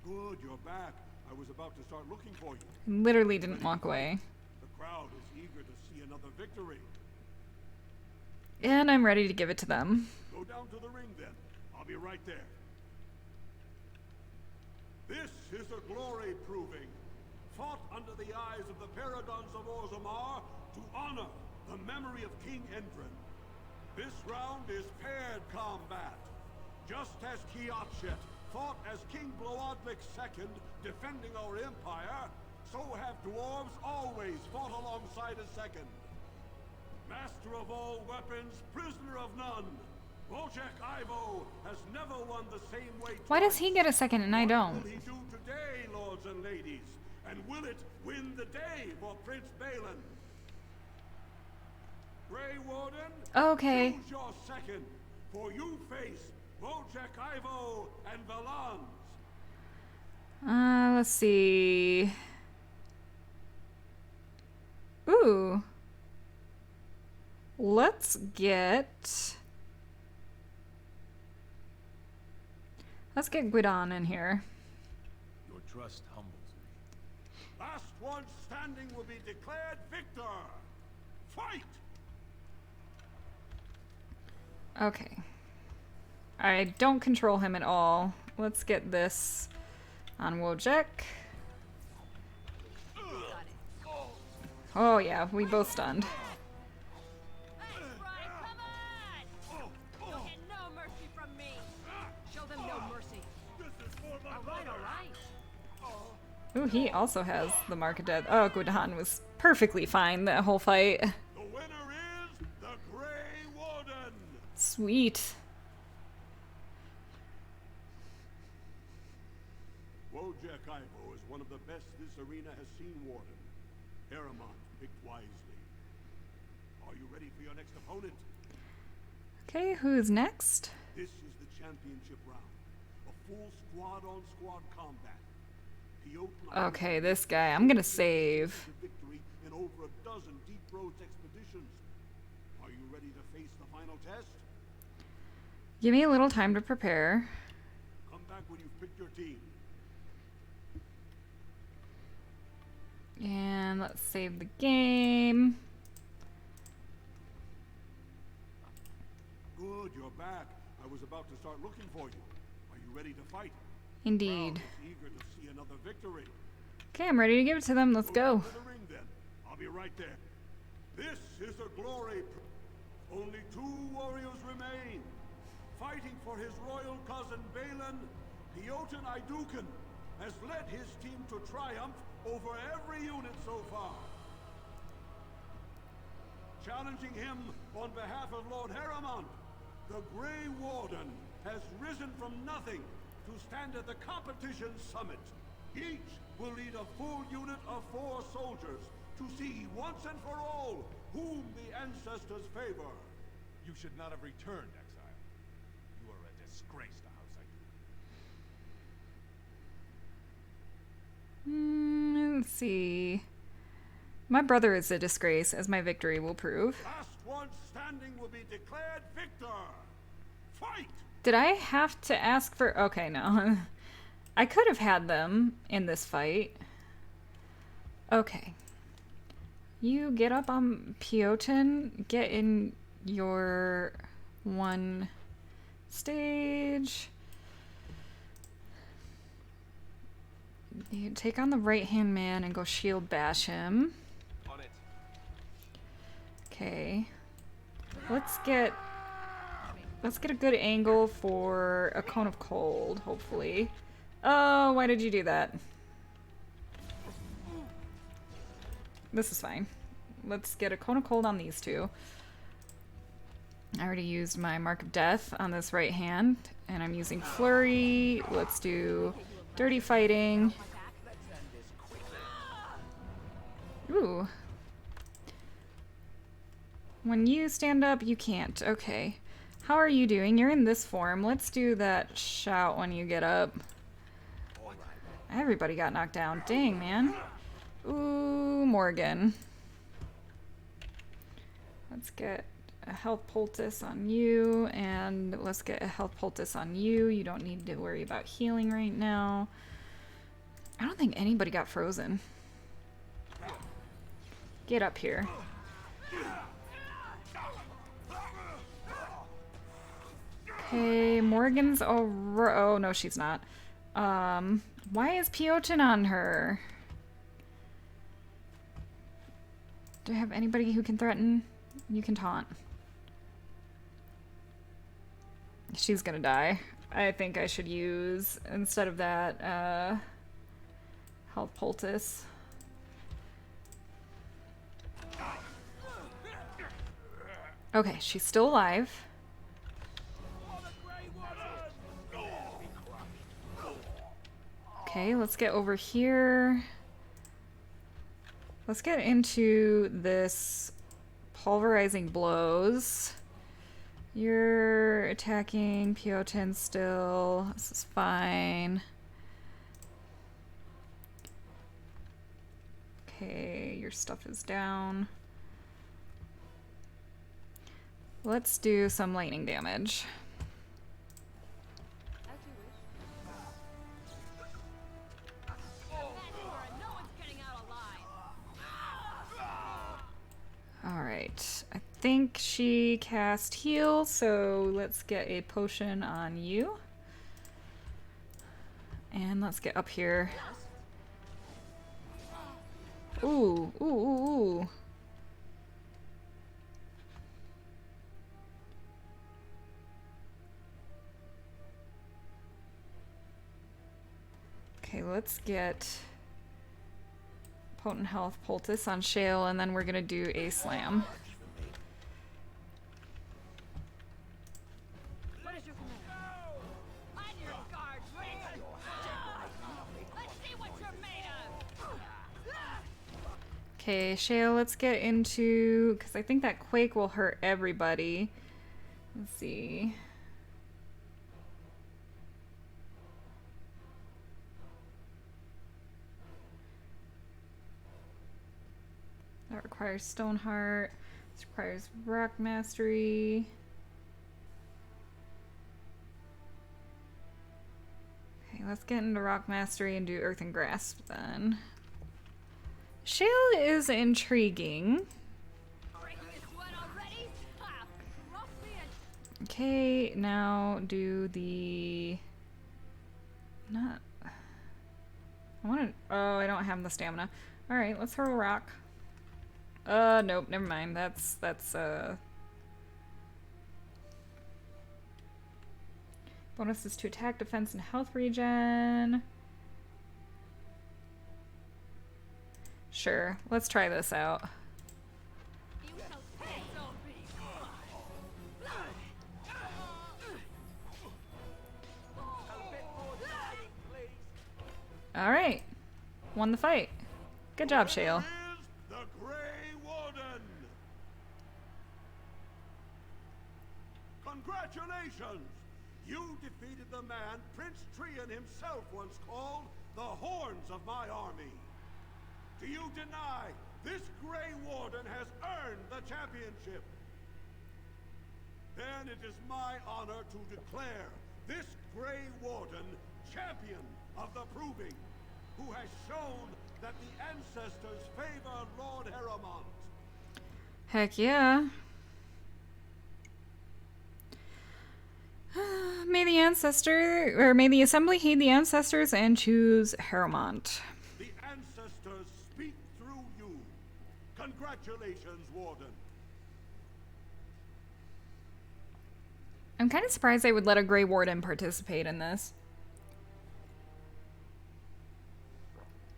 Speaker 10: Good, you're back. I was about to start looking for you.
Speaker 1: Literally didn't walk away.
Speaker 10: The crowd is eager to see another victory.
Speaker 1: And I'm ready to give it to them.
Speaker 10: Go down to the ring then. I'll be right there. This is a glory proving, fought under the eyes of the Paragons of Orzammar to honor the memory of King Endrin. This round is paired combat. Just as Kiatshet fought as King Bloodlick II, defending our empire, so have dwarves always fought alongside a second. Master of all weapons, prisoner of none. Wojek Ivo has never won the same way twice.
Speaker 1: Why does he get a second and I don't?
Speaker 10: What will he do today, lords and ladies? And will it win the day for Prince Bhelen? Grey Warden,
Speaker 1: okay.
Speaker 10: choose your second, for you face Wojek Ivo and Valans.
Speaker 1: Let's see. Ooh. Let's get Guidon in here.
Speaker 4: Your trust humbles me.
Speaker 10: Last one standing will be declared victor. Fight!
Speaker 1: Okay. I don't control him at all. Let's get this on Wojek. Oh yeah, we both stunned. Ooh, he also has the mark of death. Oh, Guidon was perfectly fine that whole fight.
Speaker 10: The winner is the Grey Warden.
Speaker 1: Sweet.
Speaker 10: Wojek Ivo is one of the best this arena has seen, Warden. Haramont picked wisely. Are you ready for your next opponent?
Speaker 1: Okay, who's next?
Speaker 10: This is the championship round. A full squad-on-squad combat.
Speaker 1: Okay, this guy. I'm gonna save.
Speaker 10: Victory in over a dozen Deep Roads expeditions. Are you ready to face the final test?
Speaker 1: Give me a little time to prepare.
Speaker 10: Come back when you've picked your team.
Speaker 1: And let's save the game.
Speaker 10: Good, you're back. I was about to start looking for you. Are you ready to fight?
Speaker 1: Indeed.
Speaker 10: Brown is eager to see another victory.
Speaker 1: Okay, I'm ready to give it to them. Let's go.
Speaker 10: To the ring, then. I'll be right there. This is a glory. Only 2 warriors remain. Fighting for his royal cousin Bhelen, Piotr Iduken has led his team to triumph over every unit so far. Challenging him on behalf of Lord Harriman, the Grey Warden has risen from nothing to stand at the competition summit. Each will lead a full unit of 4 soldiers to see once and for all whom the ancestors favor.
Speaker 11: You should not have returned, exile. You are a disgrace to House Iduken.
Speaker 1: Let's see. My brother is a disgrace, as my victory will prove.
Speaker 10: Last one standing will be declared victor. Fight!
Speaker 1: Did I have to ask for... Okay, no. I could have had them in this fight. Okay. You get up on Piotr, get in your 1 stage. You take on the right-hand man and go shield bash him.
Speaker 11: On it.
Speaker 1: Okay. Let's get a good angle for a cone of cold, hopefully. Oh, why did you do that? This is fine. Let's get a cone of cold on these 2. I already used my Mark of Death on this right hand, and I'm using Flurry. Let's do Dirty Fighting. Ooh. When you stand up, you can't. Okay. How are you doing? You're in this form. Let's do that shout when you get up. Everybody got knocked down. Dang, man. Ooh, Morgan. Let's get a health poultice on you, and let's get a health poultice on you. You don't need to worry about healing right now. I don't think anybody got frozen. Get up here. Okay, Morgan's oh no, she's not. Why is Piotr on her? Do I have anybody who can threaten? You can taunt. She's gonna die. I think I should use, instead of that, health poultice. Okay, she's still alive. Okay, let's get over here. Let's get into this pulverizing blows. You're attacking Piotr still. This is fine. Okay, your stuff is down. Let's do some lightning damage. Alright, I think she cast heal, so let's get a potion on you. And let's get up here. Ooh, ooh, ooh, ooh. Okay, let's get potent health poultice on Shale, and then we're gonna do a slam.
Speaker 2: What is your command? On your guard, Raven! Let's see what you're made of!
Speaker 1: Okay, Shale, let's get into, because I think that Quake will hurt everybody. Let's see. That requires Stoneheart. This requires Rock Mastery. Okay, let's get into Rock Mastery and do Earth and Grasp then. Shale is intriguing. Okay, now do the... Not... I want to... Oh, I don't have the stamina. Alright, let's throw a rock. Nope, never mind. That's, Bonuses to attack, defense, and health regen. Sure, let's try this out. Alright. Won the fight. Good job, Shale.
Speaker 10: The Grey Warden! Congratulations! You defeated the man Prince Trian himself once called the Horns of my army. Do you deny this Grey Warden has earned the championship? Then it is my honor to declare this Grey Warden champion of the Proving, who has shown that the ancestors favor Lord Harrowmont.
Speaker 1: Heck yeah. May the assembly heed the ancestors and choose Harrowmont.
Speaker 10: The ancestors speak through you. Congratulations, Warden.
Speaker 1: I'm kind of surprised they would let a Grey Warden participate in this.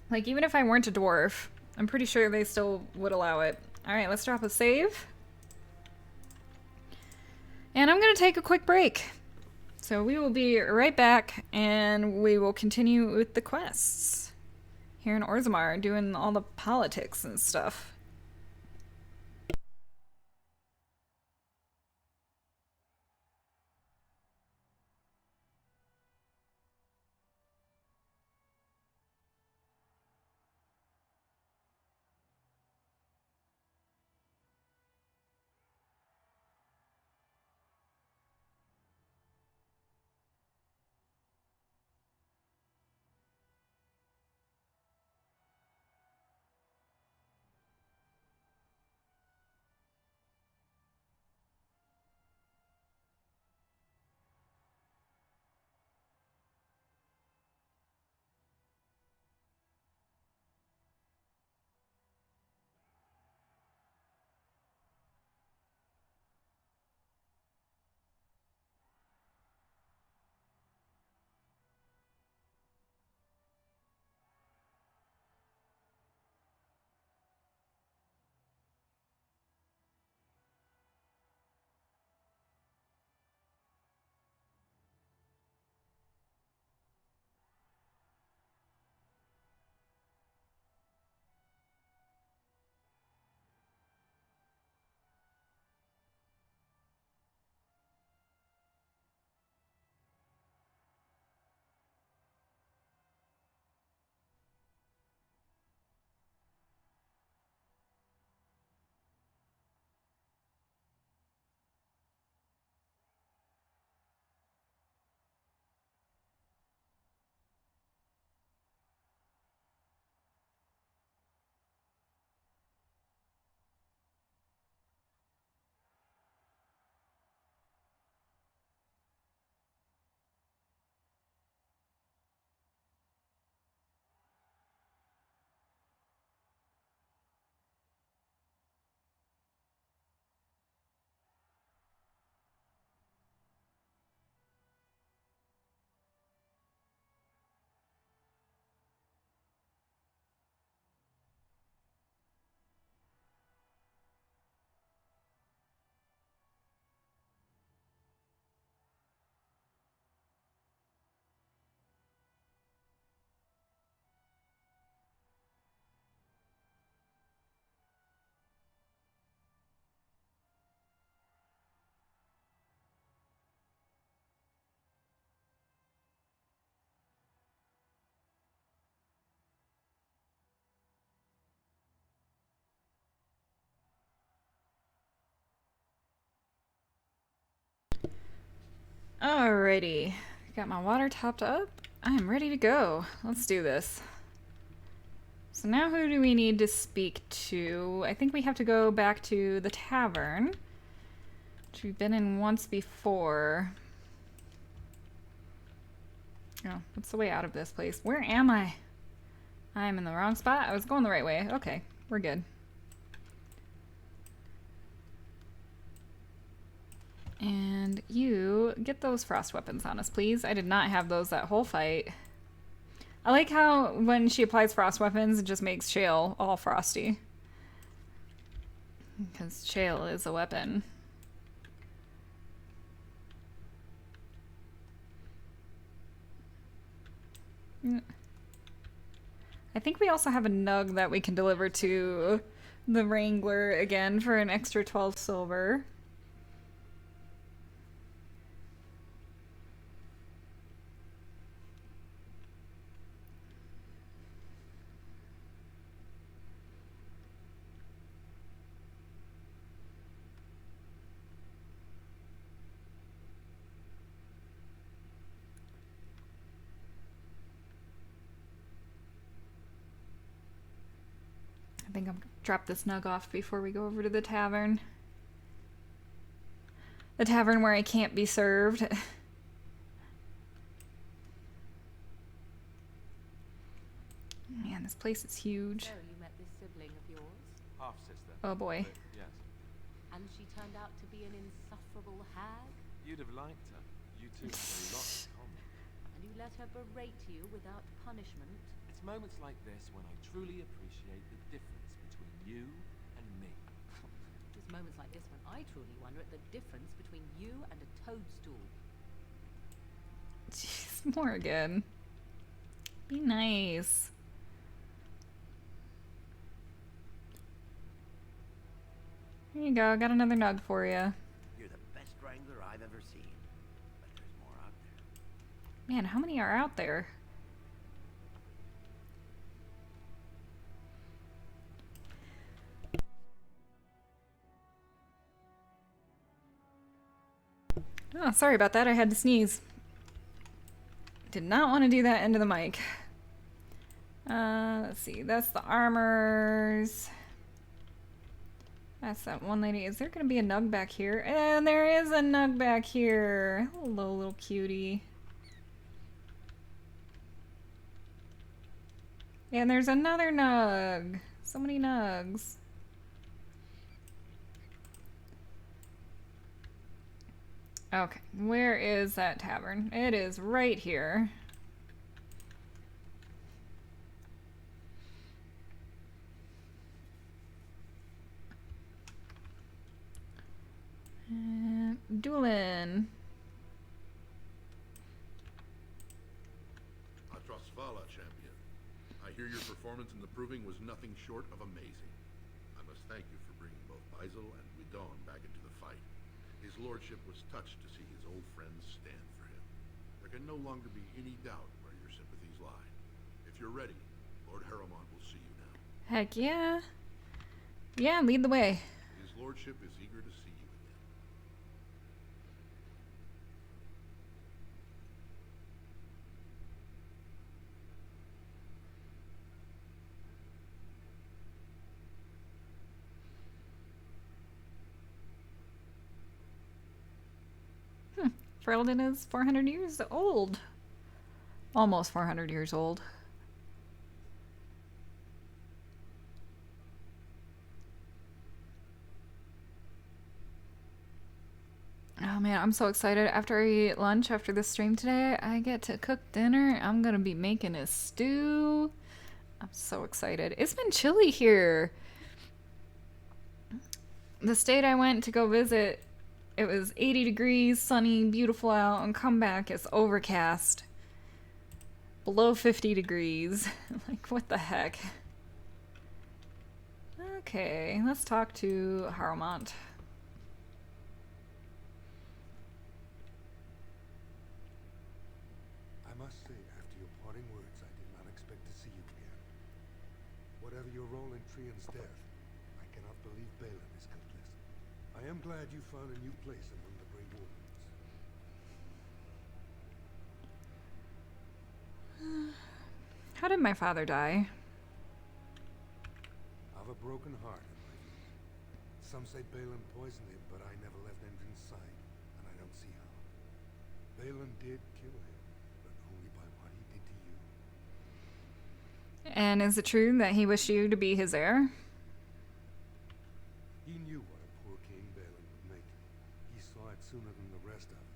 Speaker 1: Like, even if I weren't a dwarf, I'm pretty sure they still would allow it. Alright, let's drop a save. And I'm gonna take a quick break. So we will be right back, and we will continue with the quests here in Orzammar, doing all the politics and stuff. Alrighty, got my water topped up. I am ready to go. Let's do this. So now who do we need to speak to? I think we have to go back to the tavern Which we've been in once before. Oh, what's the way out of this place? Where am I? I'm in the wrong spot. I was going the right way. Okay, we're good. And you get those frost weapons on us, please. I did not have those that whole fight. I like how when she applies frost weapons, it just makes Shale all frosty. Because Shale is a weapon. I think we also have a nug that we can deliver to the Wrangler again for an extra 12 silver. I think I'll drop this nug off before we go over to the tavern. The tavern where I can't be served. Man, this place is huge.
Speaker 2: So you met this sibling of yours?
Speaker 9: Half-sister.
Speaker 1: Oh boy.
Speaker 9: Yes.
Speaker 2: And she turned out to be an insufferable hag?
Speaker 9: You'd have liked her. You two have a lot in common.
Speaker 2: And you let her berate you without punishment?
Speaker 9: It's moments like this when I truly appreciate the difference between you and me.
Speaker 2: It's moments like this when I truly wonder at the difference between you and a toadstool.
Speaker 1: Jeez, Morgan. Be nice. Here you go, got another nug for you.
Speaker 7: You're the best wrangler I've ever seen. But there's more out there.
Speaker 1: Man, how many are out there? Oh, sorry about that. I had to sneeze. Did not want to do that into the mic. Let's see. That's the armors. That's that one lady. Is there going to be a nug back here? And there is a nug back here. Hello, little cutie. And there's another nug. So many nugs. Okay, where is that tavern? It is right here. Duelin.
Speaker 16: Atrosvala, champion. I hear your performance in the proving was nothing short of amazing. I must thank you for bringing both Baisel and Guidon back into the fight. His lordship was touched to see his old friends stand for him. There can no longer be any doubt where your sympathies lie. If you're ready, Lord Harrowmont will see you now.
Speaker 1: Heck yeah. Yeah, lead the way.
Speaker 16: His lordship is eager to see you again.
Speaker 1: Ferelden is 400 years old. Almost 400 years old. Oh man, I'm so excited. After I eat lunch after this stream today, I get to cook dinner. I'm gonna be making a stew. I'm so excited. It's been chilly here. The state I went to go visit, it was 80 degrees, sunny, beautiful out, and come back, it's overcast. Below 50 degrees. Like, what the heck? Okay, let's talk to Harrowmont.
Speaker 10: I must say, after your parting words, I did not expect to see you again. Whatever your role in Trian's death, I cannot believe Bhelen is guiltless. I am glad you found a new place among the Grey Wardens.
Speaker 1: How did my father die?
Speaker 10: Of a broken heart, in my view. Some say Bhelen poisoned him, but I never left entrance side, and I don't see how. Bhelen did kill him, but only by what he did to you.
Speaker 1: And is it true that he wished you to be his heir?
Speaker 10: He knew what a poor king Bhelen would make me. He saw it sooner than the rest of us.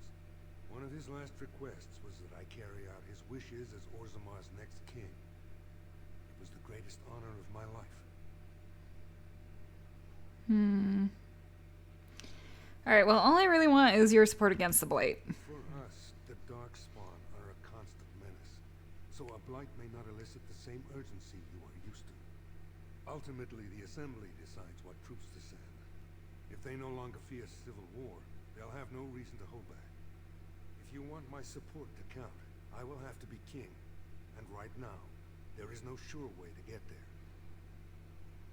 Speaker 10: One of his last requests was that I carry out his wishes as Orzammar's next king. It was the greatest honor of my life.
Speaker 1: Alright, well, all I really want is your support against the Blight.
Speaker 10: For us, the Darkspawn are a constant menace, so a Blight may not elicit the same urgency you are used to. Ultimately, the Assembly decides what troops to send. If they no longer fear civil war, they'll have no reason to hold back. If you want my support to count, I will have to be king, and right now, there is no sure way to get there.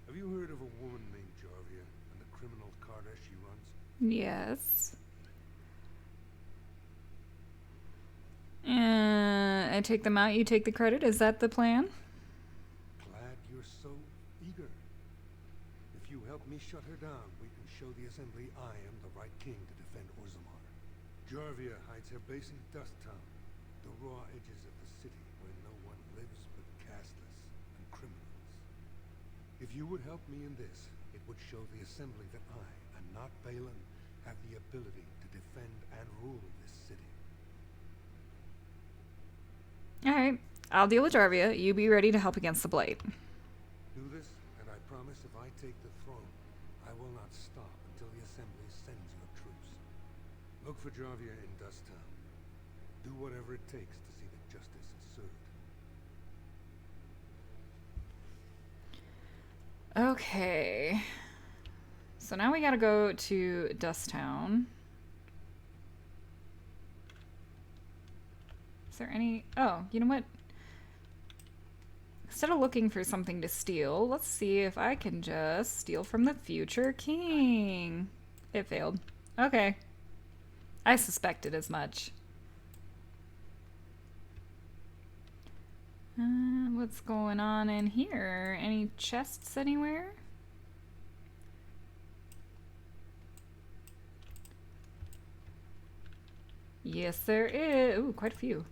Speaker 10: Have you heard of a woman named Jarvia and the criminal carter she runs?
Speaker 1: Yes. I take them out, you take the credit. Is that the plan?
Speaker 10: Glad you're so eager. If you help me shut her down, we can show the Assembly I am the right king to defend Orzammar. Jarvia hides her base in Dust Town, the raw edges of the city where no one lives but castless and criminals. If you would help me in this, it would show the Assembly that I, and not Bhelen, have the ability to defend and rule this city.
Speaker 1: Alright, I'll deal with Jarvia. You be ready to help against the Blight.
Speaker 10: Do this, and I promise if I take the throne, I will not stop until the Assembly sends your troops. Look for Jarvia in Dust Town. Do whatever it takes to see that justice is served.
Speaker 1: Okay. So now we gotta go to Dust Town. Is there any... Oh, you know what? Instead of looking for something to steal, let's see if I can just steal from the future king. It failed. Okay. I suspected as much. What's going on in here? Any chests anywhere? Yes, there is. Ooh, quite a few.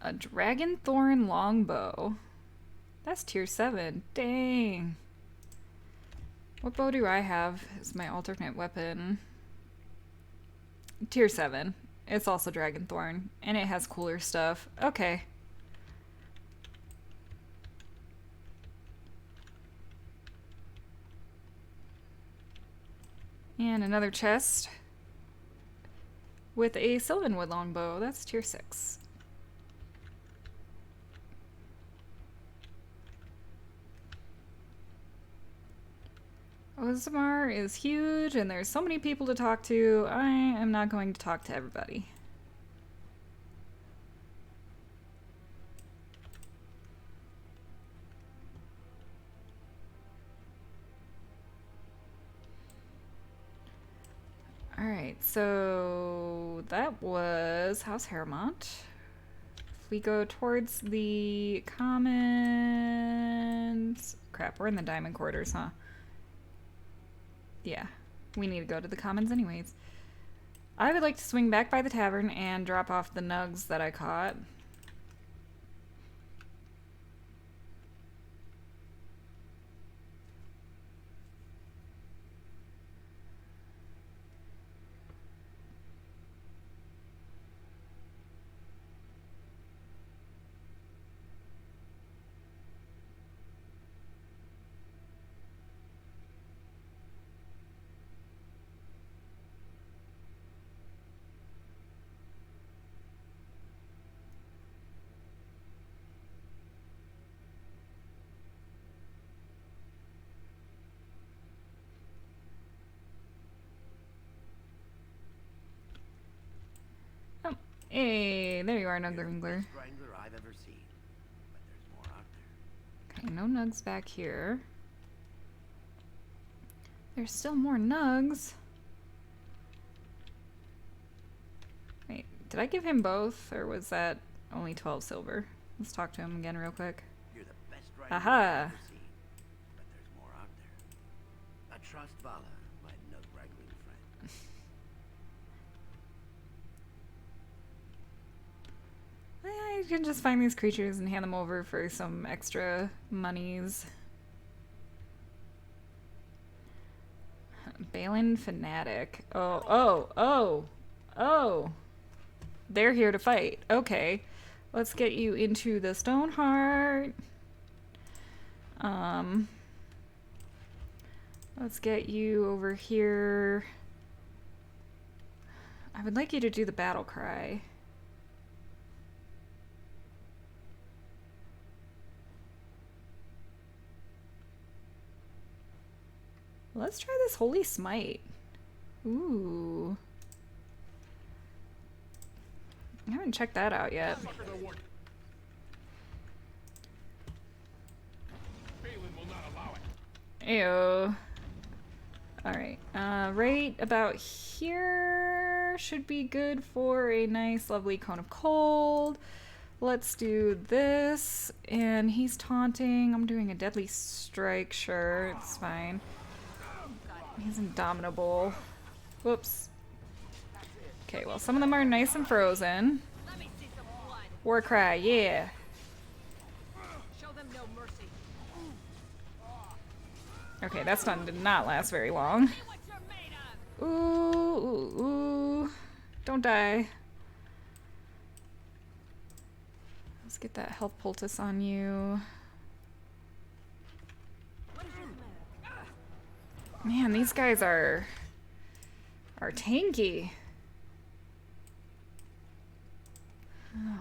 Speaker 1: A dragon thorn longbow. That's tier 7. Dang. What bow do I have as my alternate weapon? Tier 7. It's also dragon thorn, and it has cooler stuff. Okay. And another chest with a Sylvanwood longbow. That's tier 6. Osamar is huge, and there's so many people to talk to. I am not going to talk to everybody. Alright, so that was House Harrowmont. If we go towards the commons... Crap, we're in the diamond quarters, huh? Yeah, we need to go to the commons anyways. I would like to swing back by the tavern and drop off the nugs that I caught. Hey, there you are, Nugglingler.
Speaker 7: Strangler I've ever seen, but there's more out there.
Speaker 1: Okay, no nugs back here. There's still more nugs. Wait, did I give him both, or was that only 12 silver? Let's talk to him again real quick.
Speaker 7: You're the best strangler
Speaker 1: Aha!
Speaker 7: I've ever seen, but there's more out there. trust Vala, my nut-wrangling friend.
Speaker 1: I can just find these creatures and hand them over for some extra monies. Bhelen Fanatic. Oh. They're here to fight. Okay. Let's get you into the Stoneheart. Let's get you over here. I would like you to do the battle cry. Let's try this Holy Smite. Ooh. I haven't checked that out yet. Ew. Alright. Right about here should be good for a nice, lovely Cone of Cold. Let's do this. And he's taunting. I'm doing a Deadly Strike. Sure, it's fine. He's indomitable. Whoops. Okay, well, some of them are nice and frozen. War Cry, yeah. Okay, that stun did not last very long. Ooh. Don't die. Let's get that health poultice on you. Man, these guys are tanky.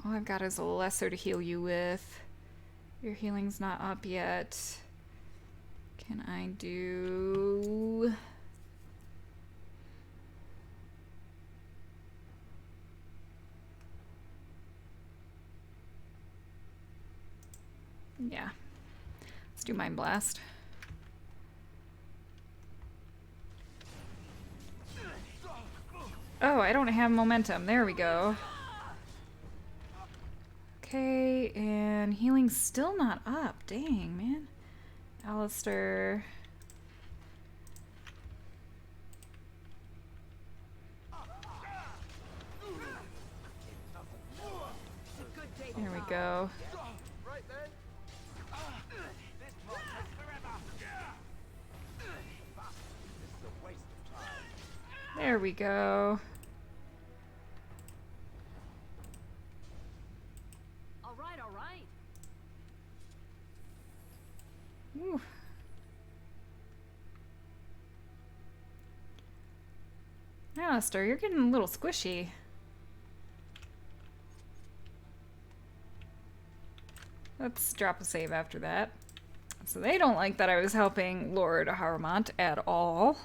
Speaker 1: All I've got is a lesser to heal you with. Your healing's not up yet. Can I do... Yeah. Let's do Mind Blast. Oh, I don't have momentum. There we go. Okay, and healing's still not up. Dang, man. Alistair. There we go. There we go.
Speaker 2: All right.
Speaker 1: Ooh. Alistair, you're getting a little squishy. Let's drop a save after that. So they don't like that I was helping Lord Haramont at all.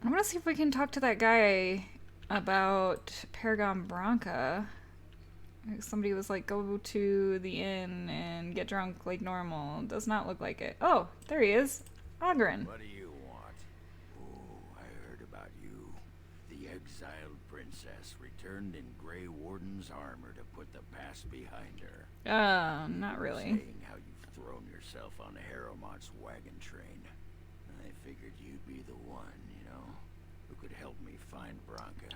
Speaker 1: I want to see if we can talk to that guy about Paragon Branca. Somebody was like, go to the inn and get drunk like normal. Does not look like it. Oh, there he is. Ogren.
Speaker 7: What do you want? Oh, I heard about you. The exiled princess returned in Grey Warden's armor to put the past behind her.
Speaker 1: Not really.
Speaker 7: Saying how you've thrown yourself on Haramont's wagon train. I figured you'd be the one, who could help me find Branca.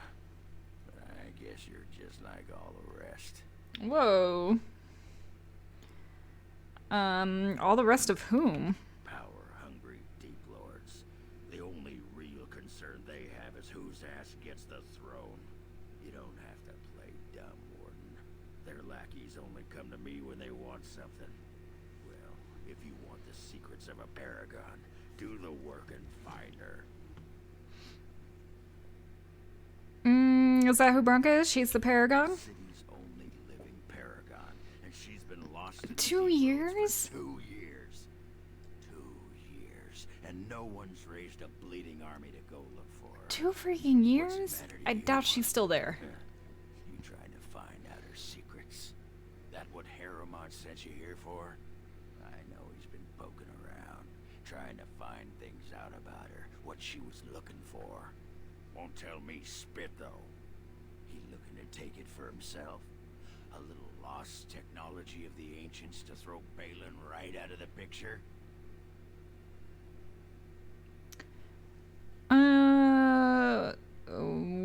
Speaker 7: But I guess you're just like all the rest.
Speaker 1: Whoa. All the rest of whom?
Speaker 7: Power-hungry deep lords. The only real concern they have is whose ass gets the throne. You don't have to play dumb, Warden. Their lackeys only come to me when they want something. Well, if you want the secrets of a paragon, do the work and find her.
Speaker 1: Is that who Branca is? She's the Paragon?
Speaker 7: The city's only living paragon, and she's been lost in
Speaker 1: 2 years?
Speaker 7: 2 years. 2 years, and no one's raised a bleeding army to go look for her.
Speaker 1: 2 freaking years? I doubt she's still there.
Speaker 7: You trying to find out her secrets? That what Haramont sent you here for? I know he's been poking around, trying to find things out about her, what she was looking for. Won't tell me spit, though. He looking to take it for himself. A little lost technology of the ancients to throw Bhelen right out of the picture?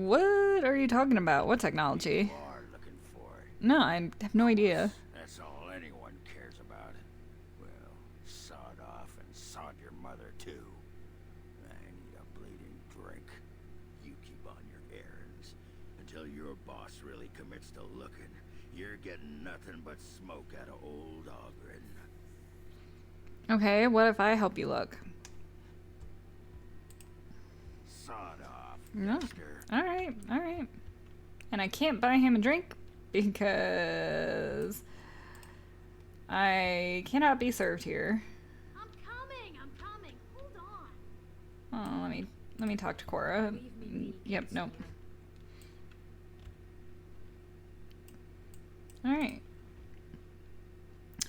Speaker 1: What are you talking about? What technology? No, I have no idea.
Speaker 7: That's all anyone cares about. Well, sod off and sod your mother too. I need a bleeding drink. You keep on your errands. Until your boss really commits to looking, you're getting nothing but smoke out of old Ogren.
Speaker 1: Okay, what if I help you look?
Speaker 7: Sod off,
Speaker 1: No.
Speaker 7: Dexter.
Speaker 1: Alright, alright. And I can't buy him a drink because I cannot be served here.
Speaker 15: I'm coming. Hold on.
Speaker 1: Oh, let me talk to Cora. Yep, nope. Alright.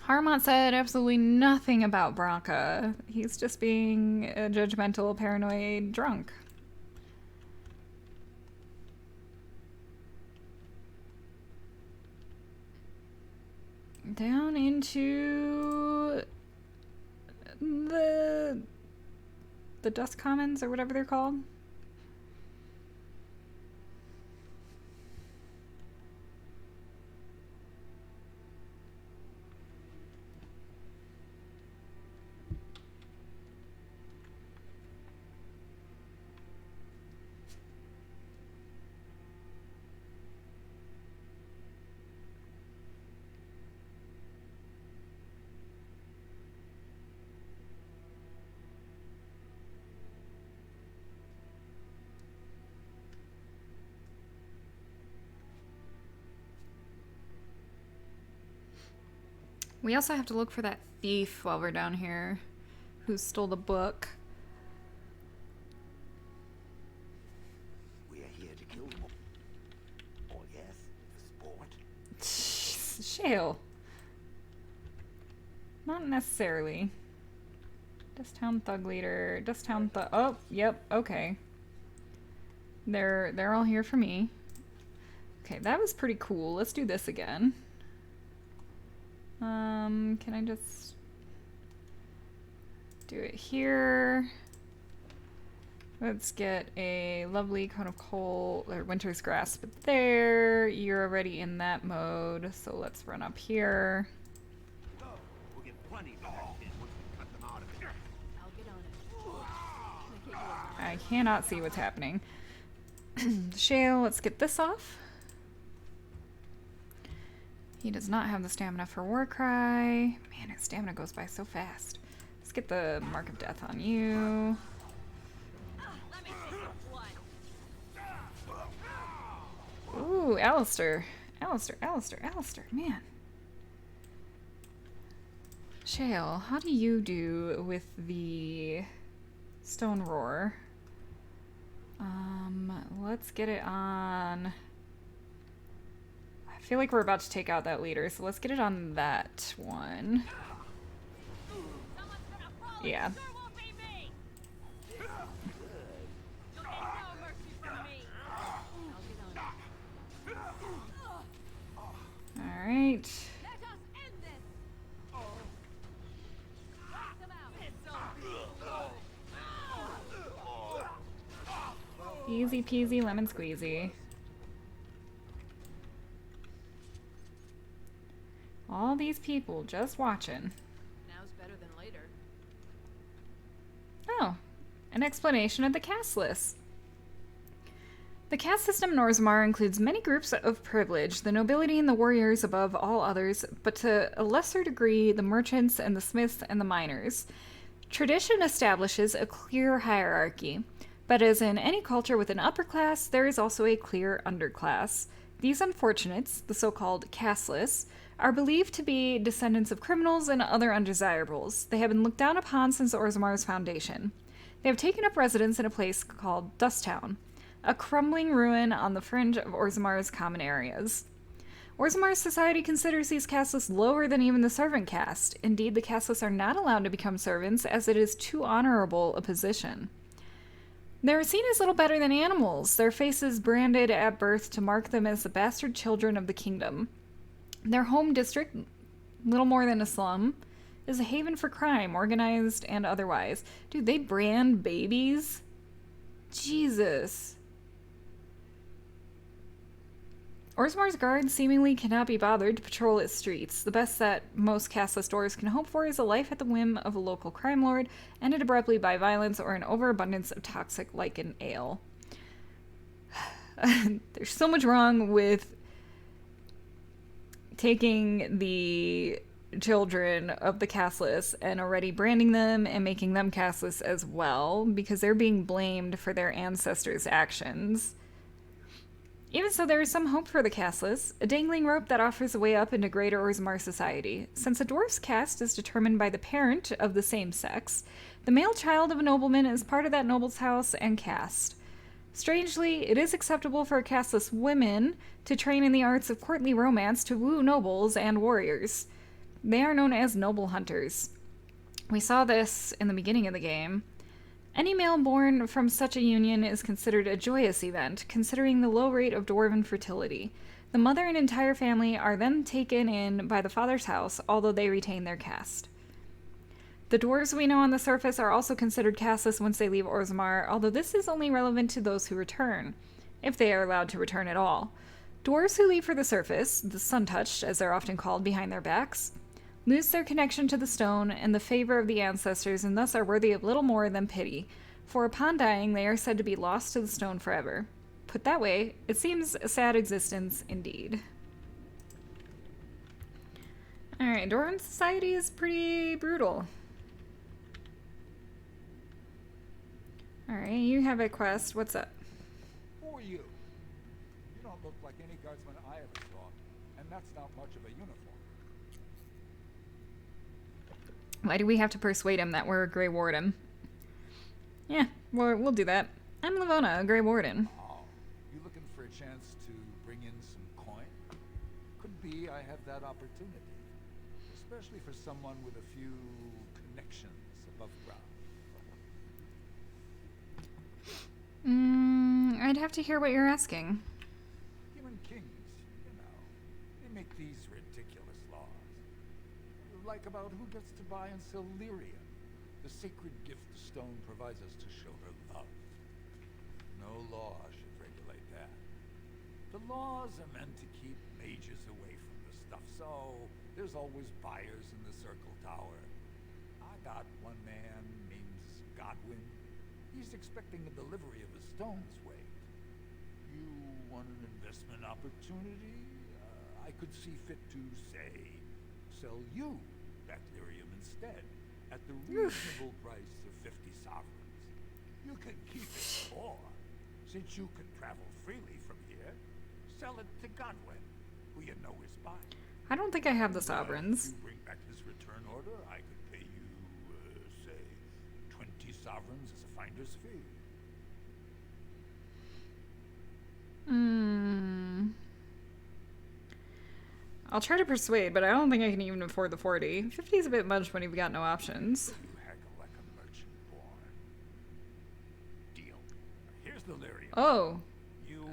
Speaker 1: Harmont said absolutely nothing about Bronca. He's just being a judgmental, paranoid drunk. Down into the Dust Commons or whatever they're called. We also have to look for that thief while we're down here who stole the book.
Speaker 7: We are here to kill them. Oh yes, for sport.
Speaker 1: Shale. Not necessarily. Dusttown Thug Leader. Dusttown Thug. Oh, yep, okay. They're all here for me. Okay, that was pretty cool. Let's do this again. Can I just do it here? Let's get a lovely cone of coal or winter's grasp there. You're already in that mode, so let's run up here.
Speaker 5: We'll get plenty of that bit once we cut them out of it.
Speaker 2: I'll get on it.
Speaker 1: I cannot see what's happening. Shale, let's get this off. He does not have the stamina for Warcry. Man, his stamina goes by so fast. Let's get the Mark of Death on you. Ooh, Alistair. Alistair. Man. Shale, how do you do with the Stone Roar? Let's get it on... I feel like we're about to take out that leader, so let's get it on that one. Yeah. Alright. Easy peasy lemon squeezy. All these people just watching.
Speaker 2: Now's better than later.
Speaker 1: Oh, an explanation of the caste list. The caste system in Orzammar includes many groups of privilege, the nobility and the warriors above all others, but to a lesser degree, the merchants and the smiths and the miners. Tradition establishes a clear hierarchy, but as in any culture with an upper class, there is also a clear underclass. These unfortunates, the so-called casteless, are believed to be descendants of criminals and other undesirables. They have been looked down upon since Orzammar's foundation. They have taken up residence in a place called Dusttown, a crumbling ruin on the fringe of Orzammar's common areas. Orzammar's society considers these casteless lower than even the servant caste. Indeed, the casteless are not allowed to become servants, as it is too honorable a position. They are seen as little better than animals, their faces branded at birth to mark them as the bastard children of the kingdom. Their home district, little more than a slum, is a haven for crime, organized and otherwise. Dude, they brand babies? Jesus. Orzammar's guards seemingly cannot be bothered to patrol its streets. The best that most castless dwarves can hope for is a life at the whim of a local crime lord, ended abruptly by violence or an overabundance of toxic lichen ale. There's so much wrong with taking the children of the castless and already branding them and making them castless as well, because they're being blamed for their ancestors' actions. Even so, there is some hope for the castless, a dangling rope that offers a way up into greater Orzammar society. Since a dwarf's caste is determined by the parent of the same sex, the male child of a nobleman is part of that noble's house and caste. Strangely, it is acceptable for castless women to train in the arts of courtly romance to woo nobles and warriors. They are known as noble hunters. We saw this in the beginning of the game. Any male born from such a union is considered a joyous event, considering the low rate of dwarven fertility. The mother and entire family are then taken in by the father's house, although they retain their caste. The dwarves we know on the surface are also considered casteless once they leave Orzammar, although this is only relevant to those who return, if they are allowed to return at all. Dwarves who leave for the surface, the sun-touched as they're often called behind their backs, lose their connection to the stone and the favor of the ancestors, and thus are worthy of little more than pity, for upon dying they are said to be lost to the stone forever. Put that way, it seems a sad existence indeed. Alright, Dwarven society is pretty brutal. Alright, you have a quest. What's up?
Speaker 21: Who are you? You don't look like any guardsman I ever saw, and that's not much of a uniform.
Speaker 1: Why do we have to persuade him that we're a Grey Warden? Yeah, we'll do that. I'm Livona, a Grey Warden.
Speaker 21: Oh, you looking for a chance to bring in some coin? Could be I have that opportunity. Especially for someone with a few connections above ground.
Speaker 1: I'd have to hear what you're asking.
Speaker 21: Human kings, you know, they make these ridiculous laws. Like about who gets to buy and sell Lyrium, the sacred gift the stone provides us to show her love. No law should regulate that. The laws are meant to keep mages away from the stuff, so there's always buyers in the Circle Tower. I got one man named Godwin. He's expecting the delivery of a stone's weight. You want an investment opportunity? I could see fit to, say, sell you that Lyrium instead, at the reasonable price of 50 sovereigns. You can keep it, or, since you can travel freely from here, sell it to Godwin, who you know is buying.
Speaker 1: I don't think I have the sovereigns.
Speaker 21: If you bring back this return order, I could pay you, say, 20 sovereigns as a finder's fee.
Speaker 1: I'll try to persuade, but I don't think I can even afford the 40. 50 is a bit much when you've got no options.
Speaker 21: You haggle like a merchant born. Deal. Here's the Lyrium.
Speaker 1: Oh.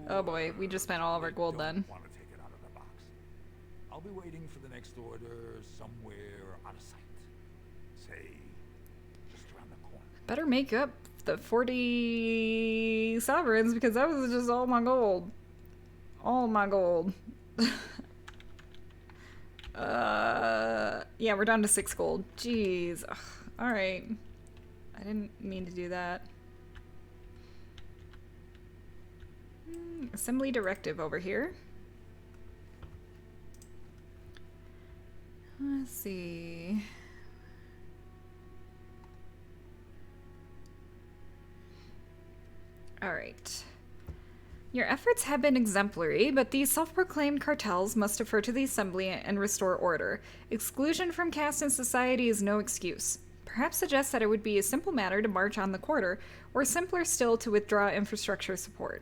Speaker 1: Oh boy, we just spent all of our gold then.
Speaker 21: Want to take it out of the box. I'll be waiting for the next order somewhere out of sight. Say, just around the corner.
Speaker 1: Better make up the 40 sovereigns because that was just all my gold. All my gold. Yeah, we're down to 6 gold. Jeez. Alright. I didn't mean to do that. Assembly directive over here. Let's see. Alright. Your efforts have been exemplary, but these self-proclaimed cartels must defer to the Assembly and restore order. Exclusion from caste and society is no excuse. Perhaps suggest that it would be a simple matter to march on the quarter, or simpler still to withdraw infrastructure support.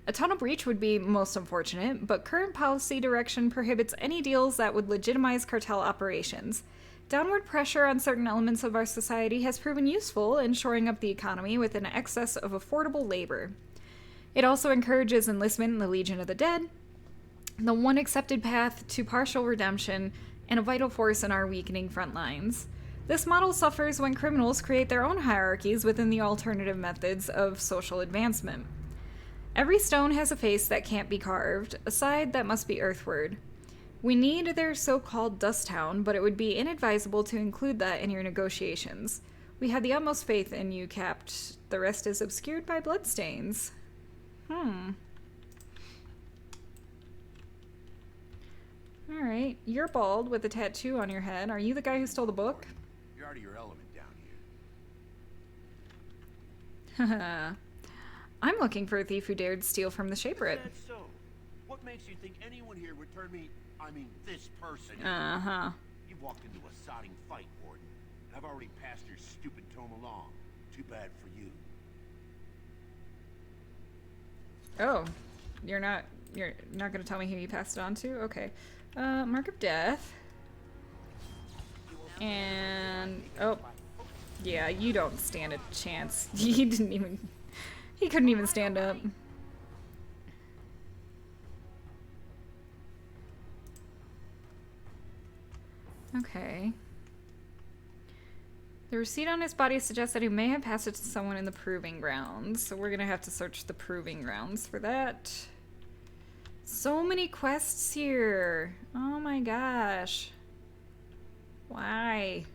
Speaker 1: A tunnel breach would be most unfortunate, but current policy direction prohibits any deals that would legitimize cartel operations. Downward pressure on certain elements of our society has proven useful in shoring up the economy with an excess of affordable labor. It also encourages enlistment in the Legion of the Dead, the one accepted path to partial redemption and a vital force in our weakening front lines. This model suffers when criminals create their own hierarchies within the alternative methods of social advancement. Every stone has a face that can't be carved, a side that must be earthward. We need their so-called dust town, but it would be inadvisable to include that in your negotiations. We had the utmost faith in you, Capt. The rest is obscured by bloodstains. Alright, you're bald with a tattoo on your head. Are you the guy who stole the book?
Speaker 5: You're out of your element down here.
Speaker 1: I'm looking for a thief who dared steal from the Shaperate.
Speaker 5: That's so. What makes you think anyone here would turn me, I mean this person? You've walked into a sodding fight, Warden. And I've already passed your stupid tome along. Too bad for you.
Speaker 1: Oh, you're not gonna tell me who you passed it on to? Okay. Mark of Death. And, oh, yeah, you don't stand a chance. He couldn't even stand up. Okay. The receipt on his body suggests that he may have passed it to someone in the proving grounds, so we're gonna have to search the proving grounds for that. So many quests here. Oh my gosh. Why?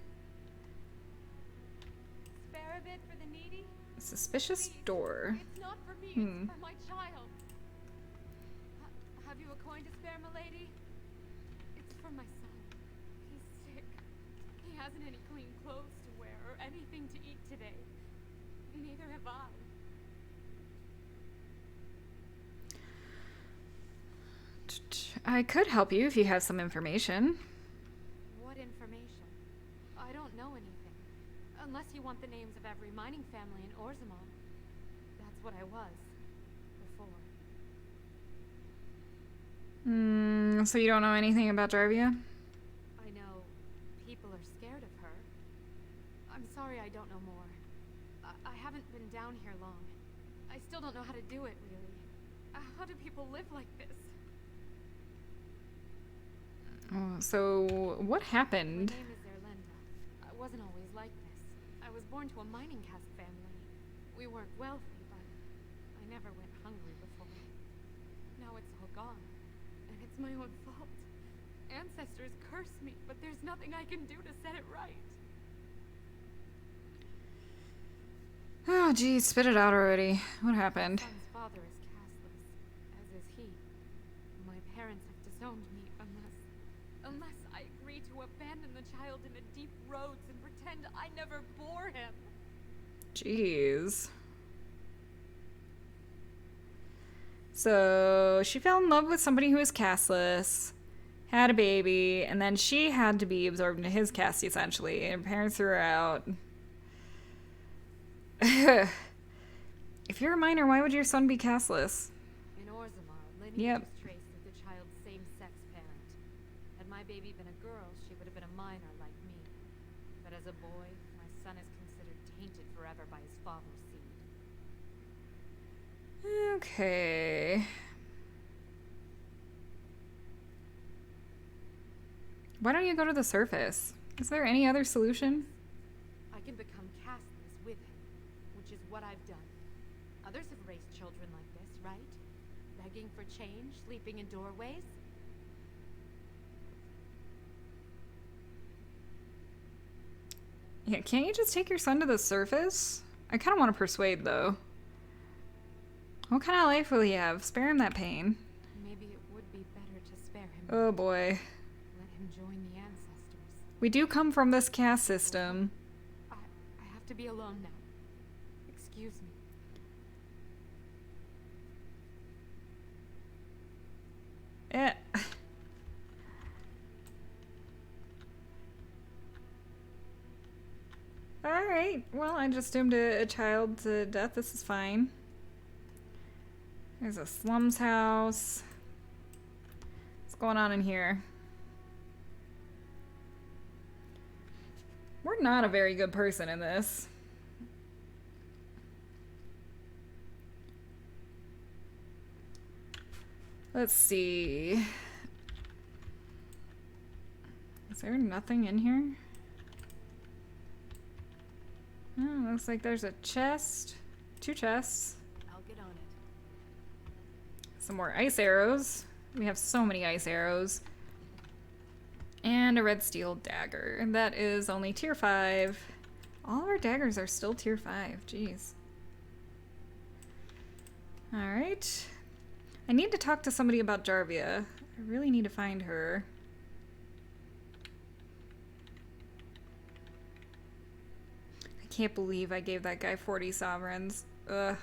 Speaker 2: Spare a bit for the needy?
Speaker 1: Suspicious door.
Speaker 2: It's not for me, it's for my child. Have you a coin to spare, milady? It's for my son. He's sick. He hasn't any clean clothes to wear or anything to eat today. Neither have I.
Speaker 1: I could help you if you have some information.
Speaker 2: What information? I don't know anything. Unless you want the names of every mining family in Orzammar. That's what I was. Before.
Speaker 1: So you don't know anything about Jarvia?
Speaker 2: I know people are scared of her. I'm sorry I don't know more. I haven't been down here long. I still don't know how to do it, really. How do people live like this?
Speaker 1: Oh, so what happened?
Speaker 2: My name is Erlenda. I wasn't always like this. I was born to a mining caste family. We weren't wealthy, but I never went hungry before. Now it's all gone, and it's my own fault. Ancestors curse me, but there's nothing I can do to set it right.
Speaker 1: Oh, geez, spit it out already. What happened?
Speaker 2: My son's father is casteless, as is he. My parents have disowned me unless I agree to abandon the child in the deep roads and pretend I never bore him.
Speaker 1: Jeez. So she fell in love with somebody who was casteless, had a baby, and then she had to be absorbed into his caste essentially, and her parents threw her out. If you're a minor, why would your son be casteless?
Speaker 2: In Orzammar, lineage is traced to the child's same-sex parent. Had my baby been a girl, she would have been a minor like me. But as a boy, my son is considered tainted forever by his father's seed.
Speaker 1: Okay. Why don't you go to the surface? Is there any other solution?
Speaker 2: I can become casteless with him, which is what I've done. Others have raised children like this, right? Begging for change, sleeping in doorways.
Speaker 1: Yeah, can't you just take your son to the surface? I kind of want to persuade, though. What kind of life will he have? Spare him that pain.
Speaker 2: Maybe it would be better to spare him.
Speaker 1: Oh boy.
Speaker 2: Let him join the ancestors.
Speaker 1: We do come from this caste system.
Speaker 2: I have to be alone now. Excuse me.
Speaker 1: Alright, well, I just doomed a child to death. This is fine. There's a slums house. What's going on in here? We're not a very good person in this. Let's see. Is there nothing in here? Oh, looks like there's a chest. 2 chests.
Speaker 13: I'll get on it.
Speaker 1: Some more ice arrows. We have so many ice arrows. And a red steel dagger. And that is only tier 5. All of our daggers are still tier 5. Jeez. Alright. I need to talk to somebody about Jarvia. I really need to find her. I can't believe I gave that guy 40 sovereigns. Ugh.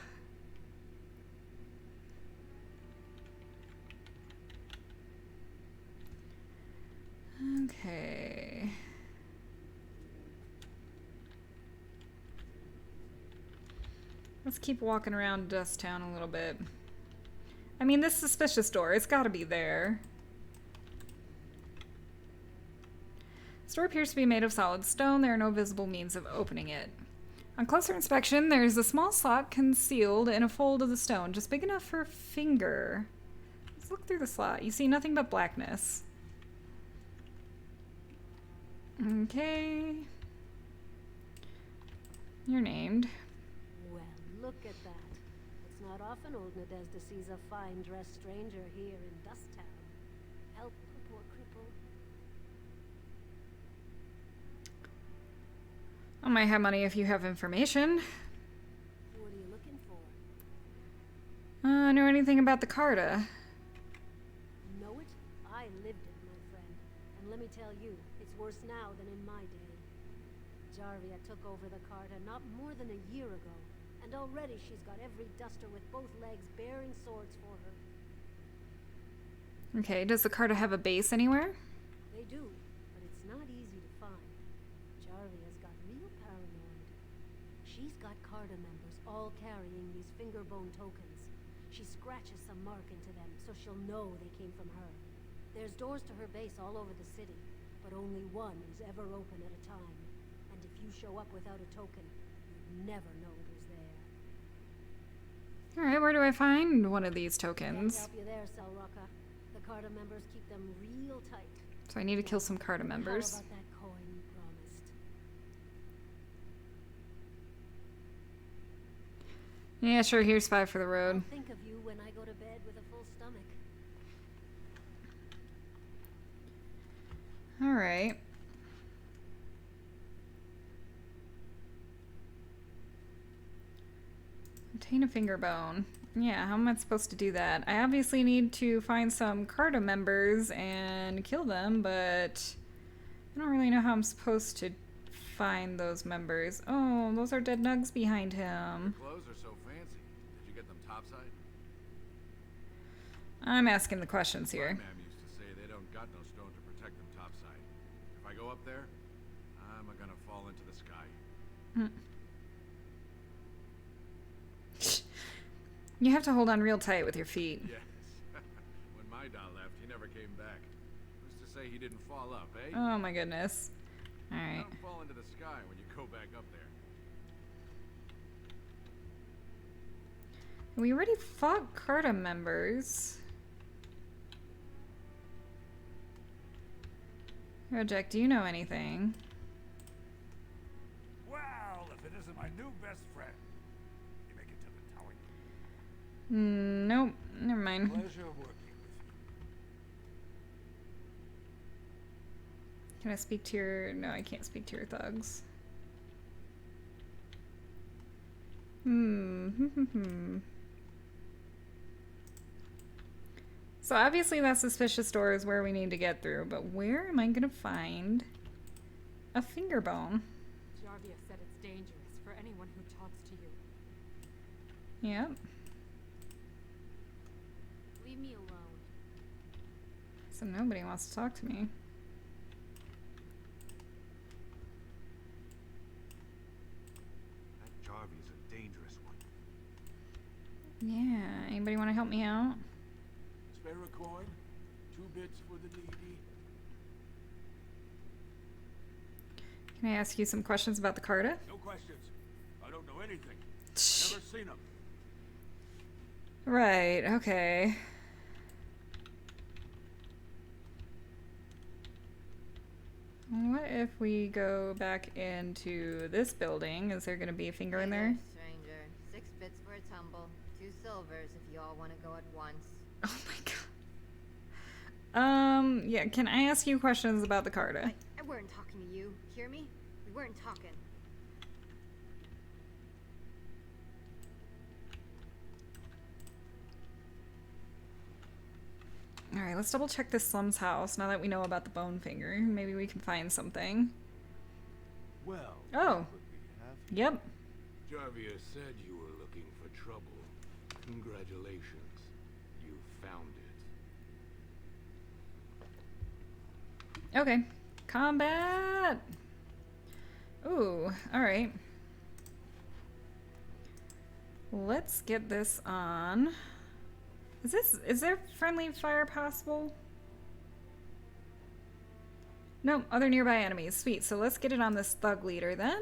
Speaker 1: Okay. Let's keep walking around Dust Town a little bit. I mean, this suspicious door, it's gotta be there. This door appears to be made of solid stone. There are no visible means of opening it. On closer inspection, there's a small slot concealed in a fold of the stone, just big enough for a finger. Let's look through the slot. You see nothing but blackness. Okay. You're named.
Speaker 12: Well, look at that. It's not often old Nadezda sees a fine-dressed stranger here in Dust Town. Help the poor cripple.
Speaker 1: I might have money if you have information.
Speaker 12: What are you looking for?
Speaker 1: Know anything about the Carta?
Speaker 12: Know it? I lived it, my friend. And let me tell you, it's worse now than in my day. Jarvia took over the Carta not more than a year ago, and already she's got every duster with both legs bearing swords for her.
Speaker 1: Okay, does the Carta have a base anywhere?
Speaker 12: They do, but it's not easy to find. Jarvia's got real paranoid. She's got Carta members all carrying these fingerbone tokens. She scratches some mark into them so she'll know they came from her. There's doors to her base all over the city, but only one is ever open at a time. And if you show up without a token, you'd never know it was there.
Speaker 1: Alright, where do I find one of these tokens?
Speaker 12: Can't help you there, Selrocka. The Carta members keep them real tight.
Speaker 1: So I need to kill some Carta members.
Speaker 12: How about that coin you promised?
Speaker 1: Yeah, sure, here's 5 for the road.
Speaker 12: I'll think of you when I go to bed with a full stomach.
Speaker 1: Alright. Obtain a finger bone. Yeah, how am I supposed to do that? I obviously need to find some Carta members and kill them, but I don't really know how I'm supposed to find those members. Oh, those are dead nugs behind him.
Speaker 4: Your clothes are so fancy. Did you get them topside?
Speaker 1: I'm asking the questions here.
Speaker 4: My ma'am used to say they don't got no stone to protect them topside. If I go up there, I'm gonna fall into the sky.
Speaker 1: You have to hold on real tight with your feet.
Speaker 4: Yes. When my doll left, he never came back. Who's to say he didn't fall up, eh?
Speaker 1: Oh my goodness. Alright.
Speaker 4: Don't fall into the sky when you go back up there.
Speaker 1: We already fought Carta members. Rojek, do you know anything?
Speaker 21: Well, if it isn't my new best friend. You make it to the tower.
Speaker 1: Nope, never mind.
Speaker 21: Pleasure working with you.
Speaker 1: Can I speak to your... No, I can't speak to your thugs. So obviously that suspicious door is where we need to get through, but where am I gonna find a finger bone?
Speaker 2: Jarvia said it's dangerous for anyone who talks to you.
Speaker 1: Yep.
Speaker 14: Leave me alone.
Speaker 1: So nobody wants to talk to me.
Speaker 9: That Jarvia's a dangerous one.
Speaker 1: Yeah, anybody want to help me out?
Speaker 21: Spare a coin, 2 bits for the needy.
Speaker 1: Can I ask you some questions about the Carta?
Speaker 10: No questions. I don't know anything. Never seen them.
Speaker 1: Right, okay. if we go back into this building, is there going to be a finger in there?
Speaker 17: Stranger. 6 bits for a tumble. 2 silvers if you all want to go at once.
Speaker 1: Oh my god. Yeah, can I ask you questions about the Carta?
Speaker 14: I weren't talking to you. Hear me? We weren't talking.
Speaker 1: Alright, let's double check this slum's house now that we know about the bone finger. Maybe we can find something.
Speaker 9: Well.
Speaker 1: Oh. Yep.
Speaker 9: Jarvia said you were looking for trouble. Congratulations. You found it.
Speaker 1: Okay. Combat! Ooh, alright. Let's get this on. Is there friendly fire possible? Nope, other nearby enemies. Sweet, so let's get it on this thug leader then.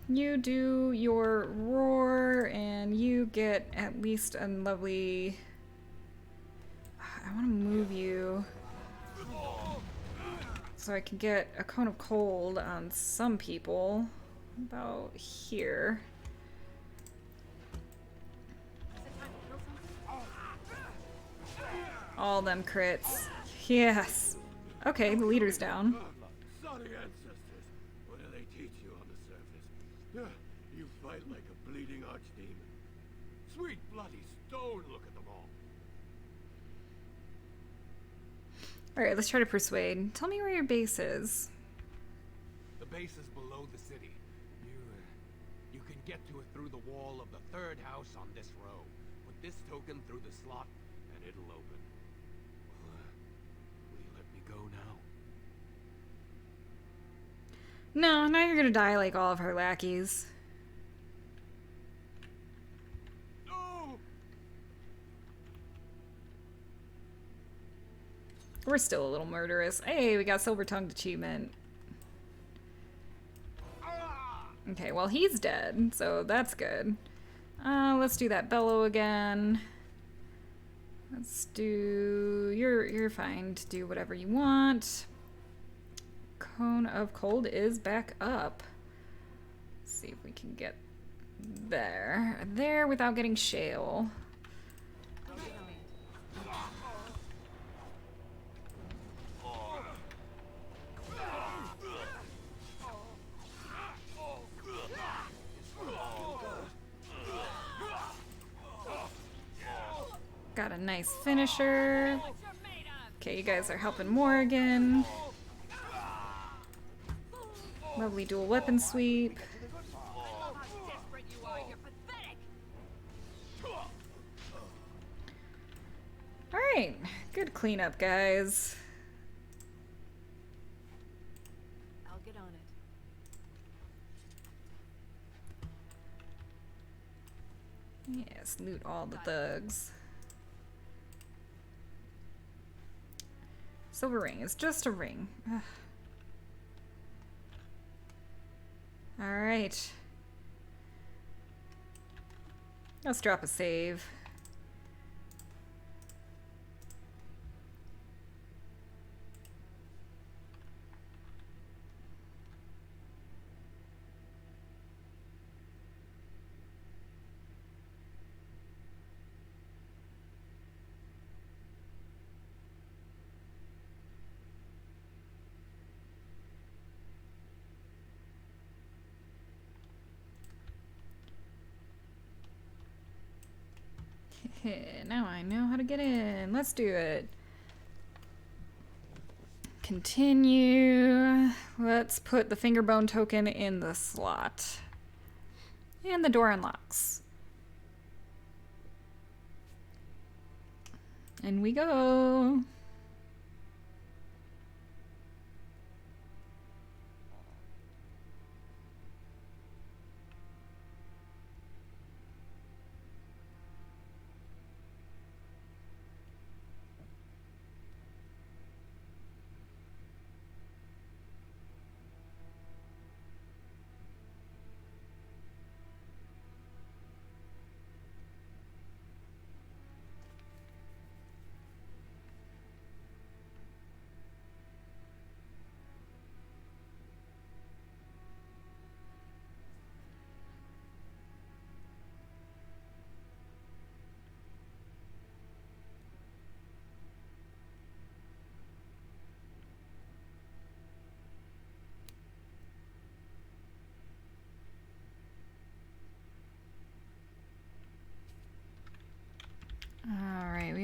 Speaker 1: You do your roar and you get at least a lovely... I want to move you so I can get a cone of cold on some people. About here. All them crits. Yes. Okay, the leader's down.
Speaker 7: Sorry ancestors. What do they teach you on the surface? You fight like a bleeding archdemon. Sweet bloody stone, look at them all.
Speaker 1: Alright, let's try to persuade. Tell me where your base is.
Speaker 9: The base is below the city. You can get to it through the wall of the 3rd house on this row. Put this token through the slot, and it'll open. Will you let me go now?
Speaker 1: No, now you're gonna die like all of her lackeys.
Speaker 9: No!
Speaker 1: We're still a little murderous. Hey, we got Silver-Tongued achievement. Okay, well he's dead, so that's good. Let's do that bellow again. Let's do... You're fine to do whatever you want. Cone of Cold is back up. Let's see if we can get there without getting shale. Got a nice finisher. Okay, you guys are helping Morrigan. Lovely dual weapon sweep. Alright, good cleanup, guys.
Speaker 13: I'll get on it.
Speaker 1: Yes, loot all the thugs. Silver ring is just a ring. Ugh. All right. Let's drop a save. Now I know how to get in. Let's do it. Continue. Let's put the fingerbone token in the slot. And the door unlocks. And we go.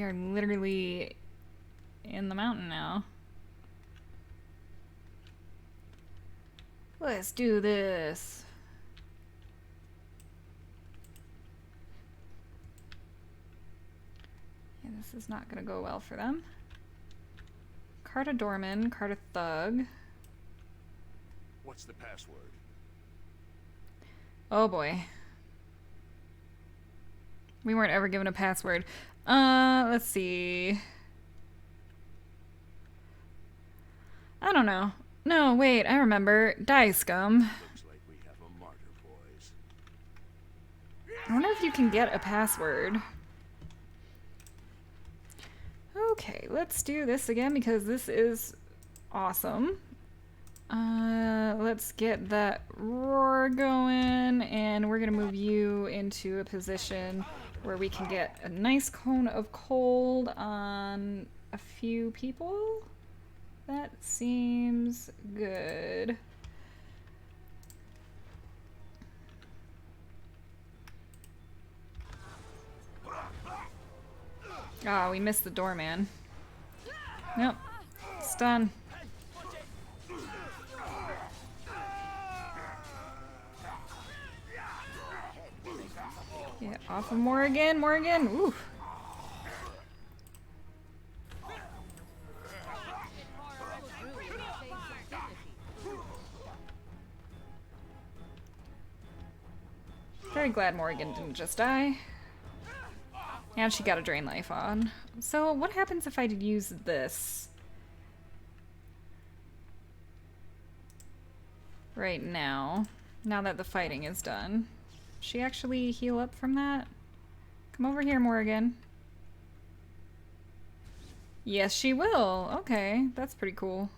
Speaker 1: we are literally in the mountain now. Let's do this. Yeah, this is not gonna go well for them. Carta Dorman, Carta Thug.
Speaker 9: What's the password?
Speaker 1: Oh boy. We weren't ever given a password. Let's see. I don't know. No, wait, I remember. Die Scum.
Speaker 9: Looks like we have a martyr, boys.
Speaker 1: I wonder if you can get a password. Okay, let's do this again because this is awesome. Let's get that roar going, and we're gonna move you into a position where we can get a nice cone of cold on a few people. That seems good. Ah, we missed the doorman. Nope. Stun. Get off of Morrigan, Morrigan. Ooh. Very glad Morrigan didn't just die. And she got a drain life on. So what happens if I use this right now? Now that the fighting is done. She actually heal up from that? Come over here, Morrigan. Yes, she will. Okay, that's pretty cool.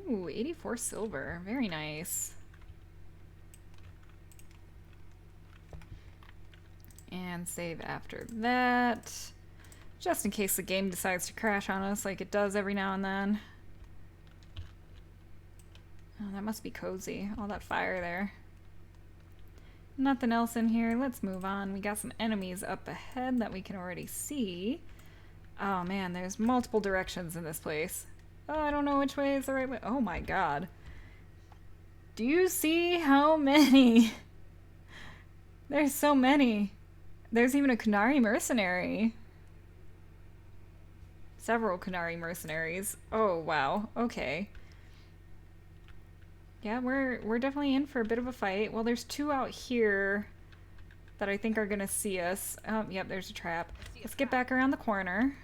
Speaker 1: Ooh, 84 silver. Very nice. And save after that. Just in case the game decides to crash on us like it does every now and then. Oh, that must be cozy. All that fire there. Nothing else in here. Let's move on. We got some enemies up ahead that we can already see. Oh man, there's multiple directions in this place. Oh, I don't know which way is the right way. Oh my god. Do you see how many? There's so many. There's even a Qunari mercenary. Several Qunari mercenaries. Oh, wow. Okay. Yeah, we're definitely in for a bit of a fight. Well, there's two out here that I think are gonna see us. Oh, yep, there's a trap. Let's get back around the corner.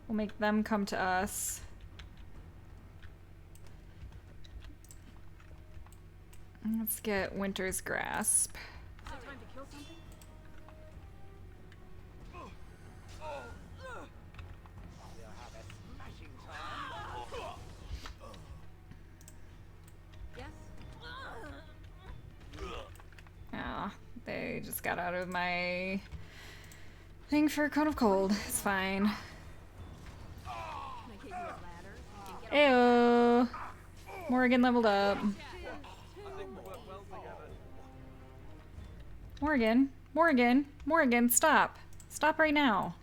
Speaker 1: We'll make them come to us. Let's get Winter's Grasp. Oh, they just got out of my thing for a cone of cold. It's fine. Ew. Morrigan leveled up. Morrigan, Morrigan, Morrigan, stop. Stop right now.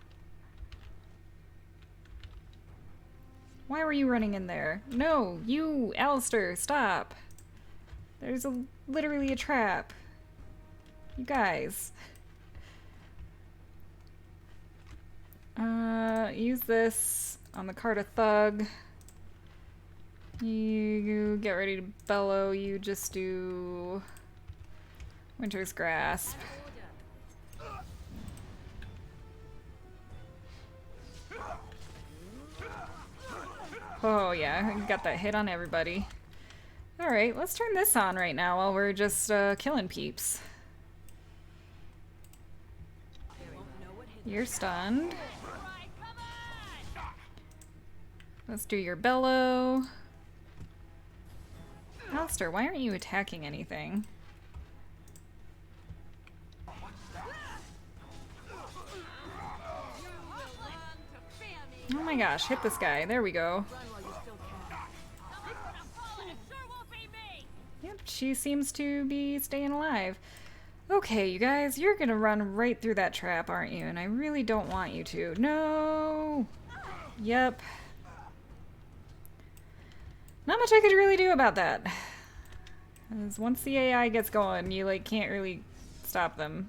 Speaker 1: Why were you running in there? No, you, Alistair, stop. There's literally a trap. You guys. Use this on the Carta Thug. You get ready to bellow. You just do Winter's Grasp. Oh yeah, got that hit on everybody. Alright, let's turn this on right now while we're just killing peeps. You're stunned. Let's do your bellow. Alistair, why aren't you attacking anything? my gosh, hit this guy. There we go. Yep, she seems to be staying alive. Okay, you guys, you're gonna run right through that trap, aren't you? And I really don't want you to. No! Yep. Not much I could really do about that. Because once the AI gets going, you, like, can't really stop them.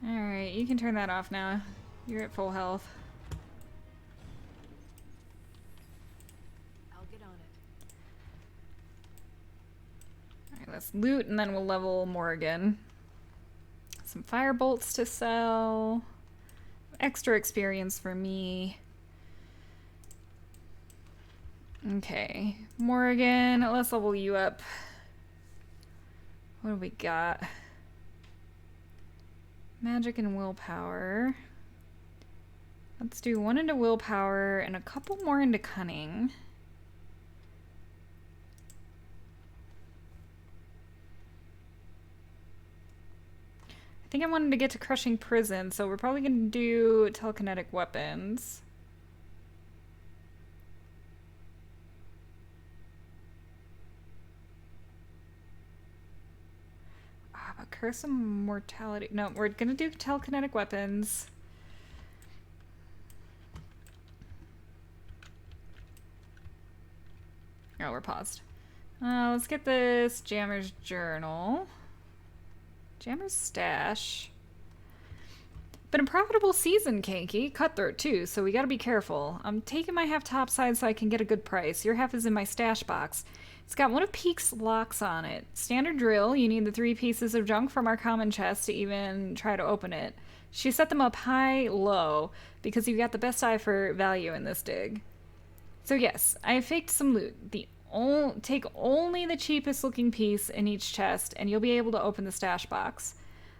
Speaker 1: Alright, you can turn that off now. You're at full health.
Speaker 12: I'll get on it.
Speaker 1: Alright, let's loot and then we'll level more again. Some fire bolts to sell. Extra experience for me. Okay, Morrigan, let's level you up. What do we got? Magic and willpower. Let's do 1 into willpower and a couple more into cunning. I think I wanted to get to crushing prison, so we're probably going to do telekinetic weapons. But curse of mortality. No, we're going to do telekinetic weapons. Oh, we're paused. Let's get this Jammer's Journal. Jammer's Stash. Been a profitable season, Kanky. Cutthroat, too, so we gotta be careful. I'm taking my half topside so I can get a good price. Your half is in my stash box. It's got one of Peek's locks on it. Standard drill, you need the 3 pieces of junk from our common chest to even try to open it. She set them up high, low, because you got the best eye for value in this dig. So yes, I faked some loot. Take only the cheapest looking piece in each chest, and you'll be able to open the stash box.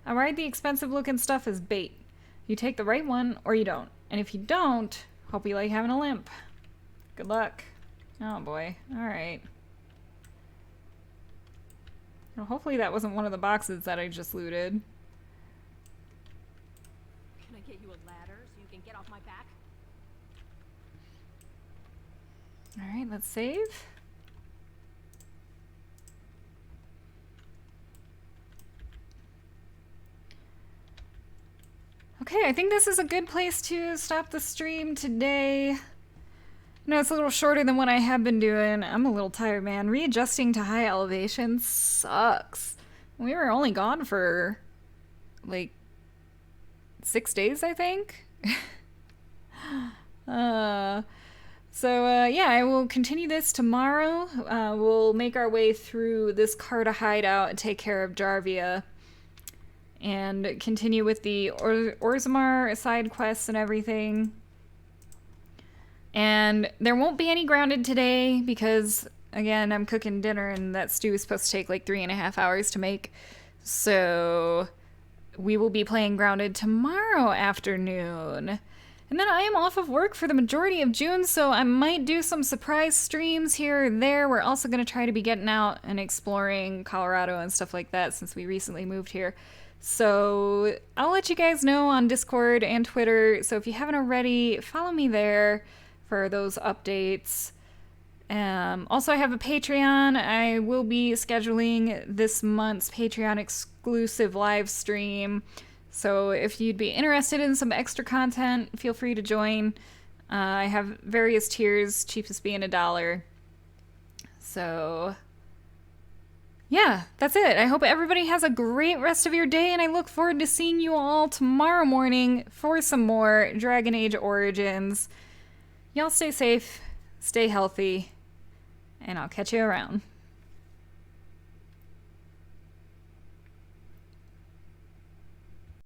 Speaker 1: I ride the expensive looking stuff as bait. You take the right one, or you don't. And if you don't, hope you like having a limp. Good luck. Oh boy. Alright. Well, hopefully that wasn't one of the boxes that I just looted.
Speaker 12: Can I get you a ladder so you can get off my back?
Speaker 1: Alright, let's save. Okay, I think this is a good place to stop the stream today. No, it's a little shorter than what I have been doing. I'm a little tired, man. Readjusting to high elevation sucks. We were only gone for, like, 6 days, I think? Yeah, I will continue this tomorrow. We'll make our way through this Carta hideout and take care of Jarvia. And continue with the Orzammar side quests and everything. And there won't be any grounded today because, again, I'm cooking dinner and that stew is supposed to take like 3.5 hours to make. So we will be playing grounded tomorrow afternoon. And then I am off of work for the majority of June, so I might do some surprise streams here or there. We're also going to try to be getting out and exploring Colorado and stuff like that since we recently moved here. So I'll let you guys know on Discord and Twitter. So if you haven't already, follow me there for those updates. Also, I have a Patreon. I will be scheduling this month's Patreon exclusive live stream. So if you'd be interested in some extra content, feel free to join. I have various tiers, cheapest being $1. So yeah, that's it. I hope everybody has a great rest of your day, and I look forward to seeing you all tomorrow morning for some more Dragon Age Origins. Y'all stay safe, stay healthy, and I'll catch you around.